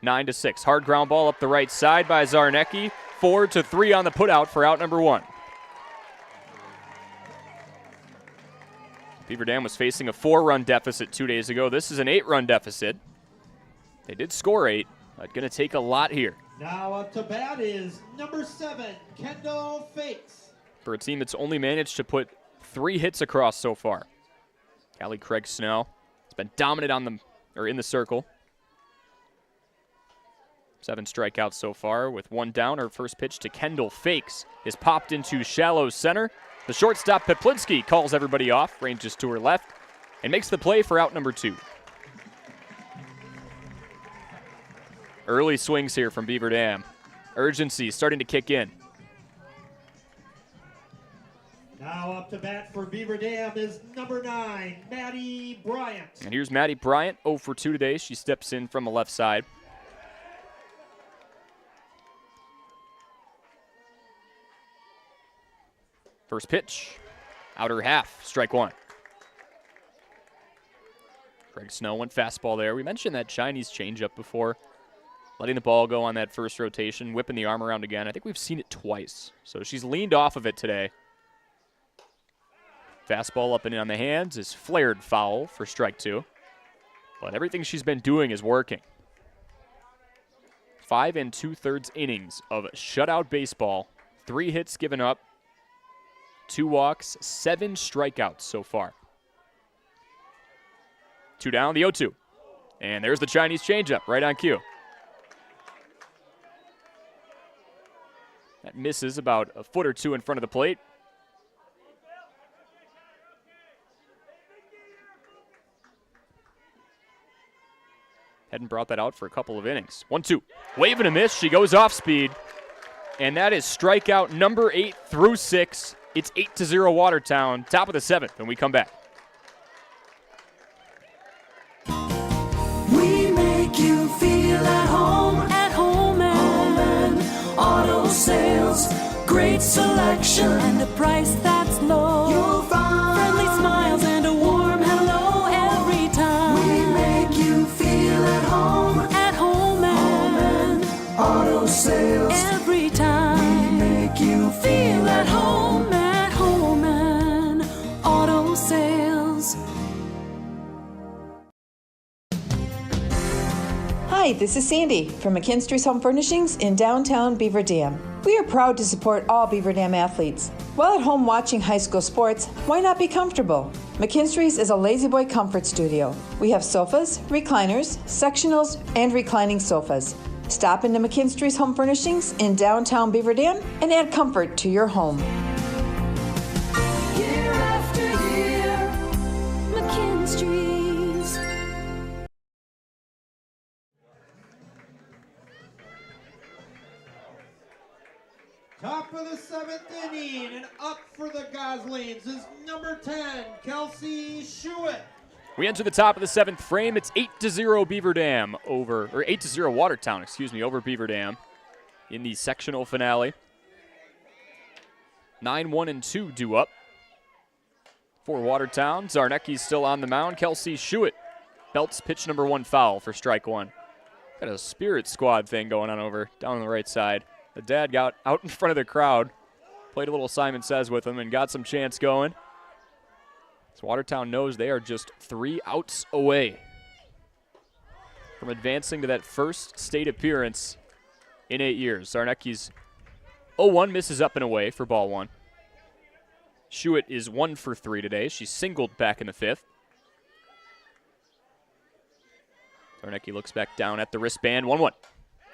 9-6. Hard ground ball up the right side by Zarnecki, 4-3 on the putout for out number 1. Beaver Dam was facing a 4-run deficit 2 days ago. This is an 8-run deficit. They did score 8, but going to take a lot here. Now up to bat is number 7, Kendall Fakes. For a team that's only managed to put 3 hits across so far. Callie Craig Snow has been dominant in the circle. 7 strikeouts so far with 1 down. Her first pitch to Kendall Fakes is popped into shallow center. The shortstop, Peplinski, calls everybody off, ranges to her left, and makes the play for out number 2. Early swings here from Beaver Dam. Urgency starting to kick in. Now up to bat for Beaver Dam is number 9, Maddie Bryant. And here's Maddie Bryant, 0 for 2 today. She steps in from the left side. First pitch, outer half, strike 1. Craig Snow went fastball there. We mentioned that Chinese changeup before, letting the ball go on that first rotation, whipping the arm around again. I think we've seen it twice, so she's leaned off of it today. Fastball up and in on the hands is flared foul for strike 2, but everything she's been doing is working. 5 2/3 innings of shutout baseball, 3 hits given up, 2 walks, 7 strikeouts so far. 2 down, the 0-2. And there's the Chinese changeup right on cue. That misses about a foot or 2 in front of the plate. Hadn't brought that out for a couple of innings. 1-2. Wave and a miss. She goes off speed. And that is strikeout number 8 through 6. It's 8-0 Watertown, top of the 7th, when we come back. We make you feel at home and auto sales. Great selection and a price that's low. You'll find friendly smiles and a warm hello every time. We make you feel at home and auto sales. Every time we make you feel at home and auto sales. Hi, this is Sandy from McKinstry's Home Furnishings in downtown Beaver Dam. We are proud to support all Beaver Dam athletes. While at home watching high school sports, why not be comfortable? McKinstry's is a lazy boy comfort studio. We have sofas, recliners, sectionals, and reclining sofas. Stop into McKinstry's Home Furnishings in downtown Beaver Dam and add comfort to your home. Year after year, McKinstry's. Top of the 7th inning, and up for the Goslings is number 10, Kelsey Schuett. We enter the top of the 7th frame. It's 8-0 Beaver Dam over, or 8-0 Watertown, over Beaver Dam in the sectional finale. 9-1-2 due up for Watertown. Zarnecki's still on the mound. Kelsey Schuett belts pitch number 1 foul for strike 1. Got a spirit squad thing going on over down on the right side. The dad got out in front of the crowd, played a little Simon Says with him, and got some chants going. So Watertown knows they are just 3 outs away from advancing to that first state appearance in 8 years. Zarnecki's 0-1 misses up and away for ball 1. Schuett is 1 for 3 today. She singled back in the 5th. Zarnecki looks back down at the wristband. 1-1.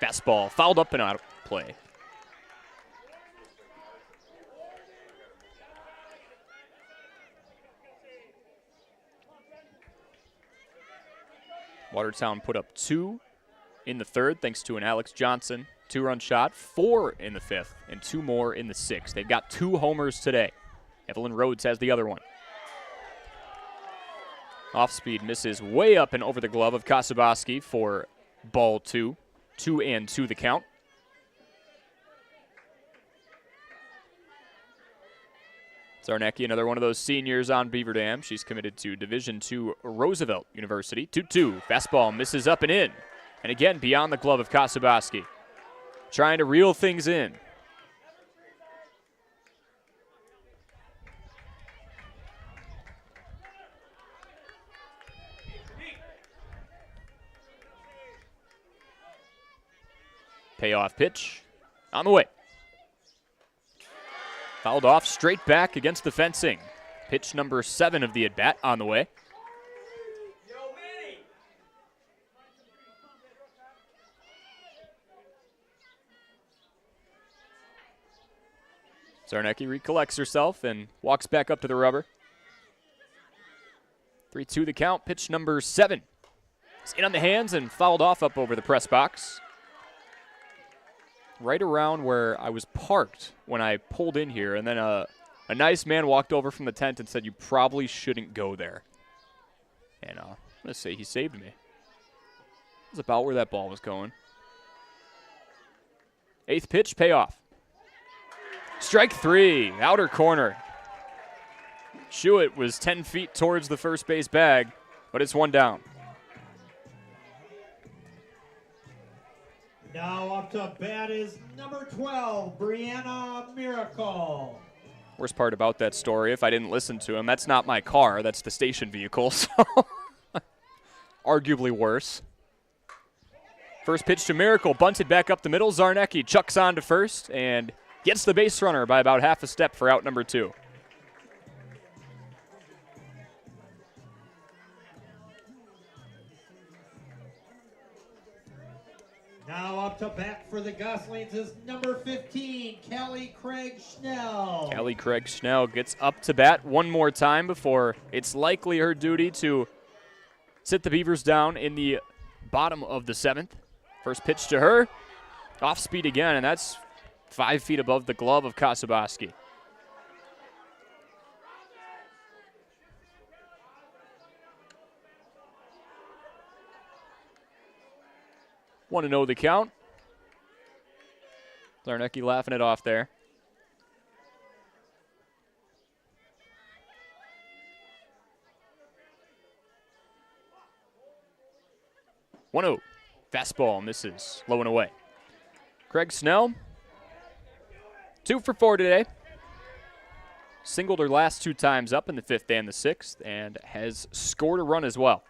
Fastball fouled up and out of play. Watertown put up 2 in the 3rd thanks to an Alex Johnson 2-run shot, 4 in the 5th, and 2 more in the 6th. They've got 2 homers today. Evelyn Rhodes has the other one. Off speed misses way up and over the glove of Kasabaski for ball 2. 2-2 the count. Zarnecki, another one of those seniors on Beaver Dam. She's committed to Division II Roosevelt University. 2-2. Fastball misses up and in. And again, beyond the glove of Kasabaski. Trying to reel things in. Payoff pitch on the way. Fouled off straight back against the fencing. Pitch number 7 of the at-bat on the way. Zarnecki recollects herself and walks back up to the rubber. 3-2 the count. Pitch number 7. It's in on the hands and fouled off up over the press box. Right around where I was parked when I pulled in here, and then a nice man walked over from the tent and said, "You probably shouldn't go there." And I'm going to say he saved me. It was about where that ball was going. 8th pitch, payoff. Strike 3, outer corner. Schuett was 10 feet towards the first base bag, but it's 1 down. Now up to bat is number 12, Brianna Miracle. Worst part about that story, if I didn't listen to him, that's not my car, that's the station vehicle, so arguably worse. First pitch to Miracle, bunted back up the middle. Zarnecki chucks on to first and gets the base runner by about half a step for out number 2. Now up to bat for the Goslings is number 15, Callie Craig Schnell. Callie Craig Schnell gets up to bat one more time before it's likely her duty to sit the Beavers down in the bottom of the 7th. First pitch to her, off speed again, and that's 5 feet above the glove of Kasabaski. Want to know the count? Zarnecki laughing it off there. One-0. Fastball misses, low and away. Craig Snell, 2 for 4 today. Singled her last 2 times up in the 5th and the 6th, and has scored a run as well.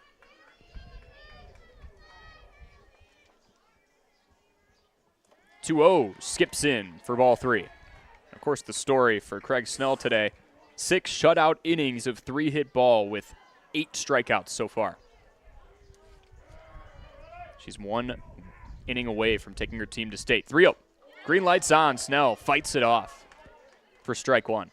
Skips in for ball 3. Of course, the story for Craig Snell today, 6 shutout innings of 3-hit ball with 8 strikeouts so far. She's 1 inning away from taking her team to state. 3-0. Green lights on. Snell fights it off for strike 1.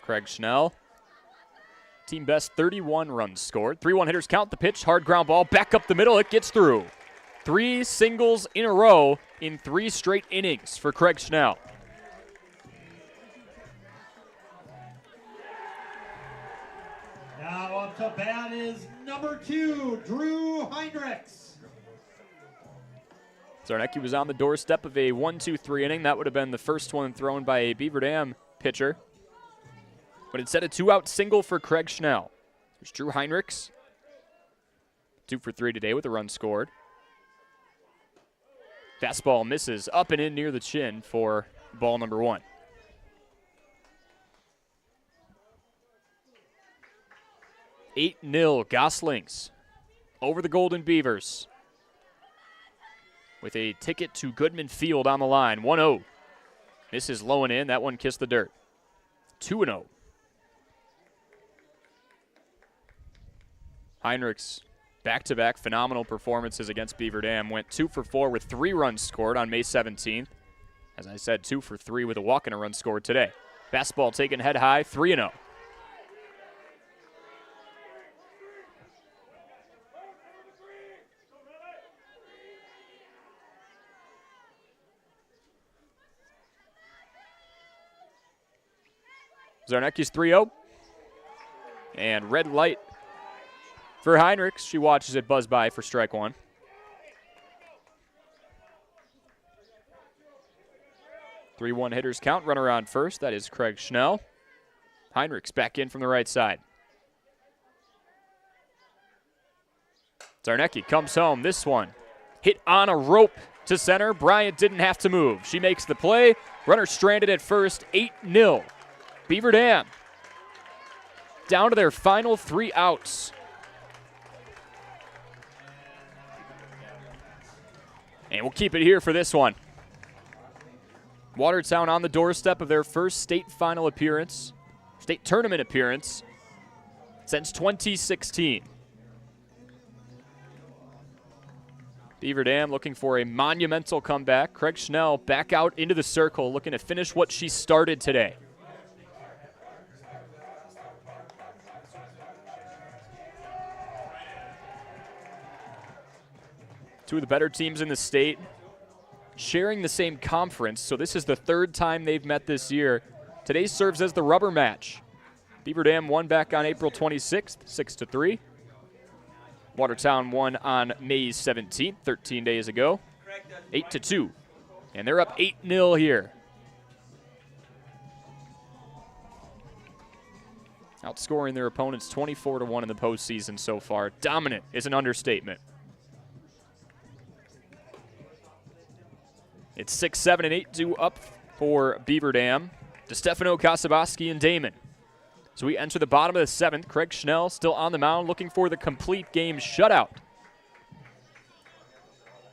Craig Schnell, team best 31 runs scored. 3-1 hitters count. The pitch, hard ground ball, back up the middle. It gets through. 3 singles in a row in 3 straight innings for Craig Schnell. Now up to bat is number 2, Drew Heinrichs. Zarnecki was on the doorstep of a 1-2-3 inning. That would have been the first one thrown by a Beaver Dam pitcher. But instead, a 2-out single for Craig Schnell. There's Drew Heinrichs. 2 for 3 today with a run scored. Fastball misses up and in near the chin for ball number 1. Eight 8-0 Goslings over the Golden Beavers with a ticket to Goodman Field on the line. 1-0. Misses low and in. That one kissed the dirt. 2-0. Heinrichs, back-to-back phenomenal performances against Beaver Dam. Went 2 for 4 with 3 runs scored on May 17th. As I said, 2 for 3 with a walk and a run scored today. Fastball taken head high, 3-0. Zarnecki's 3-0. And red light for Heinrichs. She watches it buzz by for strike one. Three-one hitters count. Runner on first. That is Craig Schnell. Heinrichs back in from the right side. Zarnecki comes home. This one hit on a rope to center. Bryant didn't have to move. She makes the play. Runner stranded at first. 8-0. Beaver Dam down to their final 3 outs. And we'll keep it here for this one. Watertown on the doorstep of their first state final appearance, state tournament appearance, since 2016. Beaver Dam looking for a monumental comeback. Craig Schnell back out into the circle, looking to finish what she started today. Two of the better teams in the state, sharing the same conference, so this is the 3rd time they've met this year. Today serves as the rubber match. Beaver Dam won back on April 26th, 6-3. Watertown won on May 17th, 13 days ago, 8-2. And they're up 8-0 here. Outscoring their opponents 24-1 in the postseason so far. Dominant is an understatement. It's 6, 7, and 8 due up for Beaver Dam. DeStefano, Kasaboski, and Damon. So we enter the bottom of the 7th. Craig Schnell still on the mound looking for the complete game shutout.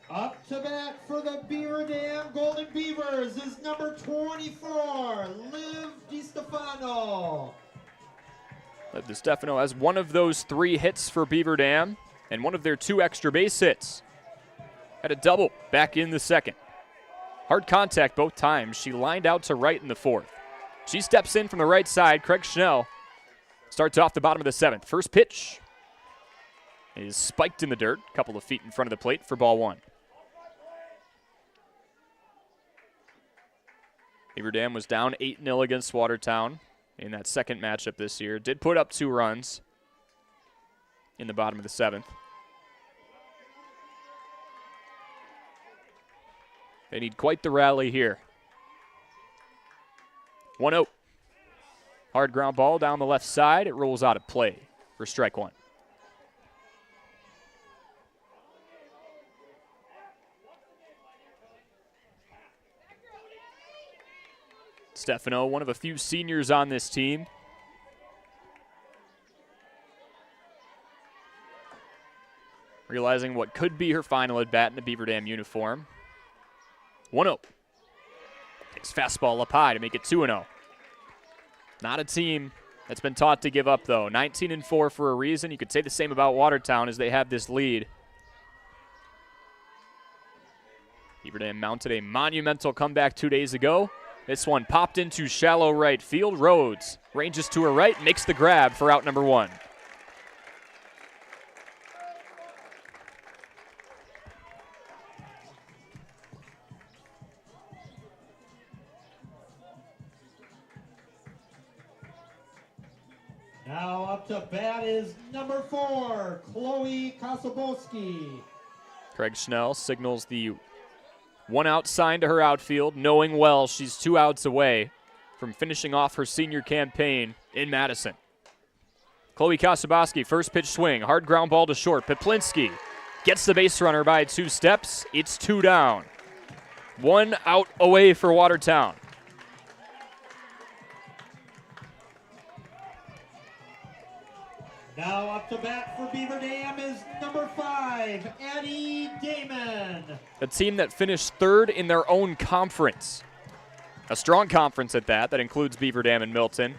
Up to bat for the Beaver Dam Golden Beavers is number 24, Liv DeStefano. Liv DeStefano has one of those 3 hits for Beaver Dam and one of their 2 extra base hits. Had a double back in the 2nd. Hard contact both times. She lined out to right in the 4th. She steps in from the right side. Craig Schnell starts off the bottom of the 7th. First pitch is spiked in the dirt, a couple of feet in front of the plate for ball 1. Beaver Dam was down 8-0 against Watertown in that 2nd matchup this year. Did put up 2 runs in the bottom of the 7th. They need quite the rally here. 1-0. Hard ground ball down the left side. It rolls out of play for strike 1. Stefano, one of a few seniors on this team. Realizing what could be her final at bat in a Beaver Dam uniform. 1-0. Takes fastball up high to make it 2-0. Not a team that's been taught to give up, though. 19-4 for a reason. You could say the same about Watertown as they have this lead. Beaver Dam mounted a monumental comeback 2 days ago. This one popped into shallow right field. Rhodes ranges to her right, makes the grab for out number 1. Now up to bat is number 4, Chloe Kasaboski. Craig Schnell signals the 1-out sign to her outfield, knowing well she's 2 outs away from finishing off her senior campaign in Madison. Chloe Kasaboski, first pitch swing, hard ground ball to short. Peplinski gets the base runner by 2 steps. It's 2 down. 1 out away for Watertown. Now up to bat for Beaver Dam is number 5, Addie Damon. A team that finished 3rd in their own conference. A strong conference at that includes Beaver Dam and Milton.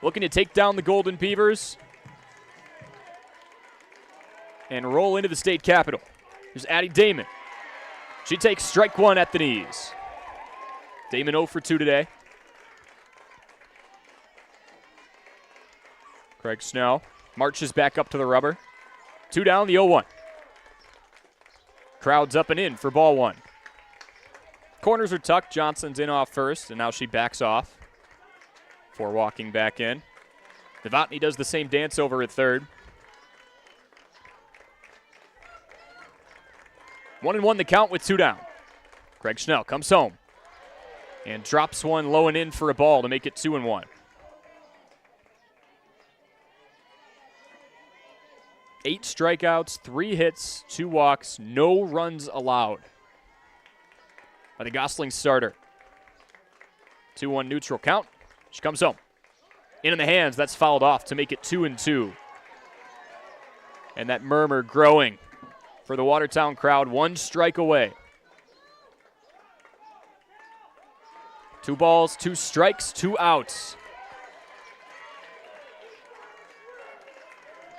Looking to take down the Golden Beavers and roll into the state capitol. Here's Addie Damon. She takes strike 1 at the knees. Damon 0 for 2 today. Craig Schnell marches back up to the rubber. 2 down, the 0-1. Crowd's up and in for ball 1. Corners are tucked. Johnson's in off first, and now she backs off before walking back in. Novotny does the same dance over at third. 1-1 the count with 2 down. Craig Schnell comes home and drops one low and in for a ball to make it 2-1. 8 strikeouts, 3 hits, 2 walks, no runs allowed by the Gosling starter. 2-1 neutral count. She comes home. In the hands, that's fouled off to make it 2-2. And that murmur growing for the Watertown crowd, 1 strike away. 2 balls, 2 strikes, 2 outs.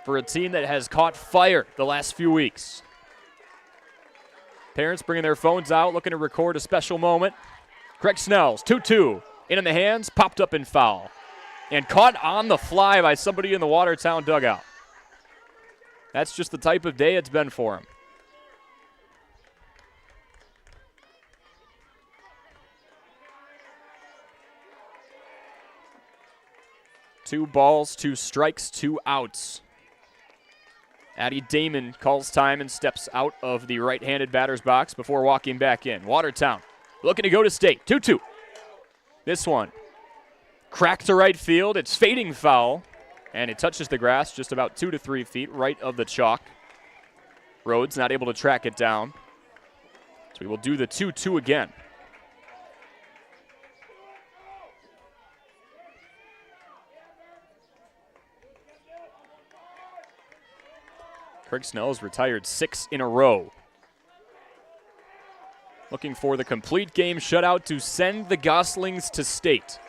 For a team that has caught fire the last few weeks. Parents bringing their phones out, looking to record a special moment. Craig Snell's 2-2. In the hands, popped up and foul. And caught on the fly by somebody in the Watertown dugout. That's just the type of day it's been for him. Two balls, 2 strikes, 2 outs. Addie Damon calls time and steps out of the right-handed batter's box before walking back in. Watertown looking to go to state. 2-2. This one cracked to right field. It's fading foul, and it touches the grass just about 2 to 3 feet right of the chalk. Rhodes not able to track it down. So we will do the 2-2 again. Craig Snell has retired 6 in a row. Looking for the complete game shutout to send the Goslings to state.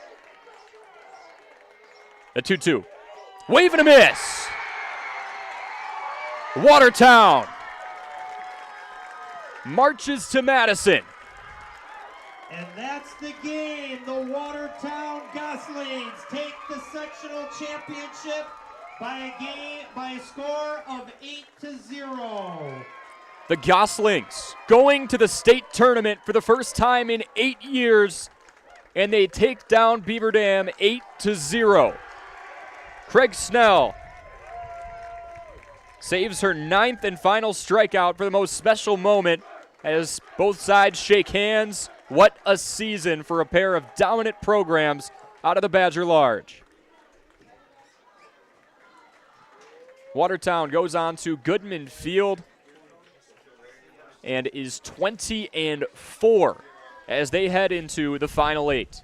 The 2-2. Wave and a miss. Watertown marches to Madison. And that's the game. The Watertown Goslings take the sectional championship by a score of 8-0. The Goslings going to the state tournament for the first time in 8 years, and they take down Beaver Dam 8-0. Craig Snell saves her 9th and final strikeout for the most special moment as both sides shake hands. What a season for a pair of dominant programs out of the Badger Large. Watertown goes on to Goodman Field and is 20-4 as they head into the final 8.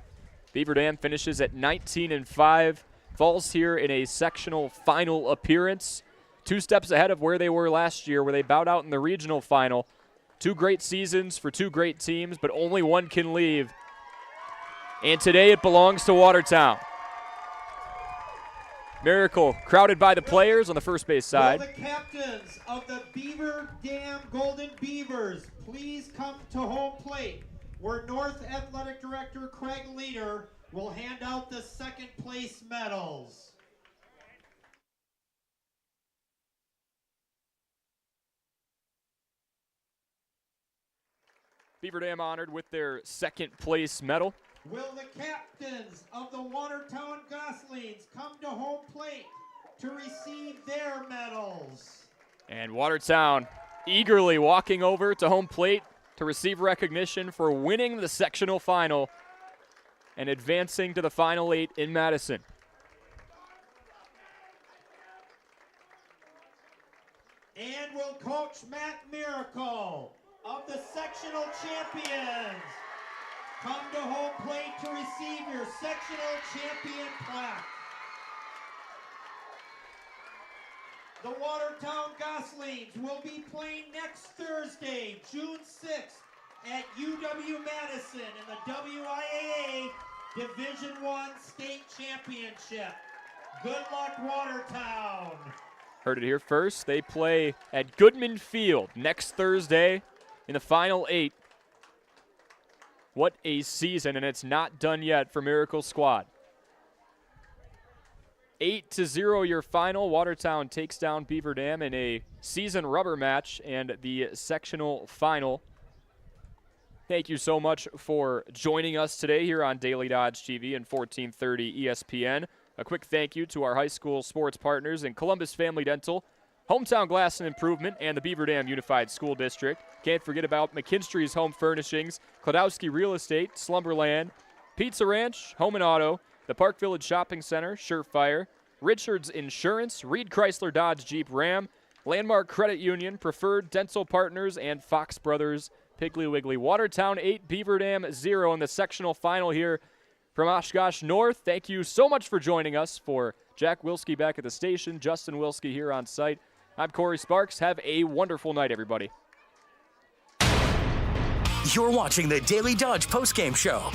Beaver Dam finishes at 19-5, falls here in a sectional final appearance, 2 steps ahead of where they were last year, where they bowed out in the regional final. 2 great seasons for 2 great teams, but only one can leave. And today it belongs to Watertown. Miracle crowded by the players on the first base side. Will the captains of the Beaver Dam Golden Beavers please come to home plate, where North Athletic Director Craig Leader will hand out the second place medals. Beaver Dam honored with their second place medal. Will the captains of the Watertown Goslings come to home plate to receive their medals? And Watertown eagerly walking over to home plate to receive recognition for winning the sectional final and advancing to the final 8 in Madison. And will Coach Matt Miracle of the sectional champions come to home plate to receive your sectional champion plaque. The Watertown Goslings will be playing next Thursday, June 6th at UW-Madison in the WIAA Division I State Championship. Good luck, Watertown. Heard it here first. They play at Goodman Field next Thursday in the final 8. What a season, and it's not done yet for Miracle Squad. 8-0 your final. Watertown takes down Beaver Dam in a season rubber match and the sectional final. Thank you so much for joining us today here on Daily Dodge TV and 1430 ESPN. A quick thank you to our high school sports partners in Columbus Family Dental, Hometown Glass and Improvement, and the Beaver Dam Unified School District. Can't forget about McKinstry's Home Furnishings, Klodowski Real Estate, Slumberland, Pizza Ranch, Home and Auto, the Park Village Shopping Center, Surefire, Richards Insurance, Reed Chrysler Dodge Jeep Ram, Landmark Credit Union, Preferred Dental Partners, and Fox Brothers Piggly Wiggly. Watertown 8, Beaver Dam 0 in the sectional final here from Oshkosh North. Thank you so much for joining us. For Jack Wilski back at the station, Justin Wilski here on site, I'm Corey Sparks. Have a wonderful night, everybody. You're watching the Daily Dodge postgame show.